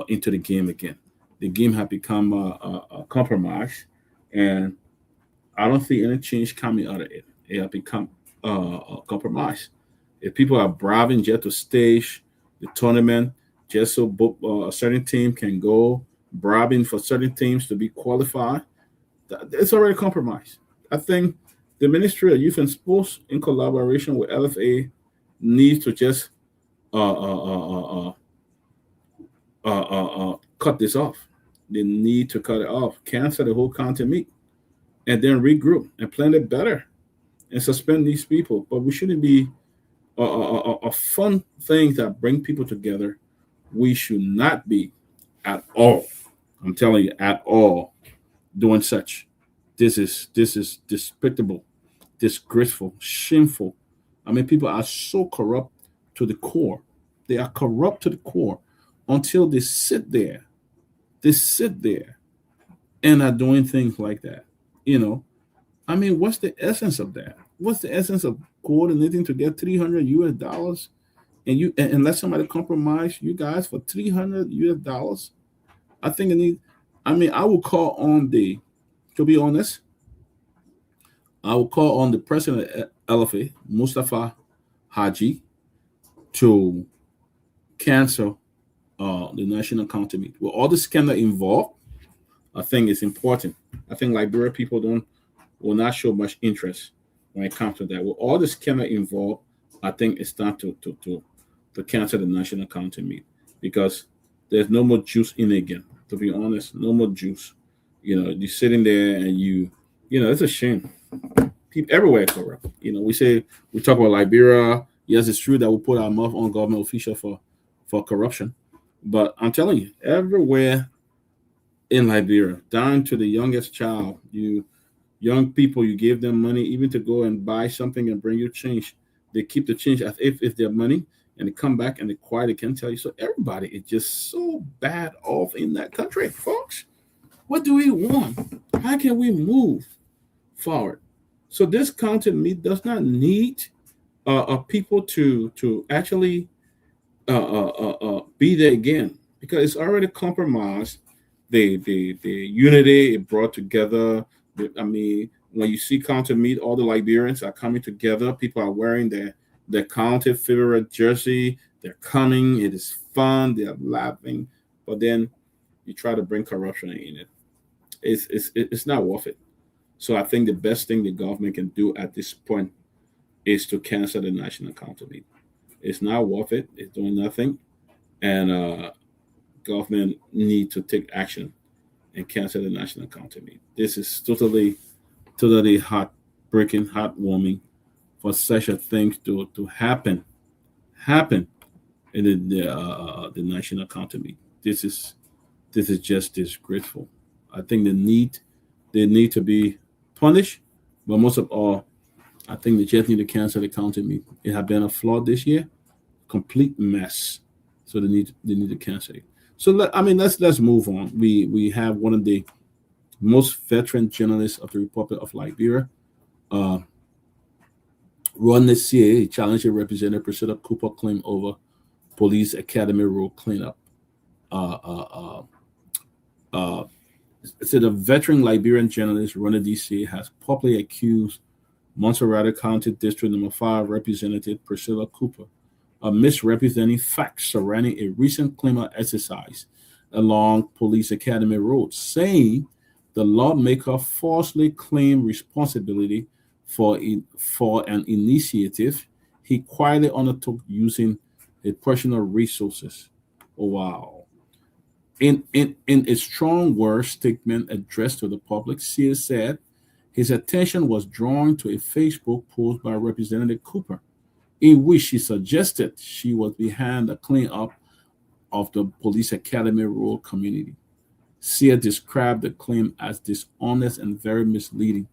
into the game again. The game has become a compromise, and I don't see any change coming out of it. It has become a compromise. If people are bribing just to stage the tournament, just so a certain team can go, bribing for certain teams to be qualified, it's already compromised. I think the Ministry of Youth and Sports, in collaboration with LFA, needs to just cut this off. They need to cut it off, cancel the whole county meet, and then regroup and plan it better and suspend these people. But we shouldn't be a fun thing that bring people together. We should not be at all, I'm telling you, at all, doing such. This is despicable, disgraceful, shameful. I mean, people are so corrupt to the core. They are corrupt to the core until they sit there. They sit there and are doing things like that. You know, I mean, what's the essence of that? What's the essence of coordinating to get $300 and let somebody compromise you guys for $300? I think I will call on to be honest, I will call on the president of LFA, Mustafa Haji, to cancel the national county meet. With all the scandal involved, I think it's important. I think Liberia people will not show much interest when it comes to that. With all the scandal involved, I think it's time to cancel the national county meet, because there's no more juice in it again. To be honest, no more juice. You know, you're sitting there and you know, it's a shame. People everywhere corrupt. You know, we talk about Liberia. Yes, it's true that we put our mouth on government official for corruption, but I'm telling you, everywhere in Liberia, down to the youngest child, young people, you give them money even to go and buy something and bring you change. They keep the change as if they're money, and they come back and they quiet. They can't tell you. So everybody is just so bad off in that country, folks. What do we want? How can we move forward? So this county meet does not need people to actually be there again, because it's already compromised. The unity it brought together. I mean, when you see county meet, all the Liberians are coming together. People are wearing their county favorite jersey. They're coming. It is fun. They are laughing. But then you try to bring corruption in it. It's not worth it. So I think the best thing the government can do at this point is to cancel the National Council meeting. It's not worth it. It's doing nothing. And government need to take action and cancel the National Council meeting. This is totally heartbreaking, heartwarming for such a thing to happen in the National Council meeting. This is just disgraceful. I think they need to be punished, but most of all, I think they just need to cancel the council meeting. It has been a flawed this year, complete mess. So they need to cancel it. So let's move on. We have one of the most veteran journalists of the Republic of Liberia, Ron Nessier, challenging Representative Priscilla Cooper claim over Police Academy Road cleanup. So the veteran Liberian journalist Ronald DC has publicly accused Montserrat County District No. 5 Representative Priscilla Cooper of misrepresenting facts surrounding a recent cleanup exercise along Police Academy Road, saying the lawmaker falsely claimed responsibility for an initiative he quietly undertook using his personal resources. Oh, wow. In a strong word statement addressed to the public, Sears said his attention was drawn to a Facebook post by Representative Cooper, in which she suggested she was behind the cleanup of the Police Academy Road community. Sears described the claim as dishonest and very misleading.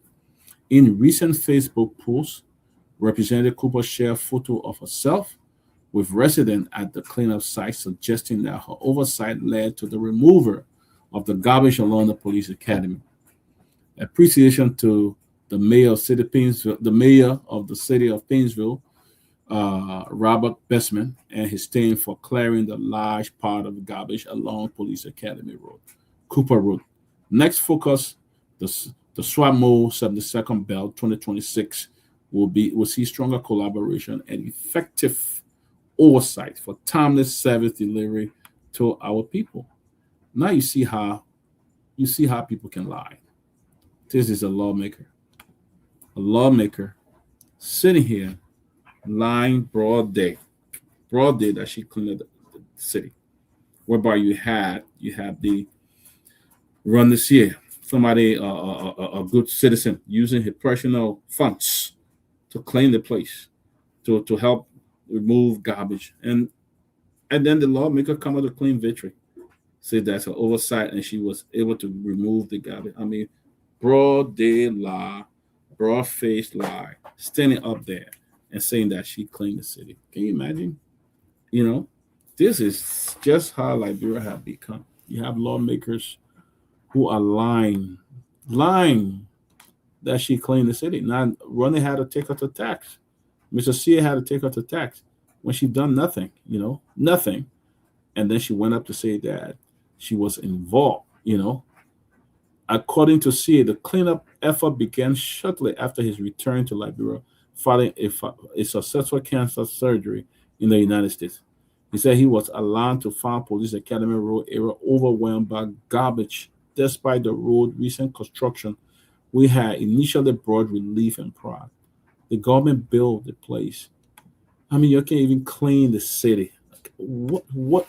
In recent Facebook posts, Representative Cooper shared a photo of herself with residents at the cleanup site, suggesting that her oversight led to the removal of the garbage along the Police Academy. Appreciation to the mayor of the city of Painesville, Robert Bestman, and his team for clearing the large part of the garbage along Police Academy Road. Cooper wrote, "Next focus, the SWATMO 72nd Belt 2026 will see stronger collaboration and effective oversight for timely service delivery to our people." Now you see how people can lie. This is a lawmaker sitting here lying broad day that she cleaned the city, whereby you have the run this year, somebody a good citizen using his personal funds to clean the place, to help remove garbage, and then the lawmaker come out a clean victory, say that's an oversight, and she was able to remove the garbage. I mean, broad day lie, broad faced lie, standing up there and saying that she cleaned the city. Can you imagine? This is just how Liberia have become. You have lawmakers who are lying that she cleaned the city. Now, Ronnie had to take her to tax. Mr. Sear had to take her to tax when she done nothing, nothing. And then she went up to say that she was involved, According to Sear, the cleanup effort began shortly after his return to Liberia following a successful cancer surgery in the United States. He said he was allowed to find Police Academy Road area overwhelmed by garbage, despite the road recent construction. We had initially brought relief and pride. The government built the place. I mean, you can't even clean the city. What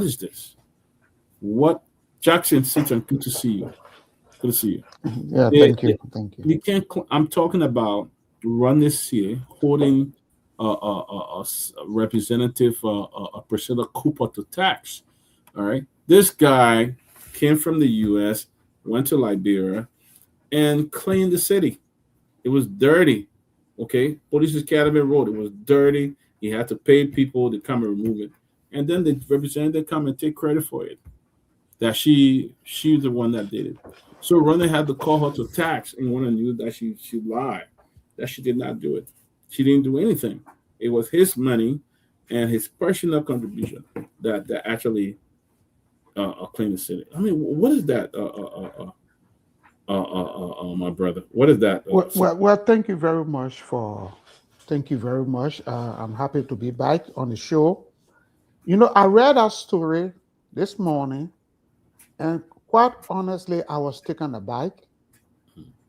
is this? What? Jackson, Citron, good to see you. Good to see you. Yeah, thank you. You can't. I'm talking about Ron this year holding a representative, Priscilla Cooper to tax. All right, this guy came from the U.S., went to Liberia, and cleaned the city. It was dirty. Okay, Police Academy Road. It was dirty. He had to pay people to come and remove it, and then the representative come and take credit for it. That she's the one that did it. So Ronnie had to call her to tax, and Ronnie knew that she lied, that she did not do it. She didn't do anything. It was his money and his personal contribution that actually cleaned the city. I mean, what is that, my brother? What is that? Well, thank you very much. I'm happy to be back on the show. I read a story this morning, and quite honestly, I was taken aback.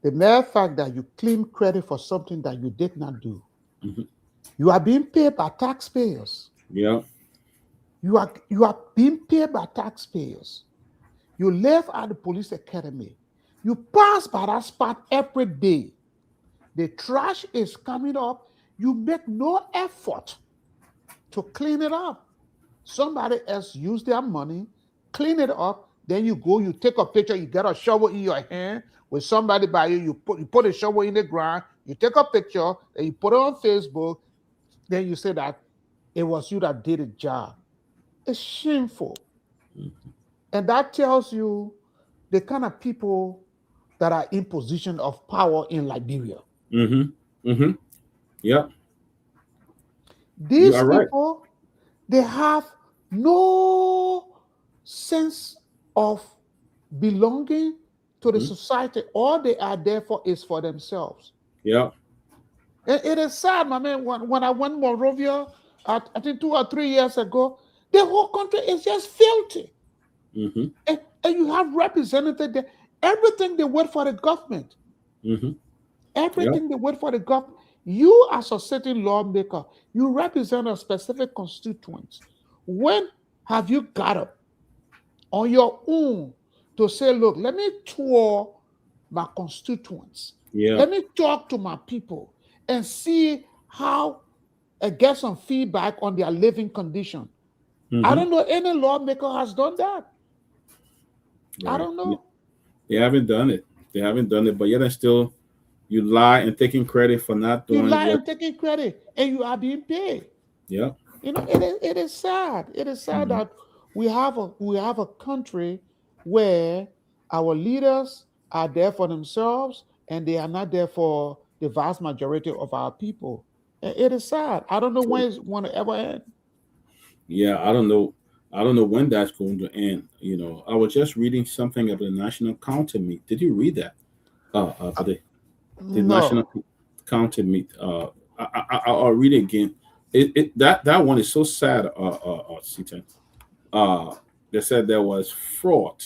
The mere fact that you claim credit for something that you did not do, Mm-hmm. you are being paid by taxpayers. Yeah. You are being paid by taxpayers. You live at the police academy. You pass by that spot every day. The trash is coming up. You make no effort to clean it up. Somebody else use their money, clean it up. Then you go, you take a picture, you get a shovel in your hand with somebody by you. You put a shovel in the ground, you take a picture, then you put it on Facebook. Then you say that it was you that did the job. It's shameful. Mm-hmm. And that tells you the kind of people that are in position of power in Liberia. Mm-hmm. Mm-hmm. Yeah. These people, they have no sense of belonging to the society. All they are there for is for themselves. Yeah. It is sad, my man. When I went Monrovia, I think 2 or 3 years ago, the whole country is just filthy. Mm-hmm. And you have representatives there. Everything they wait for the government. Mm-hmm. Everything they wait for the government. You, as a sitting lawmaker, you represent a specific constituents. When have you got up on your own to say, look, let me tour my constituents. Yeah. Let me talk to my people and see how I get some feedback on their living condition. Mm-hmm. I don't know any lawmaker has done that. Right. I don't know. They haven't done it. But yet and still, you lie and taking credit for not doing. You lie and taking credit, and you are being paid. Yeah. You know, it is sad. It is sad that we have a country where our leaders are there for themselves and they are not there for the vast majority of our people. It is sad. I don't know when it's going to ever end. Yeah, I don't know when that's going to end. You know, I was just reading something of the National Counter Meet. Did you read that? The No. National Counter Meet. I'll read it again. That one is so sad. Seaton. They said there was fraud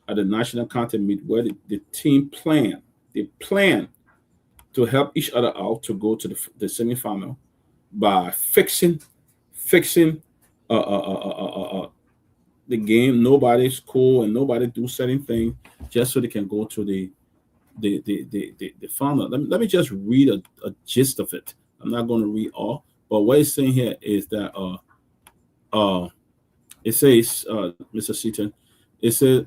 at the National Counter Meet where the team planned. They planned to help each other out to go to the semifinal by fixing the game. Nobody score and nobody do certain thing just so they can go to the final. Let me just read a gist of it. I'm not going to read all, but what it's saying here is that it says, Mr. Seaton, it says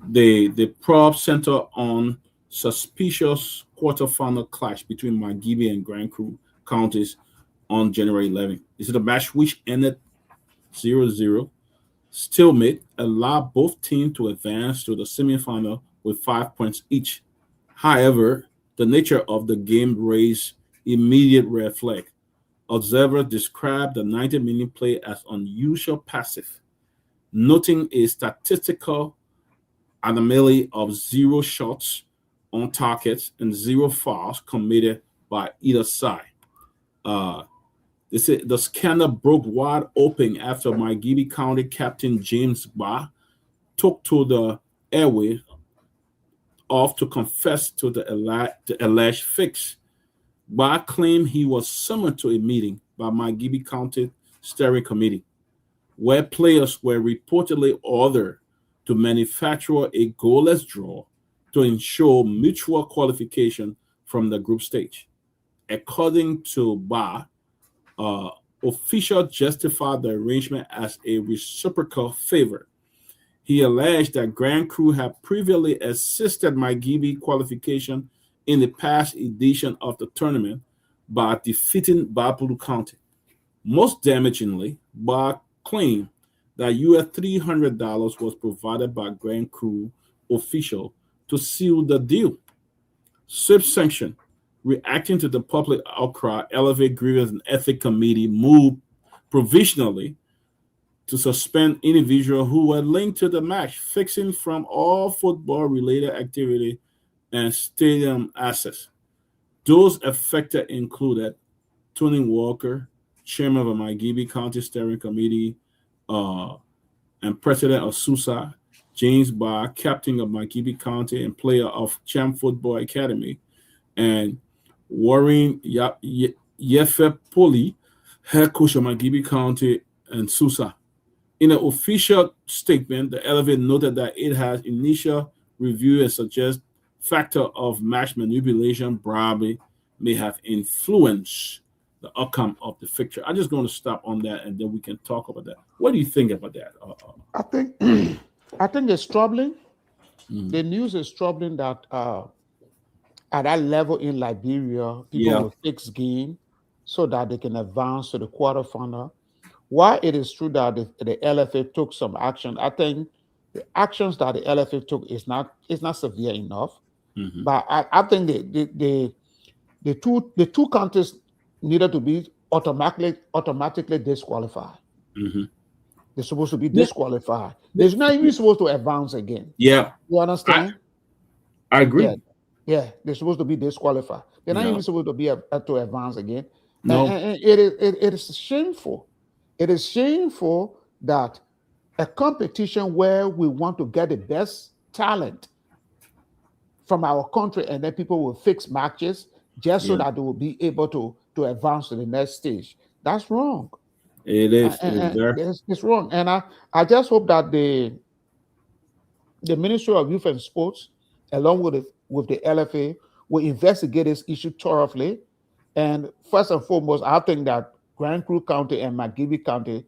the probe center on suspicious quarterfinal clash between Nagbe and Grand Cru counties on January 11th. This is a match which ended 0-0. Stalemate allowed both teams to advance to the semifinal with 5 points each. However, the nature of the game raised immediate red flag. Observers described the 90-minute play as unusual passive, noting a statistical anomaly of 0 shots on targets and 0 fouls committed by either side. They said the scandal broke wide open after Nagbe County Captain James Ba took to the airway off to confess to the alleged fix. Ba claimed he was summoned to a meeting by Nagbe County Steering Committee, where players were reportedly ordered to manufacture a goalless draw to ensure mutual qualification from the group stage. According to Ba, officials justified the arrangement as a reciprocal favor. He alleged that Grand Cru had previously assisted Nagbe qualification in the past edition of the tournament by defeating Bapulu County. Most damagingly, Ba claimed that $300 was provided by Grand Cru official to seal the deal. SWIFT sanction, reacting to the public outcry, Elevate Grievance and Ethics Committee moved provisionally to suspend individuals who were linked to the match, fixing from all football-related activity and stadium access. Those affected included Tony Walker, chairman of the Nagbe County Steering Committee and president of SUSA, James Barr, captain of Magebe County and player of Champ Football Academy, and Warren Yefepoli, head coach of Magebe County and Susa. In an official statement, the Elevate noted that it has initial review and suggests factor of match manipulation, bribery may have influenced the outcome of the fixture. I'm just going to stop on that, and then we can talk about that. What do you think about that? I think it's troubling. The news is troubling that at that level in Liberia, people will fix game so that they can advance to the quarterfinal. While it is true that the LFA took some action, I think the actions that the LFA took is not severe enough. But I think the two countries needed to be automatically disqualified. They're supposed to be disqualified. They're not even supposed to advance again. Yeah. You understand? I agree. Yeah, they're supposed to be disqualified. They're not even supposed to be to advance again. No. And it is shameful. It is shameful that a competition where we want to get the best talent from our country, and then people will fix matches just so that they will be able to advance to the next stage. That's wrong. It is. It's wrong. And I just hope that the Ministry of Youth and Sports, along with the LFA, will investigate this issue thoroughly. And first and foremost, I think that Grand Crew County and Magebe County,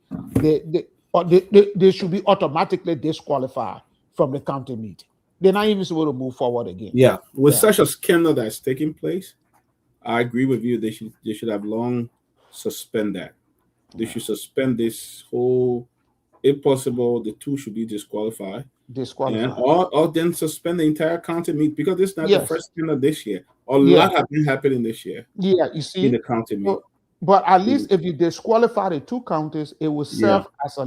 they should be automatically disqualified from the county meeting. They're not even supposed to move forward again. Yeah, with such a scandal that's taking place, I agree with you. They should have long suspend that. They should suspend this whole. If possible, the two should be disqualified. And or then suspend the entire county meet, because this is not the first scandal this year. A lot have been happening this year. Yeah, you see, in the county meet. But at least if you disqualify the two counties, it will serve as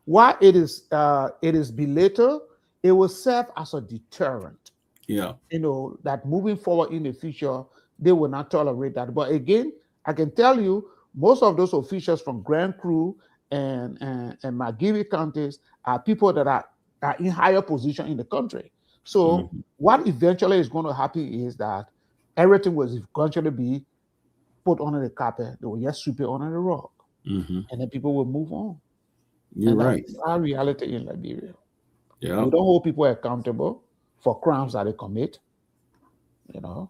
while it is belated, it will serve as a deterrent. Yeah. That moving forward in the future, they will not tolerate that. But again, I can tell you, most of those officials from Grand Crew and Magebe counties are people that are in higher position in the country. So what eventually is going to happen is that everything was eventually be put under the carpet. They will just sweep it under the rug, and then people will move on. You're right. That's our reality in Liberia. Yeah, we don't hold people accountable for crimes that they commit.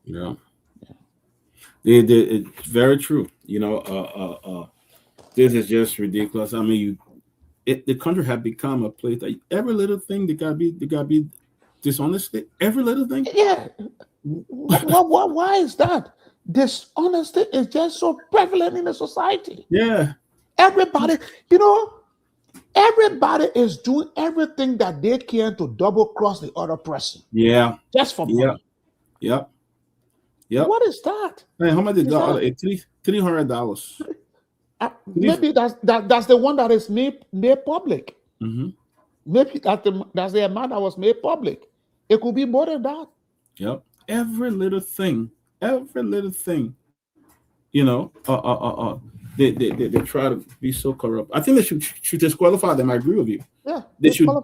Yeah. It's very true. This is just ridiculous. I mean, the country have become a place that every little thing they gotta be dishonesty. Every little thing. Yeah. Why is that? Dishonesty is just so prevalent in the society. Yeah. Everybody is doing everything that they can to double cross the other person. Yeah. Just for money. Yep. What is that? Hey, how much they got? $300. Maybe that's the one that is made public. Maybe that's the amount that was made public. It could be more than that. Yep. Every little thing. They try to be so corrupt. I think they should disqualify them. I agree with you. Yeah. They should go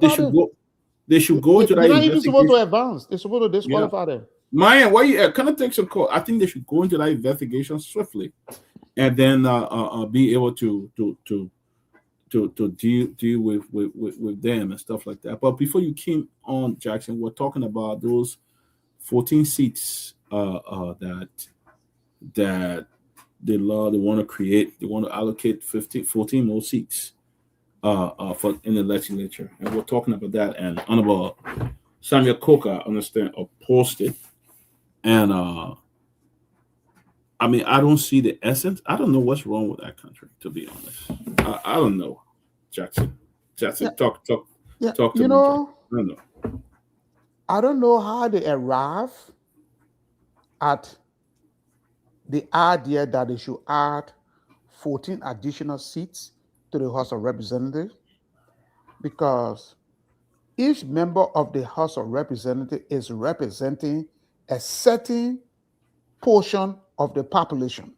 into that. They're not even supposed to advance. They're supposed to disqualify them. Myean, why you kind of take some call? I think they should go into that investigation swiftly, and then be able to deal with them and stuff like that. But before you came on, Jackson, we're talking about those 14 seats that the law they want to create. They want to allocate 14 more seats for in the legislature, and we're talking about that. And Honorable Samuel Coker, I understand, opposed it. And I mean, I don't see the essence. I don't know what's wrong with that country, to be honest. I don't know, Jackson. Talk to me. I don't know. I don't know how they arrive at the idea that they should add 14 additional seats to the House of Representatives, because each member of the House of Representatives is representing a certain portion of the population.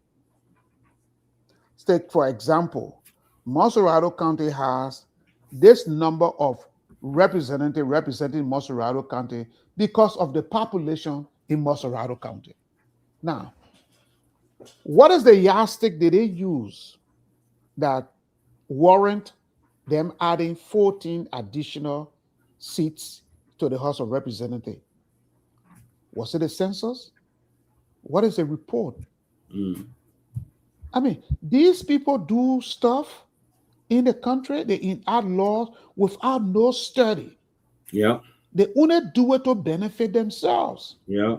Take, for example, Monserrado County has this number of representative representing Moserado County because of the population in Moserado County. Now, what is the yardstick that they use that warrant them adding 14 additional seats to the House of Representatives? Was it a census? What is a report? I mean, these people do stuff in the country, they enact laws without no study. Yeah. They only do it to benefit themselves. Yeah.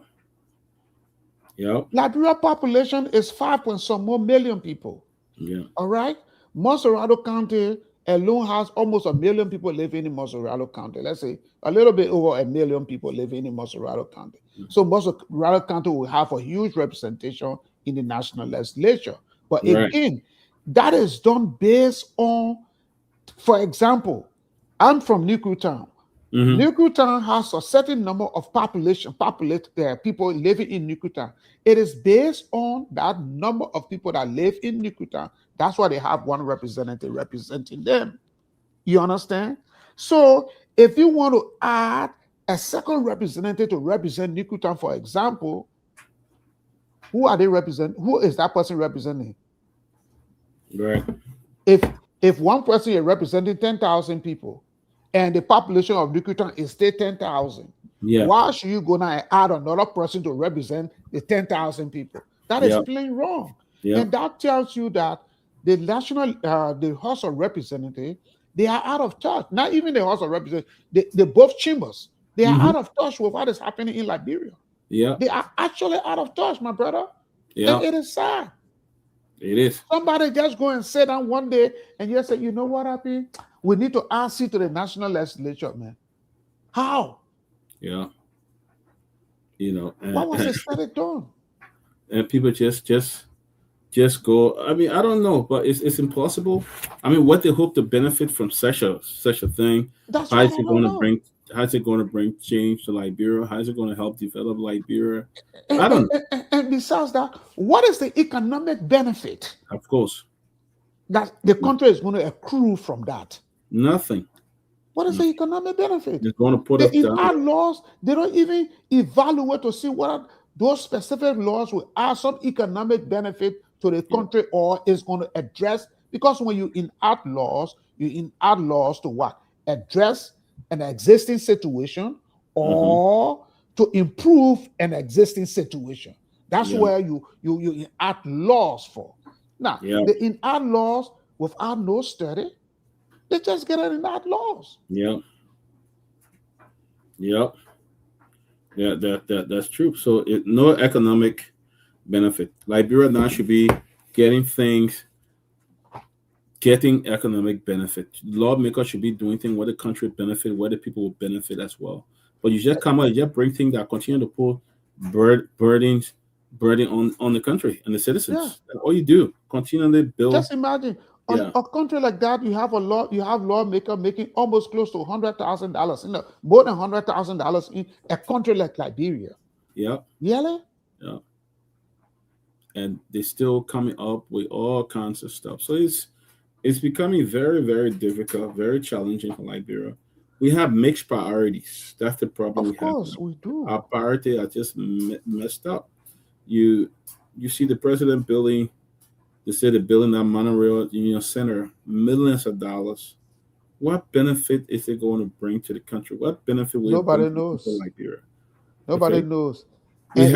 Yeah. Liberia population is 5 point some more million people. Yeah. All right. Moserado County alone has almost 1 million people living in Moserado County. Let's say a little bit over 1 million people living in Moserado County. So Moserado County will have a huge representation in the national legislature. But again, that is done based on, for example, I'm from Nuku Town. Nuku Town has a certain number of people living in Nuku Town. It is based on that number of people that live in Nuku Town. That's why they have one representative representing them. You understand? So if you want to add a second representative to represent Nuku Town, for example, who are they representing? Who is that person representing? Right. If one person is representing 10,000 people and the population of Nuku Town is still 10,000, why should you go now and add another person to represent the 10,000 people? That is plain wrong. And that tells you that the the House of Representatives, they are out of touch. Not even the House of Representatives, the both chambers, they are out of touch with what is happening in Liberia. Yeah. They are actually out of touch, my brother. Yeah. And it is sad. It is. Somebody just go and sit down one day and just say, you know what happened? We need to ask you to the national legislature, man. How? Yeah. You know. What was it started done? And people just go. I mean, I don't know, but it's impossible. I mean, what they hope to benefit from such a thing? That's How is it going to bring change to Liberia? How is it going to help develop Liberia? I don't know. And besides that, what is the economic benefit? Of course. That the country is going to accrue from that? Nothing. What is the economic benefit? They're going to put they us add down. laws. They don't even evaluate to see what those specific laws will add some economic benefit to the country or is going to address. Because when you enact laws to what? Address an existing situation or to improve an existing situation. That's where you enact laws for. Now, they enact laws without no study. They just get to enact laws. Yeah. That's true. So no economic benefit. Liberia now should be getting economic benefit. Lawmakers should be doing things where the country benefit, where the people will benefit as well. But you just come out, you just bring things that continue to put burden on the country and the citizens. That's all you do. Continually build. Just imagine a country like that. You have lawmaker making almost close to $100,000. More than $100,000 in a country like Liberia. Yeah. Really? Yeah. And they're still coming up with all kinds of stuff. So it's becoming very, very difficult, very challenging for Liberia. We have mixed priorities. That's the problem. Of course, we do. Our priorities are just messed up. You see the president building that monorail Union Center, millions of dollars. What benefit is it going to bring to the country? What benefit will nobody knows to Liberia? Nobody knows. And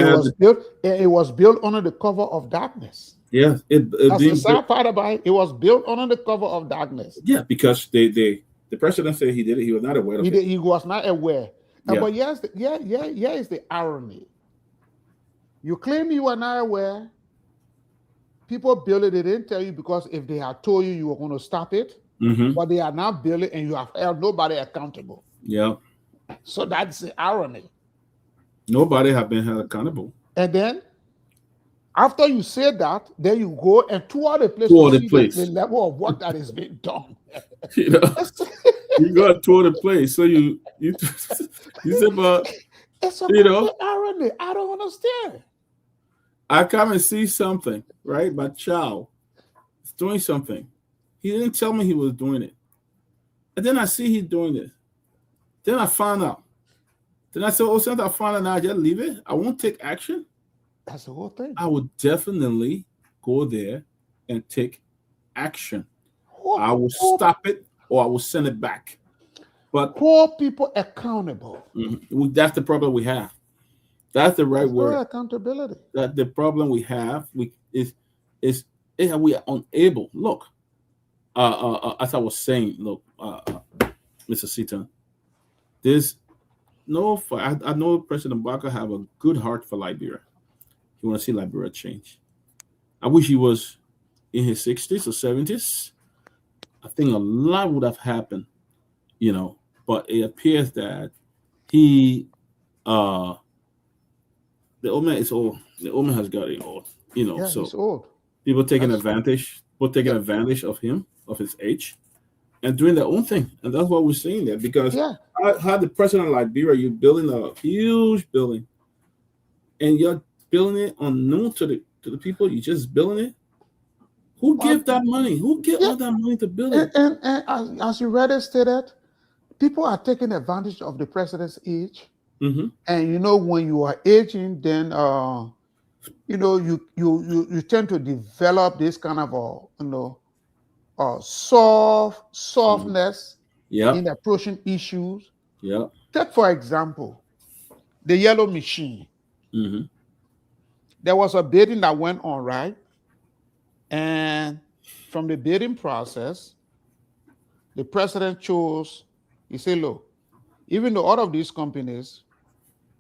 it was built under the cover of darkness. Yeah, that's the sad part about it. It was built under the cover of darkness. Yeah, because the president said he did it. He was not aware of it. He was not aware. But yes, is the irony. You claim you were not aware. People build it. They didn't tell you because if they had told you were going to stop it, but they are now building and you have held nobody accountable. Yeah. So that's the irony. Nobody have been held accountable. And then, after you say that, then you go and tour the place the level of work that is being done. You go and tour the place. So you say, but it's a irony. I don't understand. I come and see something, right? My child is doing something. He didn't tell me he was doing it. And then I see he's doing it. Then I found out. Then I said, oh, since I found out now, I just leave it. I won't take action. That's the whole thing. I would definitely go there and take action. I will stop it or I will send it back. But hold people accountable. That's the problem we have. That's the right word. No accountability. That the problem we have is we are unable. Look, as I was saying, look, Mr. Seaton, I know President Baka have a good heart for Liberia. He want to see Liberia change. I wish he was in his 60s or 70s. I think a lot would have happened, but it appears that he the old man is old. The old man has got it old, so he's old. People taking advantage of him, of his age, and doing their own thing. And that's what we're seeing there. Because how the president of Liberia, you're building a huge building, and you're building it unknown to the people. You're just building it. Who give that money? Who give all that money to build it? And as you read it stated, people are taking advantage of the president's age. Mm-hmm. And when you are aging, then you tend to develop this kind of softness in approaching issues. Yeah. Take for example, the yellow machine. Mm-hmm. There was a bidding that went on, right? And from the bidding process, the president chose. He said, "Look, even though all of these companies,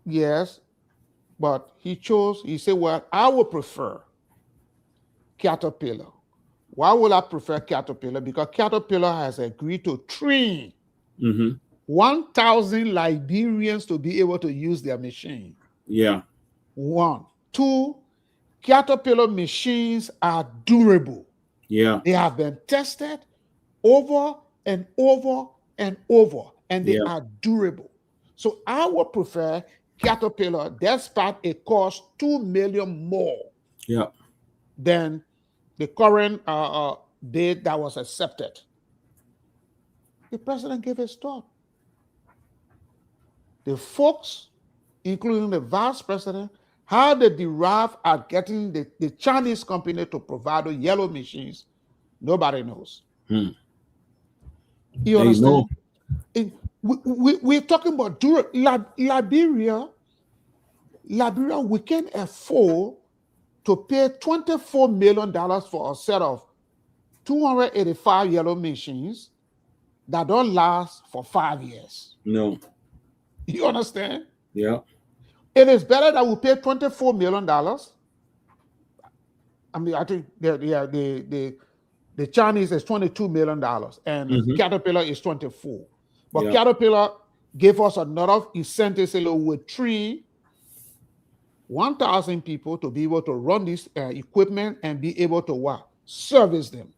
yes, but he said, well, I would prefer Caterpillar. Why would I prefer Caterpillar? Because Caterpillar has agreed to train 1,000 Liberians to be able to use their machine. Yeah. 1. 2, Caterpillar machines are durable. Yeah. They have been tested over and over and over, and they are durable. So I would prefer Caterpillar, despite it costs $2 million more than the current bid that was accepted. The president gave his thought. The folks, including the vice president, how they derive at getting the Chinese company to provide the yellow machines, nobody knows. You understand? We're talking about Liberia. Liberia, we can afford to pay $24 million for a set of 285 yellow machines that don't last for 5 years. No. You understand? Yeah. It is better that we pay $24 million. I mean, I think the Chinese is $22 million and Caterpillar is 24. But Caterpillar gave us another incentive with 1,000 people to be able to run this equipment and be able to service them.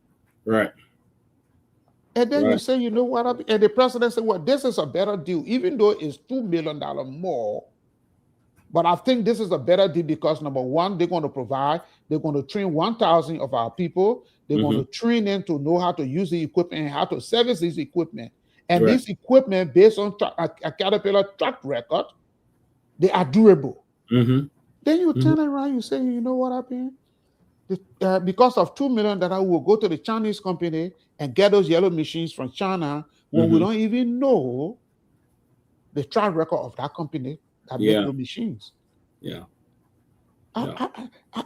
Right. And then you say, you know what? And the president said, well, this is a better deal, even though it's $2 million more. But I think this is a better deal because, number one, they're going to train 1,000 of our people. They're going to train them to know how to use the equipment and how to service this equipment. And this equipment, based on a Caterpillar track record, they are durable. Then you turn around, you say, you know what happened? Because of $2 million, that I will go to the Chinese company and get those yellow machines from China when we don't even know the track record of that company that make the machines. Yeah.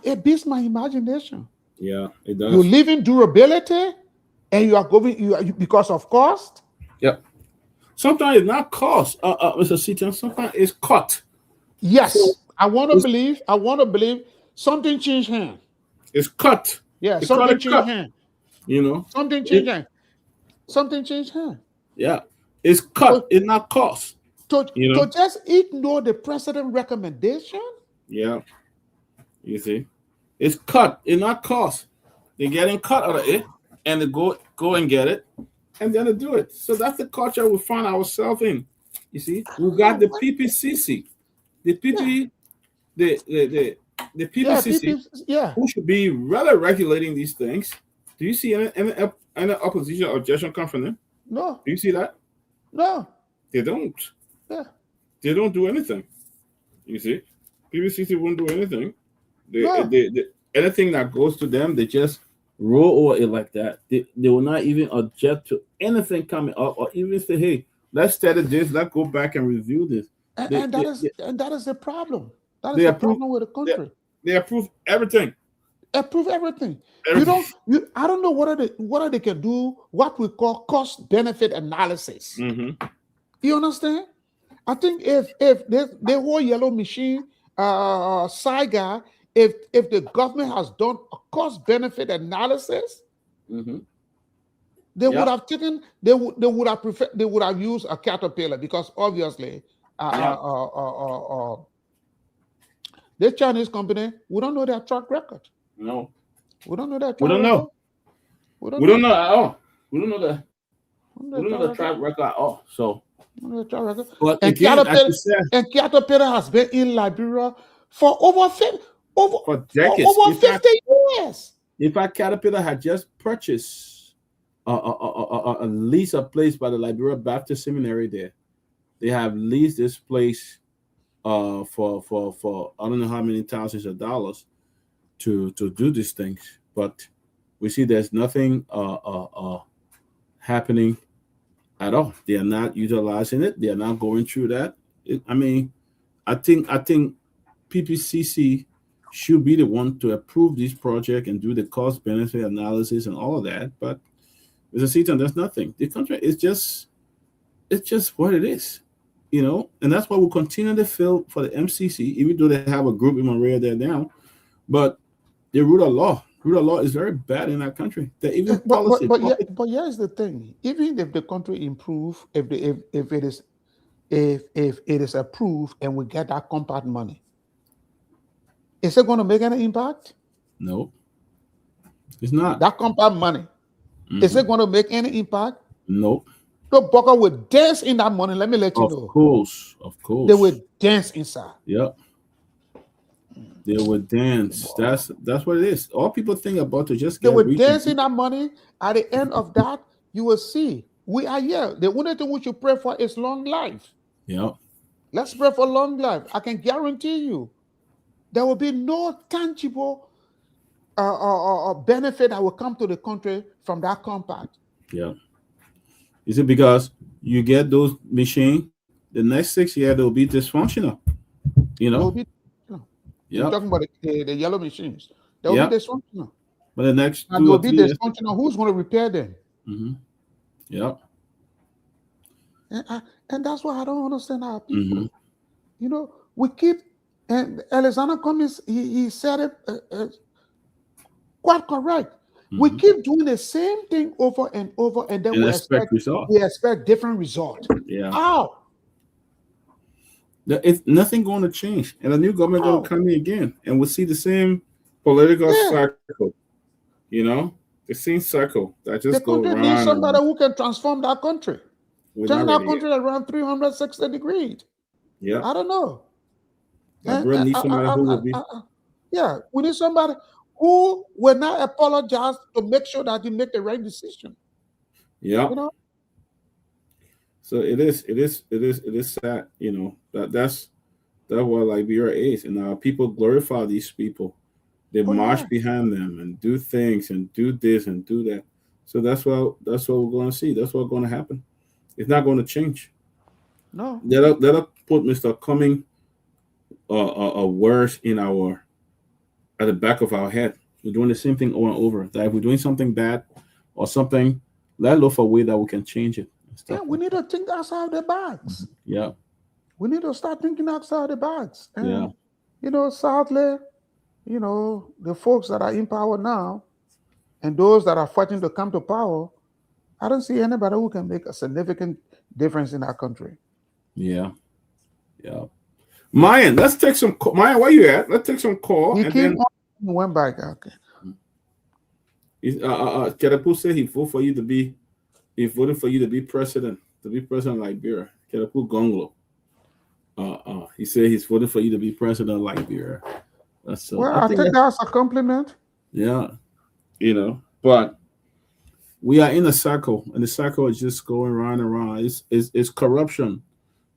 It beats my imagination. Yeah, it does. You live in durability and you are going because of cost. Yeah. Sometimes it's not cost, Mr. Seaton. Sometimes it's cut. Yes. So I want to believe something changed hand. It's cut. Yeah, something changed hand. Something changed hand. Something changed hand. Yeah. It's cut. It's not cost. To just ignore the president recommendation. Yeah. You see? It's cut. It's not cost. They're getting cut out of it and they go and get it and then they do it. So that's the culture we find ourselves in. You see? We got the PPCC. The PP, the PPCC, who should be rather regulating these things. Do you see any opposition or objection come from them? No. Do you see that? No. They don't. Yeah. They don't do anything. You see, PBCC won't do anything. No. They anything that goes to them, they just roll over it like that. They will not even object to anything coming up, or even say, "Hey, let's study this. Let's go back and review this." And that is the problem. That They is the approve- problem with the country. They approve everything. Approve everything. I don't know what they can do, what we call cost benefit analysis. Mm-hmm. You understand? I think if the whole yellow machine saga, if the government has done a cost benefit analysis, Mm-hmm. they would have taken, they would have preferred, they would have used a Caterpillar, because obviously this Chinese company, we don't know their track record. No. We don't know that. We don't know. We don't know at all. We don't know the. We don't know the track record at all. So. But again, Caterpillar has been in Liberia for over 50 years. In fact, Caterpillar had just purchased a lease a place by the Liberia Baptist Seminary there. They have leased this place for I don't know how many thousands of dollars to do these things, but we see there's nothing happening at all. They are not utilizing it. They are not going through that. I think PPCC should be the one to approve this project and do the cost benefit analysis and all of that. But Mr. Seaton, there's nothing. The contract is just what it is, and that's why we continue to fill for the MCC, even though they have a group in Maria there now. But the rule of law is very bad in that country. Even policy. But here's the thing: even if the country improve, if it is approved and we get that compact money, is it going to make any impact? No, it's not. That compact money, is it going to make any impact? No. The Boko will dance in that money. Let me let you know. Of course. They will dance inside. Yep. They would dance. That's what it is. All people think about to just get. They would dance in that money. At the end of that, you will see we are here. The only thing we should pray for is long life. Yeah. Let's pray for long life. I can guarantee you, there will be no tangible benefit that will come to the country from that compact. Yeah. Is it because you get those machines? The next 6 years they will be dysfunctional. You're talking about the yellow machines. They will be dysfunctional. But the next and 2 or 3 3 years, years, dysfunctional. Who's going to repair them? Mm-hmm. Yeah. And that's why I don't understand our people. Mm-hmm. We keep, and Alexander Cummings, he said it quite correct. Mm-hmm. We keep doing the same thing over and over, and then we expect different results. Yeah. How? It's nothing going to change, and a new government going to come in again, and we'll see the same political cycle. The same cycle that just goes around. Needs somebody who can transform that country, turn that country around 360 degrees. Yeah, I don't know. We need somebody who will be. We need somebody who will not apologize to make sure that you make the right decision. Yeah. So it is sad, that's what Liberia is, and our people glorify these people. They march behind them and do things and do this and do that. So that's what we're going to see. That's what's going to happen. It's not going to change. No. That'll put Mr. Cumming words at the back of our head. We're doing the same thing over and over. That if we're doing something bad or something, let's look for a way that we can change it. Yeah, we need to think outside the box. Yeah. We need to start thinking outside the box. And, yeah. Sadly, the folks that are in power now and those that are fighting to come to power, I don't see anybody who can make a significant difference in our country. Yeah. Yeah. Myean, let's take some call. Myean, where you at? Let's take some call. He came on and went back. Okay. Kehleboe said he voted for you to be president, of Liberia. Kehleboe Gongloe. He said he's voting for you to be president of Liberia. I think that's a compliment. Yeah. But we are in a circle, and the circle is just going round and round. It's corruption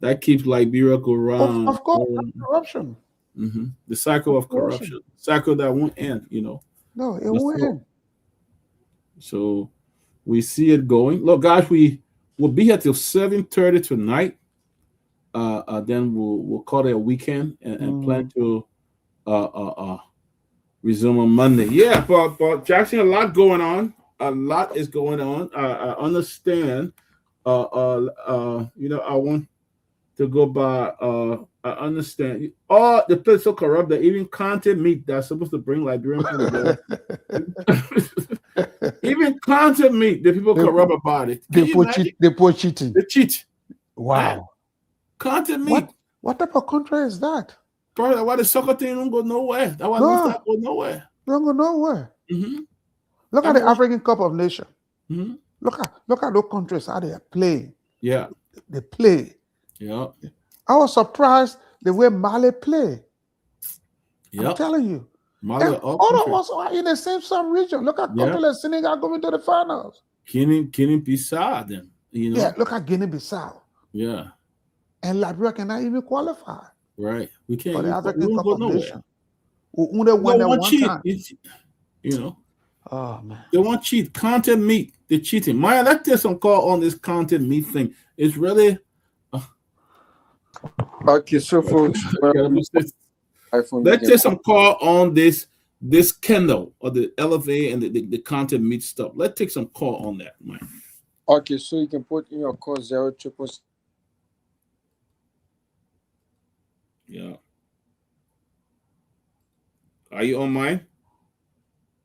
that keeps Liberia go round. Of course, corruption. The cycle of corruption, cycle that won't end. No, it won't end. So we see it going. Look, guys, we will be here till 7:30 tonight. Then we'll call it a weekend and plan to resume on Monday. Yeah, but Jackson, a lot going on. A lot is going on. I understand. I want to go by. I understand. All the place so corrupt that even content meat that's supposed to bring Liberian people together. Even content meat, the people corrupt about it. They put cheating. They cheat. Wow. Content meat. What type of country is that? Bro, that's why the soccer thing don't go nowhere. That's why don't go nowhere. Don't go nowhere. Look at the African Cup of Nations. Look at those countries how they are playing. Yeah. They play. Yeah. I was surprised the way Mali play. Yeah. I'm telling you. Mali, all of us are in the same sub-region. Look at countries like Senegal going to the finals. Guinea-Bissau, then. Yeah, look at Guinea-Bissau. Yeah. And Liberia cannot even qualify. Right. We can't. For the African Cup of Nations. We only won that one time. Oh, man. They want cheat. Content meat. They're cheating. Maya, let's take some call on this content meat thing. It's really... Okay, so folks, let's take some call on this Kindle or the LFA and the content meat stuff. Let's take some call on that, Mike. Okay, so you can put in your call 0. Yeah. Are you on mine?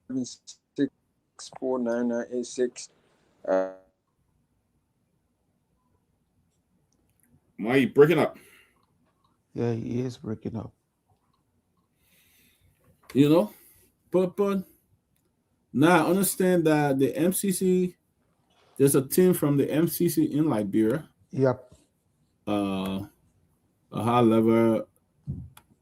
64986. Why are you breaking up? Yeah, he is breaking up. But now I understand that the MCC, there's a team from the MCC in Liberia. Yep. A high level.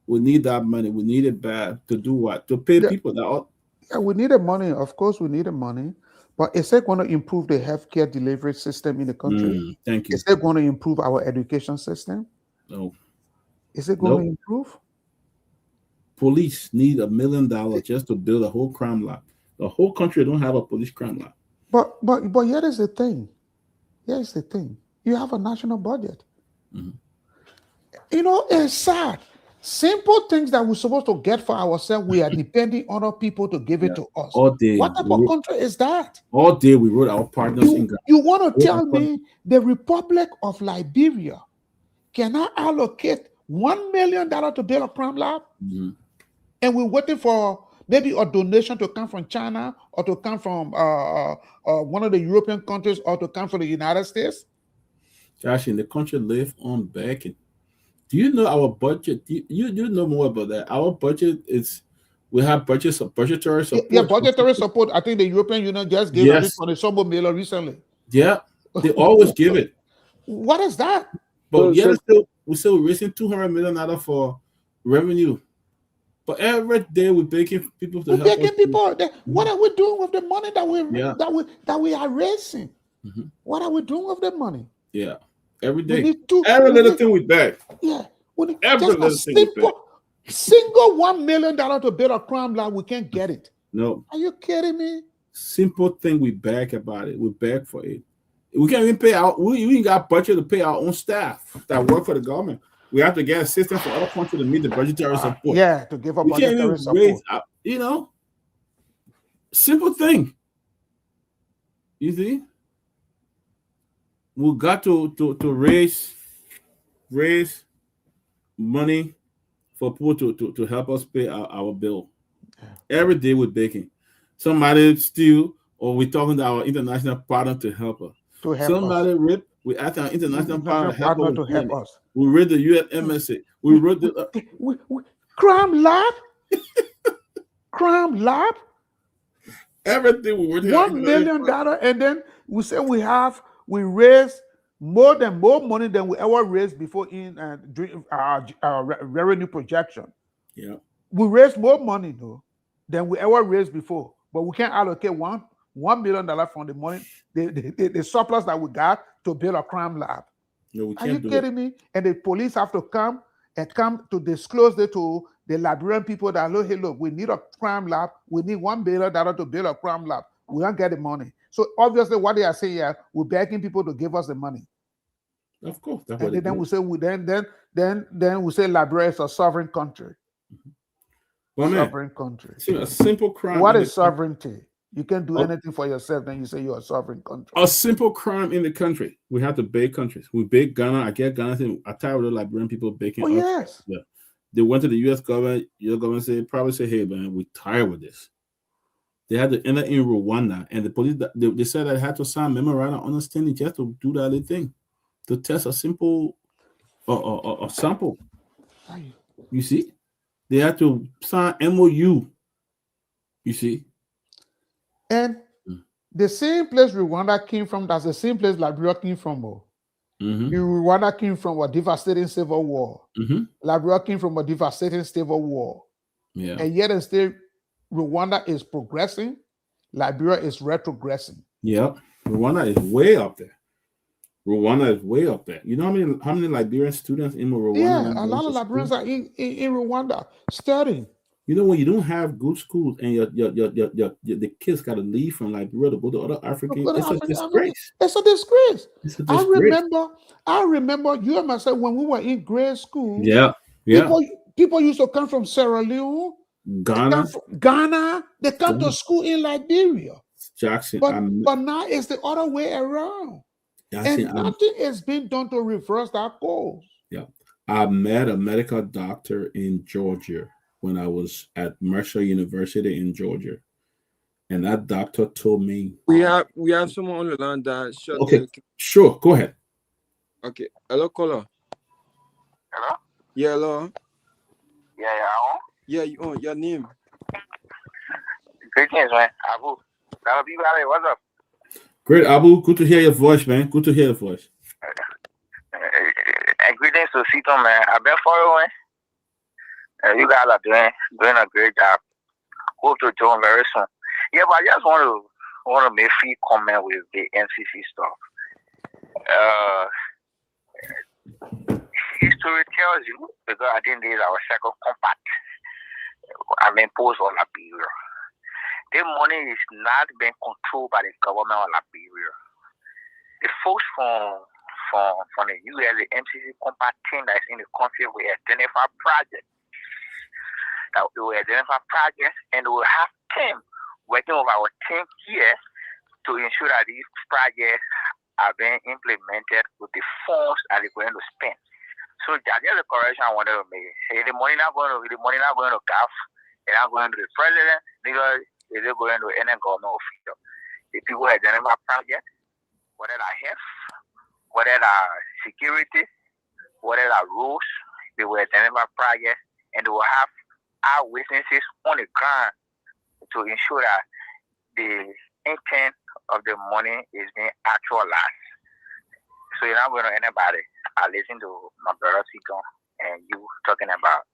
We need that money. We need it bad to do what? To pay people that. Yeah, we need the money. Of course, we need the money. But is it going to improve the healthcare delivery system in the country? Thank you. Is it going to improve our education system? No. Is it going to improve? Police need $1 million just to build a whole crime lab. The whole country don't have a police crime lab. But here is the thing. Here's the thing. You have a national budget. It's sad. Simple things that we're supposed to get for ourselves, we are depending on other people to give it to us. All day. What type of country is that? All day we wrote our partners in Ghana. You want to tell me the Republic of Liberia cannot allocate $1 million to build a crime lab? And we're waiting for maybe a donation to come from China or to come from one of the European countries or to come from the United States? Josh, in the country live on backing. Do you know our budget? You know more about that. Our budget is, we have budgetary support. Yeah, budgetary support. I think the European Union just gave it for the Summer Mailer recently. Yeah, they always give it. What is that? But we're still raising $200 million for revenue. But every day we're begging people to help us. What are we doing with the money that we are raising? What are we doing with the money? Yeah. Every day. Every little thing we beg. Yeah. Every little thing we beg. Single $1 million to build a crime lab, we can't get it. No. Are you kidding me? Simple thing we beg about it. We beg for it. We can't even pay out. We even got budget to pay our own staff that work for the government. We have to get assistance from other countries to meet the budgetary support. Yeah, to give up budgetary support. Simple thing. You see? We got to raise money for people to help us pay our bill. Every day we're begging. Somebody steal, or we're talking to our international partner to help us. Somebody rip, we ask our international partner to help us. We read the UNMSA. We wrote the crime lab. Crime lab. Everything we were $1 million, and then we say we raise more money than we ever raised before in during our revenue projection. Yeah, we raise more money though than we ever raised before, but we can't allocate $1 $1 million from the money, the surplus that we got to build a crime lab. No, we Are you can't do kidding me? And the police have to come to disclose it to the Liberian people that, look, hey, look, we need a crime lab. We need $1 billion to build a crime lab. We don't get the money. So obviously what they are saying here, we're begging people to give us the money. Of course. That's And what then we say then we say Liberia is a sovereign country. Well, man, Sovereign country. See, a simple crime. What in is sovereignty? You can't do anything for yourself, then you say you're a sovereign country. A simple crime in the country. We have to bake countries. We bake Ghana. I get Ghana. I tired of the Liberian people baking. Oh, yes. Yeah. They went to the U.S. government. U.S. government probably say, hey, man, we're tired with this. They had to enter in Rwanda, and the police, they said I had to sign memorandum of understanding just to do that little thing, to test a simple a sample. You see? They had to sign MOU. You see? And the same place Rwanda came from, that's the same place Liberia came from. Rwanda came from a devastating civil war. Liberia came from a devastating civil war. Yeah. And yet instead, Rwanda is progressing, Liberia is retrogressing. Yep. Rwanda is way up there. Rwanda is way up there. You know how many Liberian students in Rwanda? Yeah, a lot of Liberians are in Rwanda studying. You know, when you don't have good schools and the kids got to leave from Liberia to go to other African, it's a disgrace. It's a disgrace. It's a disgrace. I remember you and myself when we were in grade school. Yeah. People used to come from Sierra Leone, Ghana. They come to school in Liberia. Jackson. But now it's the other way around. And nothing is being done to reverse that course. Yeah. I met a medical doctor in Georgia when I was at Mercer University in Georgia. And that doctor told me... We have someone on the line that... Okay, sure. Go ahead. Okay. Hello, caller. Hello? Yeah, hello. Yeah, on? Yeah, you on. Your name? Greetings, man. Abu. What's up? Great, Abu. Good to hear your voice, man. Good to hear your voice. Greetings to Sito, man. I've been following. You guys are doing a great job. Hope to join very soon. Yeah, but I just want to make a few comment with the NCC stuff. History tells you, because I think this is our second compact, imposed on Liberia. The money is not being controlled by the government of Liberia. The folks from the US, the MCC compact team that's in the country, will identify projects. That we will identify projects, and we will have team working with our team here to ensure that these projects are being implemented with the funds that they're going to spend. So that's the correction I wanted to make. Hey, the money not going to CAF, it's not going to the president, because it's going to any government official. The people identify projects, whether that's health, whether that's security, whether that's roads, they will identify projects, and they will have our witnesses on the ground to ensure that the intent of the money is being actualized. So you're not going to anybody. I listen to my brother Sito and you talking about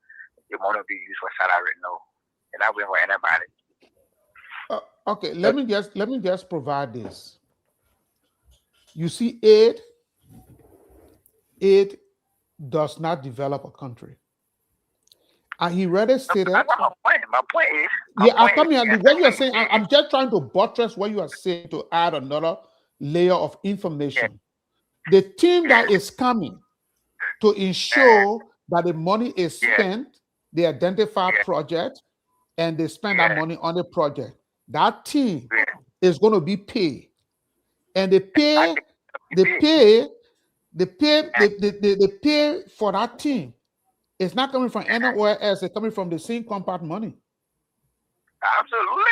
the money be used for salary. No, you're not going for anybody. Okay, let me just provide this. You see, aid does not develop a country. And he rather stated. That's my point. My point is. What you are saying, I'm just trying to buttress what you are saying to add another layer of information. The team that is coming to ensure that the money is spent, they identify project, and they spend that money on the project. That team is going to be paid, and they pay for that team. It's not coming from anywhere else. It's coming from the same compact money. Absolutely.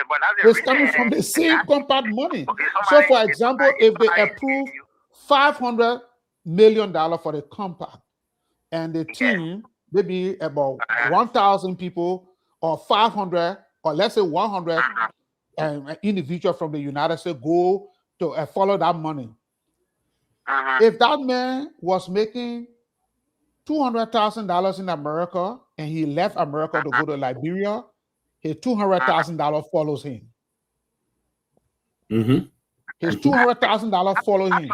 But it's coming from the same compact money. So, for example, if they approve $500 million for the compact, and the team, maybe about 1,000 people, or 500, or let's say 100 individuals from the United States go to follow that money. If that man was making $200,000 in America and he left America to go to Liberia, his $200,000 follows him. His $200,000 follow him.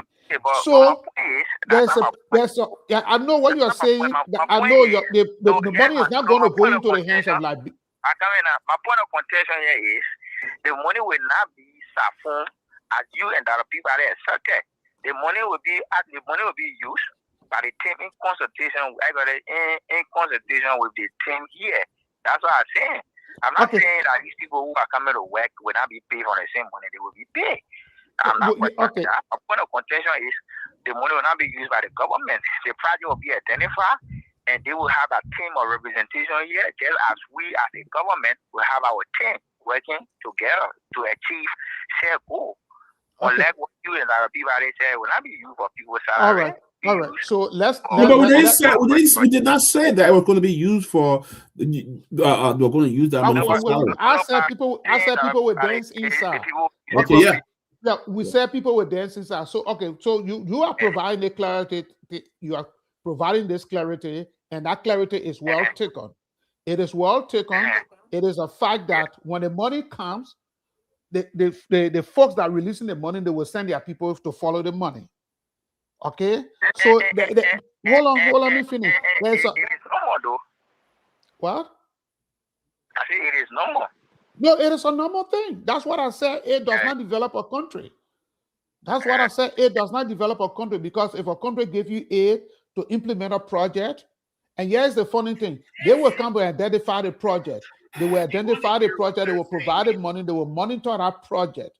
So there's yeah, I know what you are saying. I know the money is not going to go into the hands of Liberia. My point of contention here is the money will not be Safon as you and other people are circuit. The money will be used by the team in consultation. In consultation with the team here. That's what I'm saying. I'm not saying that these people who are coming to work will not be paid for the same money. They will be paid. I'm not questioning that. My point of contention is the money will not be used by the government. The project will be identified, and they will have a team of representation here, just as we as a government will have our team working together to achieve shared goal. Unlike what you and other people say, will not be used for people's salary. All right. So let's. But we did not say that it was going to be used for. We're going to use that money for salary. I said people with dance inside. Okay, yeah. Yeah, we said people with dance inside. So so you are providing the clarity. You are providing this clarity, and that clarity is well taken. It is well taken. It is a fact that when the money comes, the folks that are releasing the money, they will send their people to follow the money. Okay, so hold on, let me finish. There's a, what? I say it is normal. No, it is a normal thing. That's what I said. It does not develop a country. That's what I said. It does not develop a country, because if a country gives you aid to implement a project, and here's the funny thing, they will come to identify the project. They will identify the project. They will provide the money. They will monitor that project.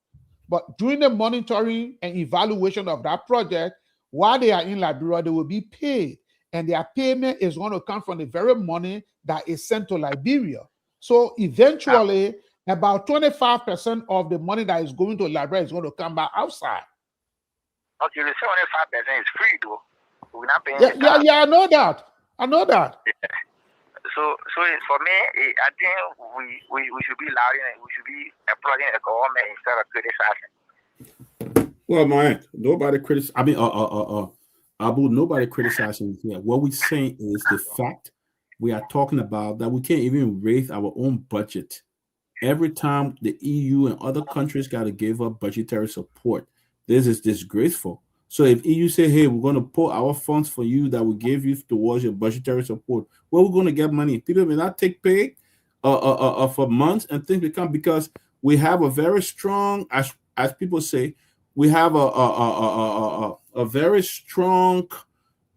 But during the monitoring and evaluation of that project, while they are in Liberia, they will be paid. And their payment is going to come from the very money that is sent to Liberia. So eventually, about 25% of the money that is going to Liberia is going to come back outside. Okay, the 75% is free, though. We're not paying. Yeah, I know that. Yeah. So for me, I think we should be loud and we should be applauding the government instead of criticizing. Well, man, nobody criticizing. I mean, Abu, nobody criticizing here. What we're saying is the fact we are talking about that we can't even raise our own budget. Every time the EU and other countries got to give up budgetary support, this is disgraceful. So if EU say, hey, we're going to pull our funds for you that we gave you towards your budgetary support, where we're going to get money? People may not take pay for months and things become, because we have a very strong, as people say, we have a very strong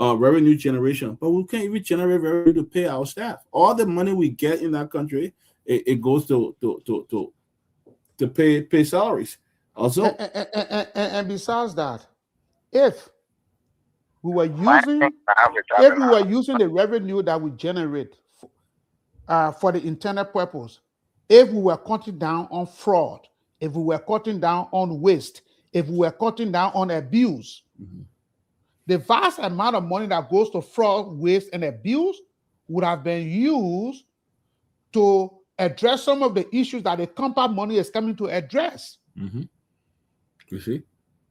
revenue generation, but we can't even generate revenue to pay our staff. All the money we get in that country, it goes to pay salaries. Also, and besides that, if we were using the revenue that we generate for the internal purpose, if we were cutting down on fraud, if we were cutting down on waste, if we were cutting down on abuse, the vast amount of money that goes to fraud, waste, and abuse would have been used to address some of the issues that the compound money is coming to address. You see?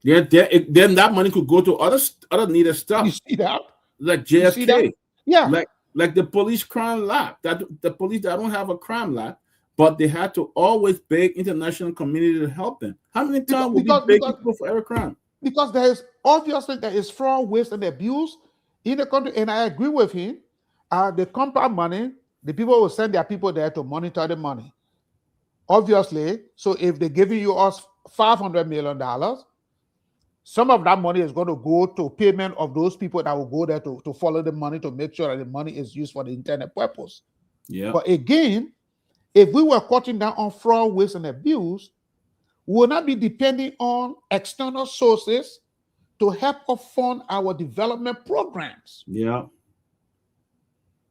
Yeah, then that money could go to other needed stuff. You see that? Like JFK. Yeah. Like the police crime lab. That the police that don't have a crime lab, but they had to always beg international community to help them. How many times would we beg people for every crime? Because there is fraud, waste, and abuse in the country, and I agree with him. The compound money, the people will send their people there to monitor the money. Obviously, so if they're giving you us $500 million, some of that money is going to go to payment of those people that will go there to follow the money, to make sure that the money is used for the intended purpose. Yeah. But again, if we were cutting down on fraud, waste, and abuse, we will not be depending on external sources to help us fund our development programs. Yeah.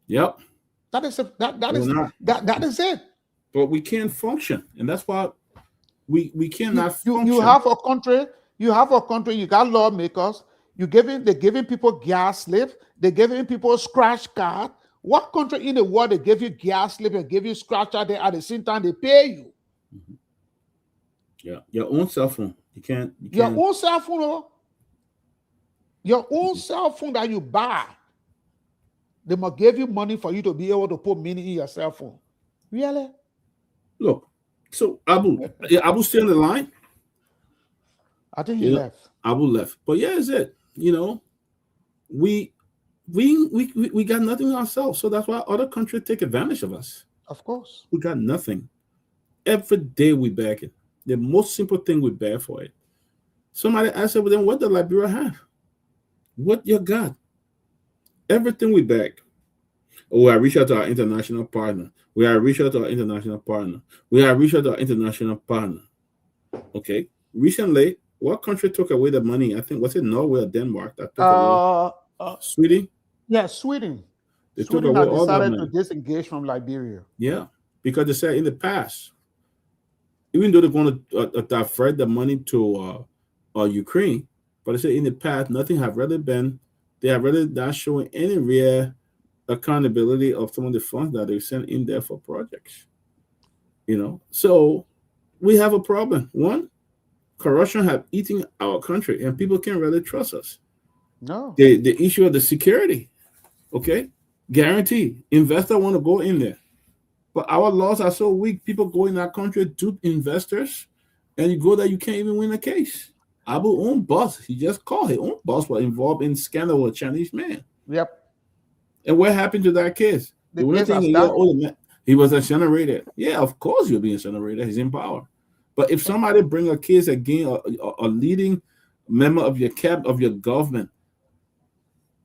Yep. That is it. But we can't function, and that's why we cannot function. You have a country, you got lawmakers, they're giving people gas slip, they're giving people scratch card. What country in the world they give you gas slip and give you scratch card, at the same time they pay you? Yeah, your own cell phone. You can't. Your own cell phone, your own cell phone that you buy, they must give you money for you to be able to put money in your cell phone. Really? Look, so Abu still in the line? I think he left. Abu left. But yeah, it's it. You know, we got nothing ourselves. So that's why other countries take advantage of us. Of course. We got nothing. Every day we beg it. The most simple thing we beg for it. Somebody asked me, well, then what does Liberia have? What you got? Everything we beg. Oh, I reach out to our international partner. We are reach out to our international partner. We are reach out to our international partner. Okay. Recently, what country took away the money? I think was it Norway or Denmark that took away? Sweden? Yeah, Sweden. They Sweden took away has all that decided money. to disengage from Liberia. Yeah, because they said in the past, even though they're going to divert the money to Ukraine, but they said in the past nothing have really been. They have really not showing any real accountability of some of the funds that they sent in there for projects. You know, so we have a problem. One, corruption have eaten our country, and people can't really trust us. No. The issue of the security, okay, guarantee investor want to go in there, but our laws are so weak. People go in our country, dupe investors, and you go there, you can't even win a case. Abu's own boss, he just called his own boss was involved in scandal with a Chinese man. Yep. And what happened to that case? The only thing he was incinerated. Yeah, of course he'll be incinerated. He's in power. But if somebody bring a case against a leading member of your government,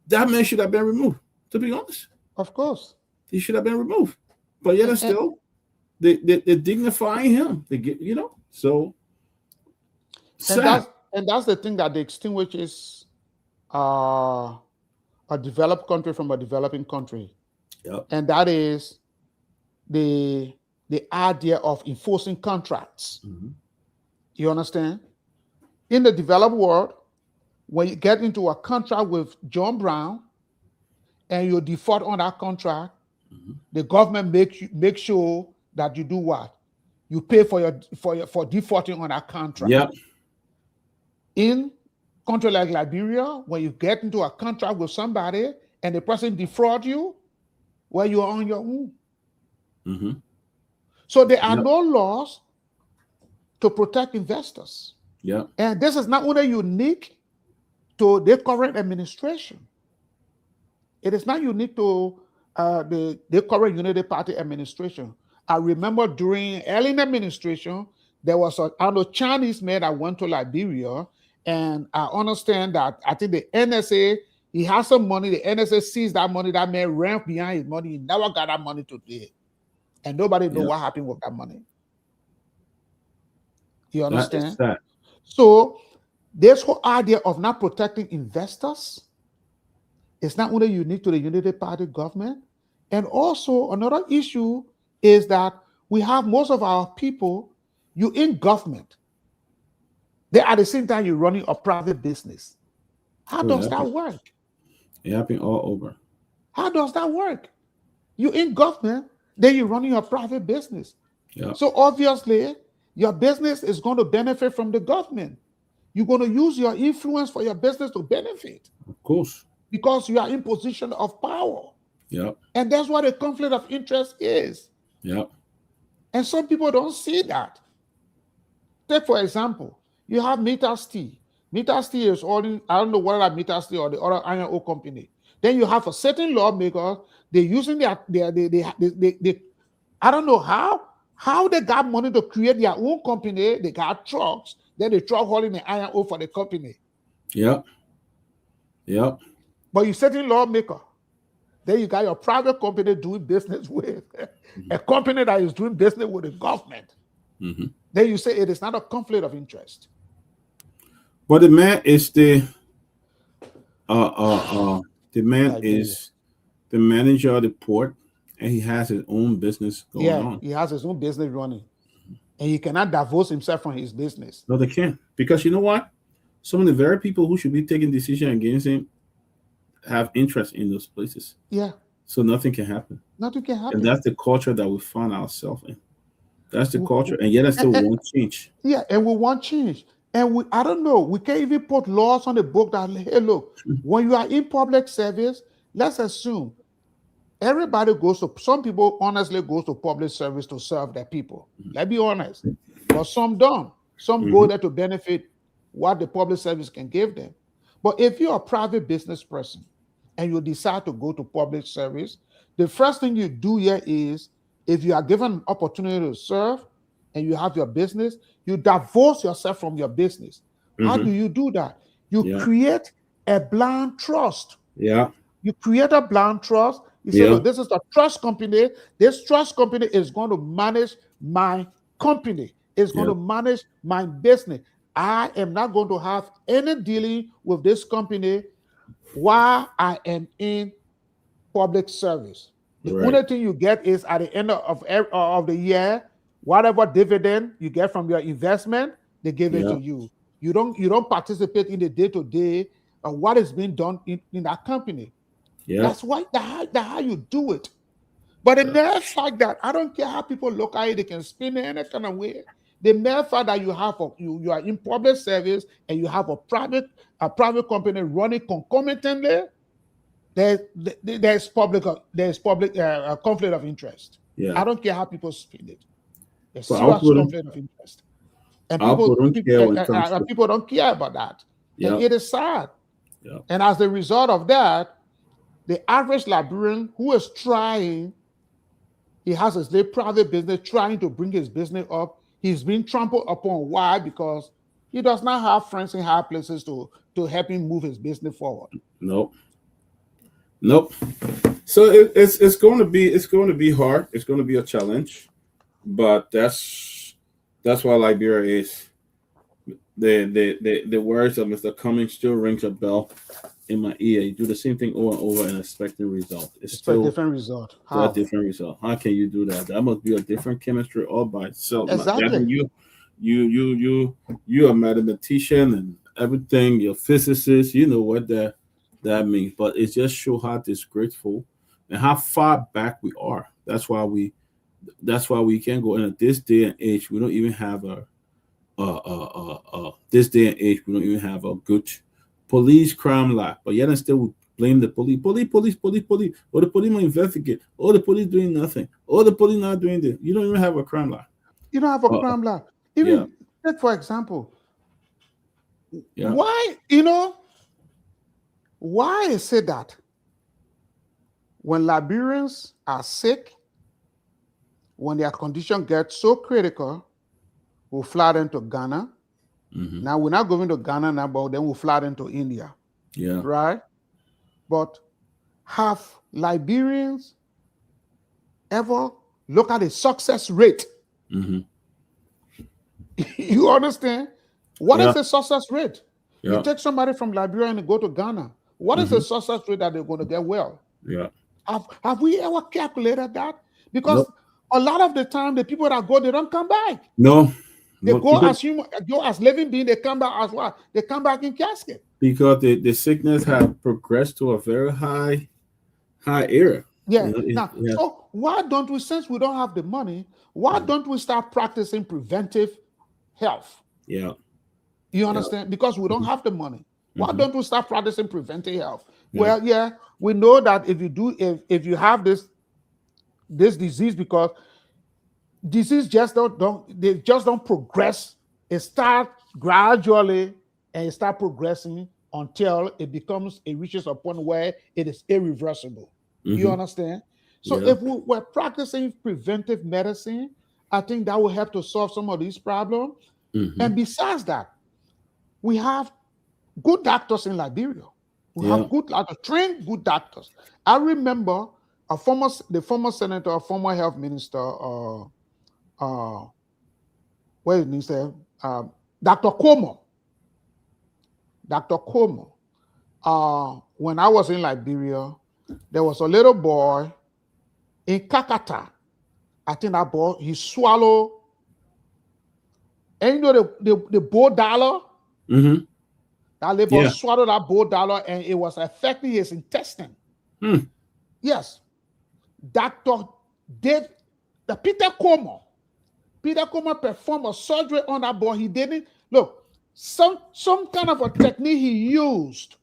that man should have been removed. To be honest, of course, he should have been removed. But yet, still, they dignifying him. They get, you know, so. And that's the thing that distinguishes a developed country from a developing country. Yep. And that is the idea of enforcing contracts. Mm-hmm. You understand? In the developed world, when you get into a contract with John Brown and you default on that contract, the government make sure that you do what? You pay for defaulting on that contract. Yep. In country like Liberia, when you get into a contract with somebody and the person defraud you, well, you are on your own. Mm-hmm. So there are no laws to protect investors. Yeah. And this is not only unique to the current administration. It is not unique to the current Unity Party administration. I remember during Ellen administration, there was a Chinese man that went to Liberia, and I understand that I think the NSA, he has some money, the NSA seized that money, that man ran behind his money, he never got that money today. And nobody knows what happened with that money. You understand? So this whole idea of not protecting investors is not only unique to the Unity Party government, and also another issue is that we have most of our people, you in government, they at the same time you're running a private business. How does that work? It happens all over. How does that work? You in government, then you're running a private business. Yeah. So obviously, your business is going to benefit from the government. You're going to use your influence for your business to benefit. Of course. Because you are in position of power. Yeah. And that's what a conflict of interest is. Yeah. And some people don't see that. Take, for example, you have Meta Steel. Meta Steel is only, I don't know whether that Meta Steel or the other iron ore company. Then you have a certain lawmaker, they're using I don't know how they got money to create their own company. They got trucks, then the truck hauling the iron ore for the company. Yeah. Yeah. But you certain lawmaker, then you got your private company doing business with a company that is doing business with the government. Mm-hmm. Then you say it is not a conflict of interest. But the man is the man is the manager of the port, and he has his own business going on. He has his own business running, and he cannot divorce himself from his business. No, they can't, because you know what? Some of the very people who should be taking decision against him have interest in those places. Yeah. So nothing can happen. Nothing can happen. And that's the culture that we find ourselves in. That's the culture, and yet I still want change. Yeah, and we want change. And I don't know, we can't even put laws on the book that, hey, look, when you are in public service, let's assume everybody goes to, some people honestly goes to public service to serve their people. Let's be honest. But some don't. Some go there to benefit what the public service can give them. But if you're a private business person and you decide to go to public service, the first thing you do here is, if you are given an opportunity to serve and you have your business, you divorce yourself from your business. How do you do that? You create a blind trust. Yeah. You create a blind trust. You say, look, this is a trust company. This trust company is going to manage my company. It's going to manage my business. I am not going to have any dealing with this company while I am in public service. The only thing you get is at the end of the year, whatever dividend you get from your investment, they give it to you. You don't participate in the day-to-day of what is being done in that company. That's how you do it. But the mere fact that, I don't care how people look at it, they can spin it any kind of way. The mere fact that you are in public service and you have a private company running concomitantly, there's public conflict of interest. I don't care how people spin it. There's serious conflict of interest, and people don't care about that. And it is sad. And as a result of that, the average Liberian who is trying, he has his little private business, trying to bring his business up, he's being trampled upon. Why? Because he does not have friends in high places to help him move his business forward. Nope. So it's going to be hard. It's going to be a challenge, but that's why Liberia is. The words of Mr. Cummings still rings a bell in my ear. You do the same thing over and over and expect a result. It's still a different result. How? A different result. How can you do that? That must be a different chemistry all by itself. Exactly. You a mathematician and everything. You're a physicist. You know what that means. But it just shows how disgraceful and how far back we are. That's why we can't go in at this day and age. We don't even have this day and age. We don't even have a good police crime law, but yet and still we blame the police. Police. Or the police will investigate. Or the police doing nothing. Or the police not doing this. You don't even have a crime law. You don't have a crime law. Even take for example, why is it that when Liberians are sick, when their condition gets so critical, we'll fly them to Ghana. Now we're not going to Ghana now, but then we'll fly them to India. Right? But have Liberians ever looked at the success rate? You understand? What is the success rate? You take somebody from Liberia and go to Ghana. What is the success rate that they're going to get well? Have we ever calculated that? Because a lot of the time, the people that go, they don't come back. They go as human, go as living beings. They come back as what? They come back in casket. Because the sickness has progressed to a very high era. So why don't we, since we don't have the money, why don't we start practicing preventive health? You understand? Because we don't have the money. Why don't we start practicing preventive health? Well, we know that if you have this disease, because disease just don't progress. It starts gradually and it starts progressing until it reaches a point where it is irreversible. You understand? So if we're practicing preventive medicine, I think that will help to solve some of these problems. And besides that, we have good doctors in Liberia. We have good doctors, trained good doctors. I remember the former senator, former health minister, Dr. Kromah. Dr. Kromah. When I was in Liberia, there was a little boy in Kakata. I think that boy, he swallowed, and you know the $1 dollar? That little boy swallowed that $1 dollar and it was affecting his intestine. Yes. Peter Kromah performed a surgery on that boy. He didn't look, some kind of a technique he used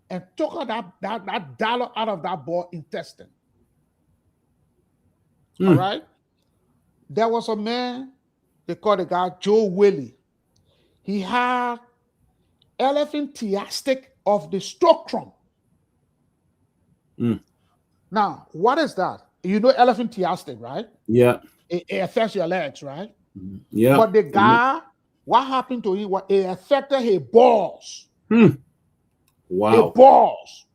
and took out that dollar out of that boy's intestine. All right. There was a man, they called the guy Joe Willie. He had elephantiasis of the stocrum. Now, what is that? You know elephantiasis, right? Yeah. It affects your legs, right? Yeah. But the guy, what happened to him? It affected his balls. Wow. His balls.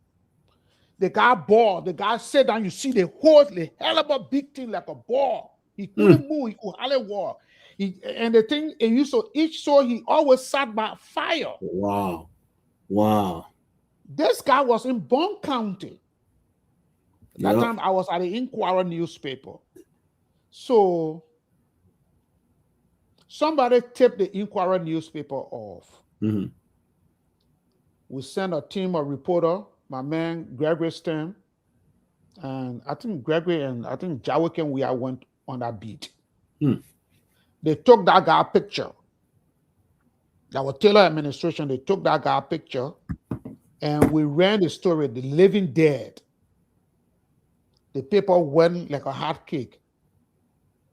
The guy ball. The guy sat down. You see the whole, the hell of a big thing like a ball. He couldn't move. He could hardly walk. And the thing, it used to itch, so he always sat by fire. Wow. Wow. This guy was in Bond County. That time I was at the Inquirer newspaper. So somebody tipped the Inquirer newspaper off. We sent a team of reporter, my man Gregory Stem, and I think Gregory and I think Jawik and we went on that beat. They took that guy picture. That was Taylor administration. They took that guy picture, and we ran the story, The Living Dead. The paper went like a hot cake.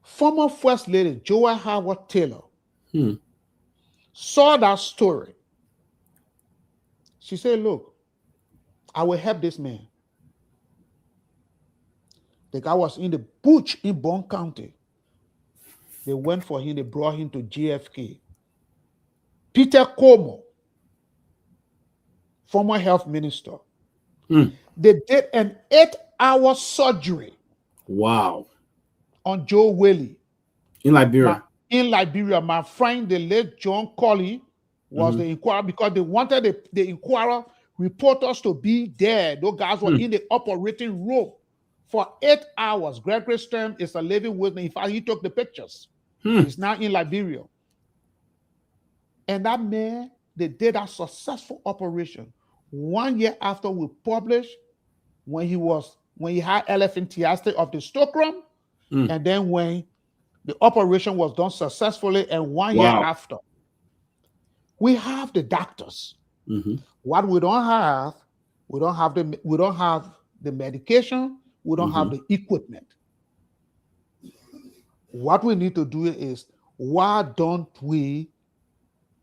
Former First Lady Joy Howard Taylor saw that story. She said, look, I will help this man. The guy was in the bush in Bond County. They went for him. They brought him to JFK. Peter Como, former health minister. They did an 8-hour surgery. Wow. On Joe Whaley. In Liberia. In Liberia. My friend, the late John Colley, was the inquirer because they wanted the inquirer reporters to be there. Those guys were in the operating room for 8 hours. Gregory Stem is a living witness. In fact, he took the pictures. He's now in Liberia. And that man, they did a successful operation. 1 year after we published, when he had elephantiasis of the stocrum, and then when the operation was done successfully, and 1 year after, we have the doctors. What we don't have the medication, we don't have the equipment. What we need to do is, why don't we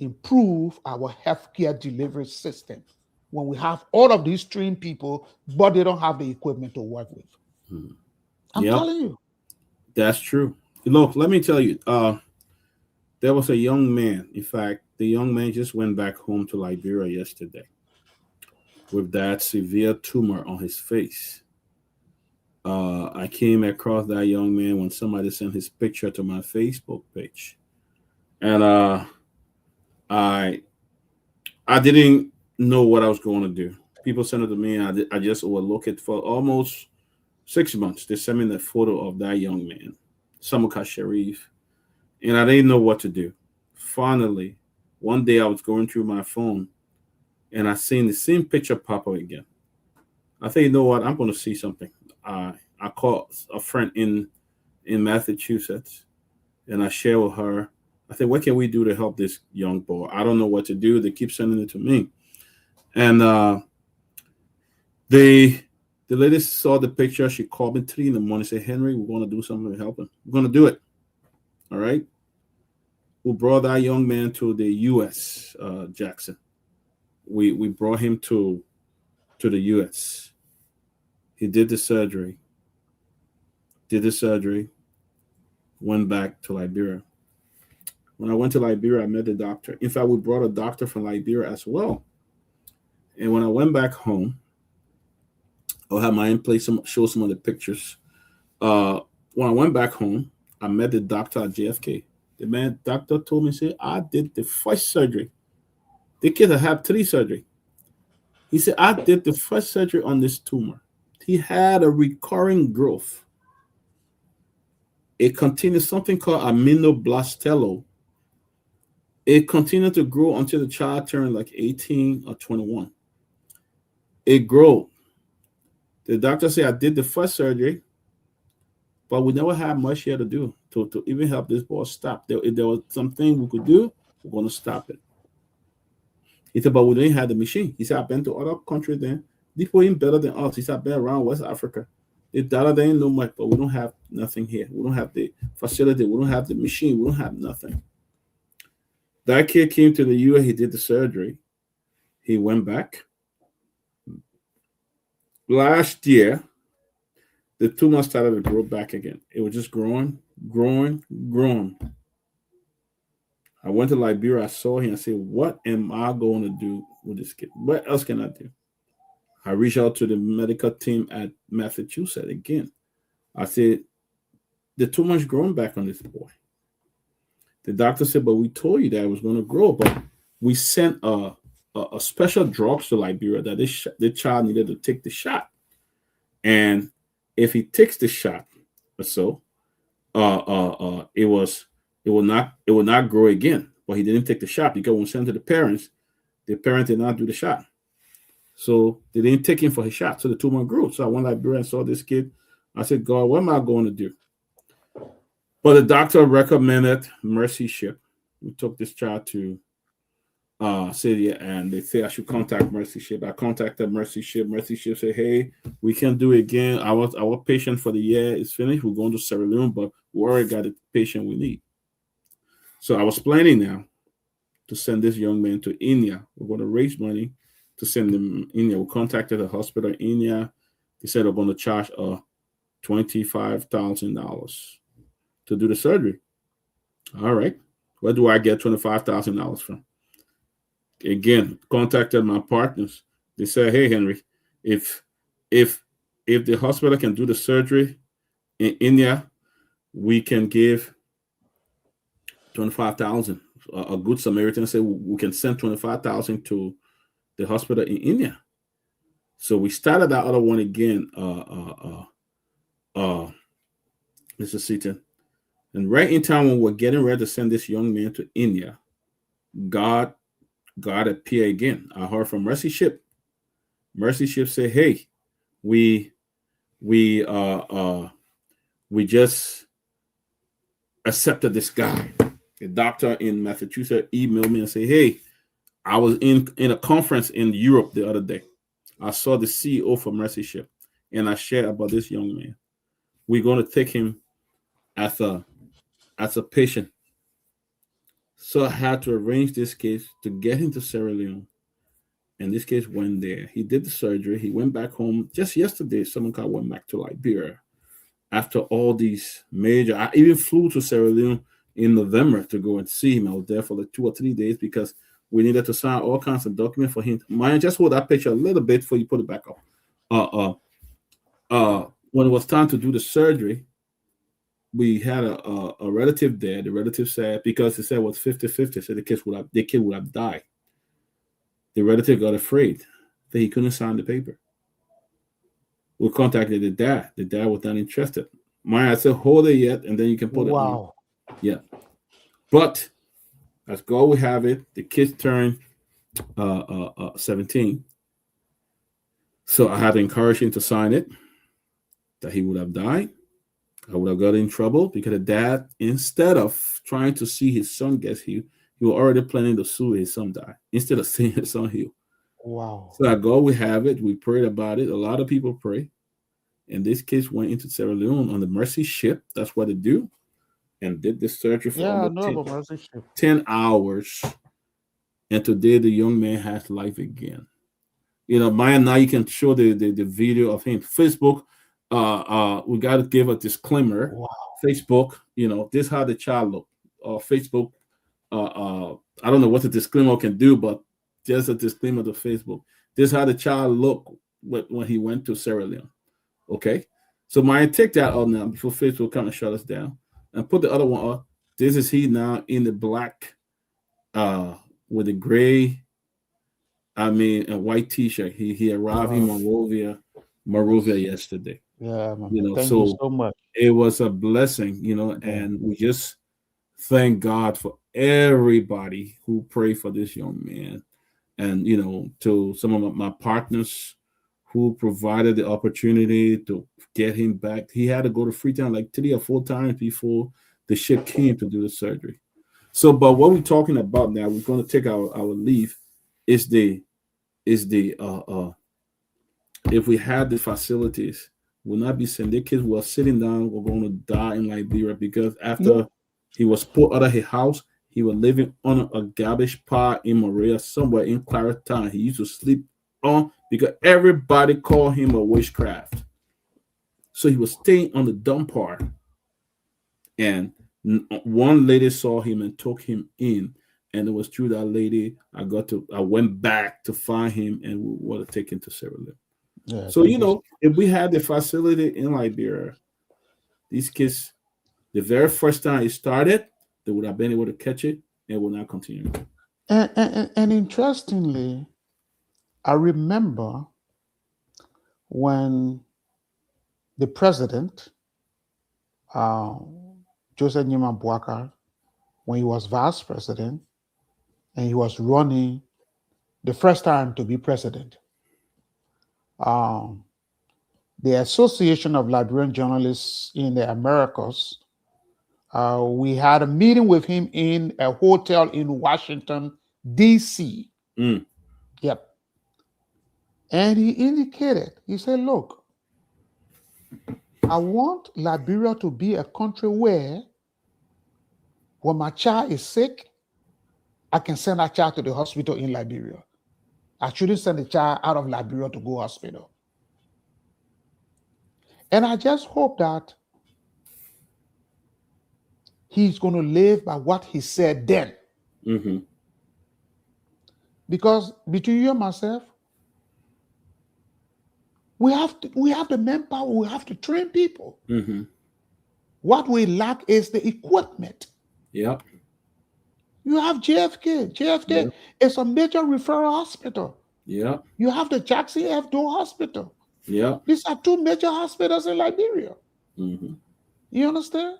improve our healthcare delivery system when we have all of these trained people, but they don't have the equipment to work with? I'm telling you. That's true. Look, let me tell you, there was a young man. In fact, the young man just went back home to Liberia yesterday with that severe tumor on his face. I came across that young man when somebody sent his picture to my Facebook page. And I didn't know what I was going to do. People sent it to me, and I just overlooked it for almost 6 months. They sent me the photo of that young man, Samuka Sharif, and I didn't know what to do. Finally, one day I was going through my phone, and I seen the same picture pop up again. I think, you know what? I'm going to see something. I called a friend in Massachusetts, and I shared with her. I think, what can we do to help this young boy? I don't know what to do. They keep sending it to me. And the lady saw the picture. She called me 3 in the morning and said, Henry, we're going to do something to help him. We're going to do it. All right. We brought that young man to the U.S., Jackson. We brought him to the U.S. He did the surgery. Went back to Liberia. When I went to Liberia, I met the doctor. In fact, we brought a doctor from Liberia as well. And when I went back home, I'll have my place show some of the pictures. When I went back home, I met the doctor at JFK. The doctor told me, say, I did the first surgery. The kid had 3 surgery. He said, I did the first surgery on this tumor. He had a recurring growth. It continued, something called aminoblastello. It continued to grow until the child turned like 18 or 21. It grew. The doctor said, I did the first surgery, but we never had much here to do to even help this boy stop. If there was something we could do, we're going to stop it. He said, but we didn't have the machine. He said, I've been to other countries then. These people even better than us. He said, I've been around West Africa. The data, they ain't know much, but we don't have nothing here. We don't have the facility. We don't have the machine. We don't have nothing. That kid came to the U.S. He did the surgery. He went back. Last year, the tumor started to grow back again. It was just growing. I went to Liberia. I saw him. I said, what am I going to do with this kid? What else can I do? I reached out to the medical team at Massachusetts again. I said, the tumor is growing back on this boy. The doctor said, but we told you that it was going to grow. But we sent a special drugs to Liberia that the child needed to take the shot. And if he takes the shot or so, it will not grow again. But he didn't take the shot because when we sent to the parents did not do the shot. So they didn't take him for his shot. So the tumor grew. So I went to Liberia and saw this kid. I said, God, what am I going to do? But the doctor recommended Mercy Ship. We took this child to city, and they say I should contact Mercy Ship. I contacted Mercy Ship. Mercy Ship said, hey, we can do it again. Our patient for the year is finished. We're going to Sierra Leone, but we already got the patient we need. So I was planning now to send this young man to India. We're going to raise money to send him in India. We contacted the hospital in India. They said we're going to charge $25,000 to do the surgery. All right. Where do I get $25,000 from? Again, contacted my partners. They said, hey, Henry, if the hospital can do the surgery in India, we can give $25,000. A good Samaritan said we can send $25,000 to the hospital in India. So we started that other one again, Mr. Seaton. And right in time when we're getting ready to send this young man to India, God appeared again. I heard from Mercy Ship. Mercy Ship said, hey, we just accepted this guy. A doctor in Massachusetts emailed me and said, hey, I was in a conference in Europe the other day. I saw the CEO for Mercy Ship, and I shared about this young man. We're going to take him as a patient. So I had to arrange this case to get him to Sierra Leone. And this case went there. He did the surgery. He went back home. Just yesterday, someone went back to Liberia after all these major. I even flew to Sierra Leone in November to go and see him. I was there for like 2 or 3 days because we needed to sign all kinds of documents for him. Myean, just hold that picture a little bit before you put it back up. When it was time to do the surgery, we had a relative there. The relative said, because he said it was 50-50, so the kid would have died. The relative got afraid that he couldn't sign the paper. We contacted the dad. The dad was not interested. Myean, I said, hold it yet, and then you can put it on. Yeah. But as God will have it, the kid turned 17. So I had to encourage him to sign it, that he would have died. I would have got in trouble because the dad, instead of trying to see his son get healed, he was already planning to sue his son die instead of seeing his son healed. Wow. So at God we have it. We prayed about it. A lot of people pray. And this case went into Sierra Leone on the Mercy Ship. That's what they do. And did the surgery for almost 10 hours. And today the young man has life again. You know, Myean, now you can show the video of him. Facebook, we got to give a disclaimer. Wow. Facebook, you know, this is how the child looked. Facebook, I don't know what the disclaimer can do, but just a disclaimer to Facebook. This is how the child looked when he went to Sierra Leone. Okay? So Myean, take that out now before Facebook come and shut us down. And put the other one up. This is he now in the black with the gray, and white t-shirt. He arrived in Monrovia yesterday. Yeah, man. You know, Thank you so much. It was a blessing, you know, and we just thank God for everybody who prayed for this young man. And, you know, to some of my partners who provided the opportunity to get him back. He had to go to Freetown like 3 or 4 times before the ship came to do the surgery. So, but what we're talking about now, we're going to take our leave, is the if we had the facilities, we'll not be sending kids who are sitting down, we're going to die in Liberia, because after he was put out of his house, He was living on a garbage pile in Maria, somewhere in Claretown. He used to sleep on because everybody called him a witchcraft. So he was staying on the dump part. And one lady saw him and took him in. And it was through that lady I went back to find him and we were to take him to Sierra Leone. Yeah, so, you know, if we had the facility in Liberia, these kids, the very first time it started, they would have been able to catch it and will not continue. And interestingly, I remember when the president, Joseph Nyeman Boakar, when he was vice president, and he was running the first time to be president, the Association of Liberian Journalists in the Americas, we had a meeting with him in a hotel in Washington, D.C. Yep. And he indicated, he said, look, I want Liberia to be a country where when my child is sick, I can send a child to the hospital in Liberia. I shouldn't send a child out of Liberia to go hospital. And I just hope that he's going to live by what he said then. Because between you and myself, we have the manpower, we have to train people. What we lack is the equipment. Yep. You have JFK. JFK is a major referral hospital. Yeah. You have the Jackson F. Doe Hospital. Yeah. These are two major hospitals in Liberia. You understand?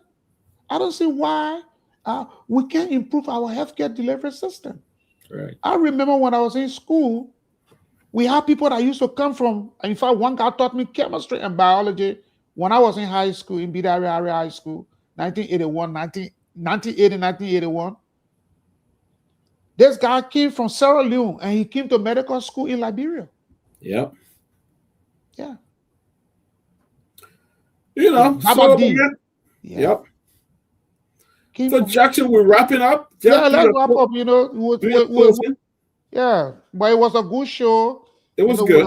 I don't see why we can't improve our healthcare delivery system. Right. I remember when I was in school, we had people that used to come from, in fact, one guy taught me chemistry and biology when I was in high school, in Bidari Area High School, 1980-1981. This guy came from Sierra Leone and he came to medical school in Liberia. Yep. Yeah. You know, so, yep. So Jackson, we're wrapping up. Yeah, let's wrap up. You know, yeah, but it was a good show. It was good.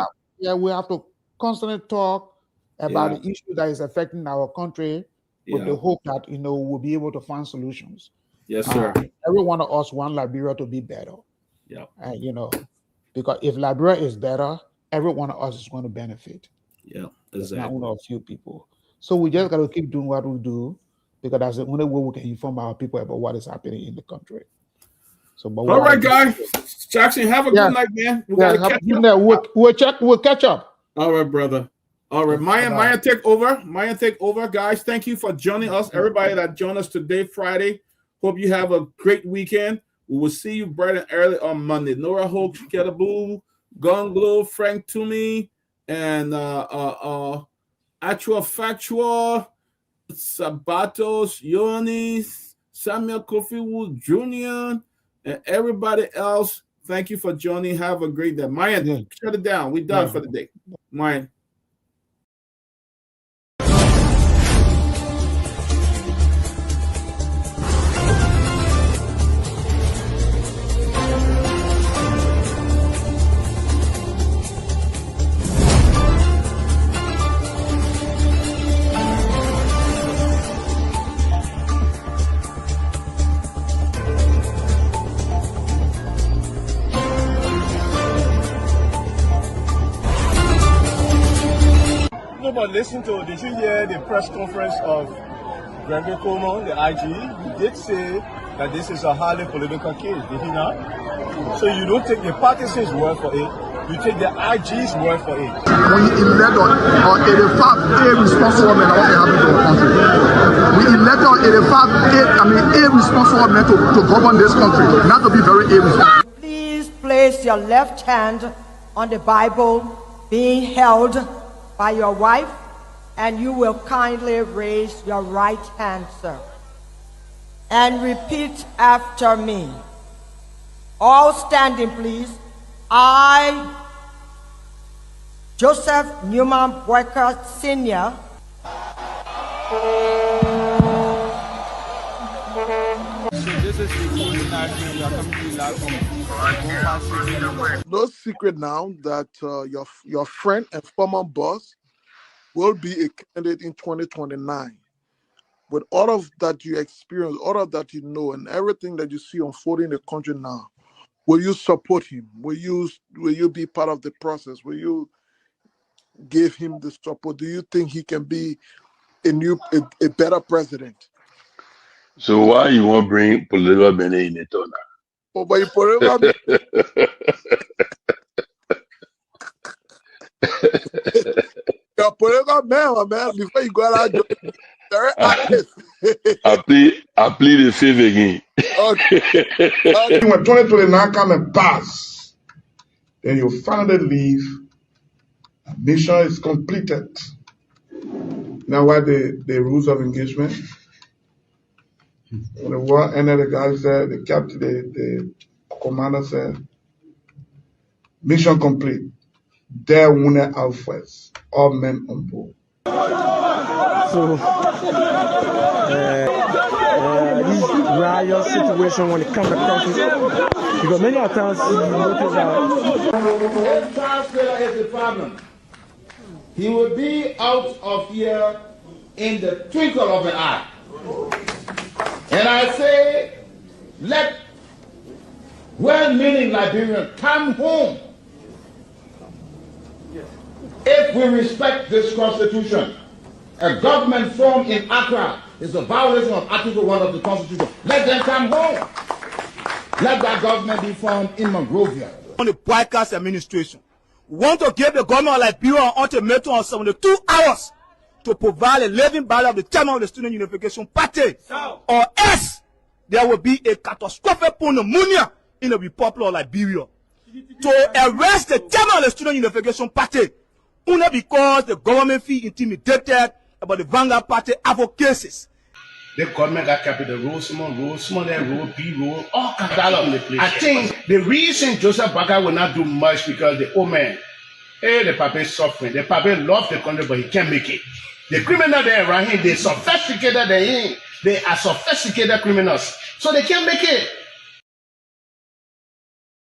We have to constantly talk about the issue that is affecting our country with the hope that, you know, we'll be able to find solutions. Yes, sir. Every one of us want Liberia to be better. Yeah. And, you know, because if Liberia is better, every one of us is going to benefit. Yeah, exactly. Not only a few people. So we just got to keep doing what we do, because that's the only way we can inform our people about what is happening in the country. So, but all right, guys. Jackson, have a good night, man. We'll catch up. All right, brother. All right, Myean, take over. Myean, take over, guys. Thank you for joining us. Everybody that joined us today, Friday. Hope you have a great weekend. We will see you bright and early on Monday. Nora Hope, Kehleboe Gongloe, Frank Toomey, and Actual Factual, Sabatos, Yonis, Samuel Kofi Wood Jr., and everybody else. Thank you for joining. Have a great day. Myean, shut it down. We're done for the day. Myean. But listen to, did you hear the press conference of Seleke Kromah, the IG? He did say that this is a highly political case, did he not? So you don't take the partisans' word for it, you take the IG's word for it. We elect on 85 irresponsible men what happened to our country. We elect on 85 irresponsible men to govern this country, not to be very irresponsible. Please place your left hand on the Bible being held by your wife, and you will kindly raise your right hand, sir, and repeat after me. All standing, please. I, Joseph Nyeman Boakar Sr., This is the Close Enough. We are coming to you live from No secret now that your friend and former boss will be a candidate in 2029. With all of that you experience, all of that you know, and everything that you see unfolding in the country now, will you support him? Will you be part of the process? Will you give him the support? Do you think he can be a better president? So why you want to bring political Benin in it now? Oh, but you political you're political man, before you go out, very active. I plead the fifth again. Okay. When 2029 come and pass, then you finally leave. Mission is completed. Now, what the rules of engagement? When the war ended, the guy said, the captain, the commander said, mission complete. There winner out first. All men on board. So, this riot situation when it comes across, because many times you notice that Charles Taylor is the problem. He will be out of here in the twinkle of an eye. And I say, let well-meaning Liberians come home. If we respect this constitution, a government formed in Accra is a violation of Article 1 of the Constitution. Let them come home. Let that government be formed in Monrovia. On the broadcast administration, we want to give the government of Liberia an ultimatum of 72 hours to provide a living ballot of the chairman of the Student Unification Party, or else there will be a catastrophic pneumonia in the Republic of Liberia. To arrest the chairman of the Student Unification Party, only because the government feel intimidated about the Vanguard Party advocacies. The government got capital road, small road, big road, all kinds of the place. I think the reason Joseph Baga will not do much because the old man, the papa is suffering. The papa loves the country, but he can't make it. The criminal there around him, they sophisticated than him. They are sophisticated criminals, so they can't make it.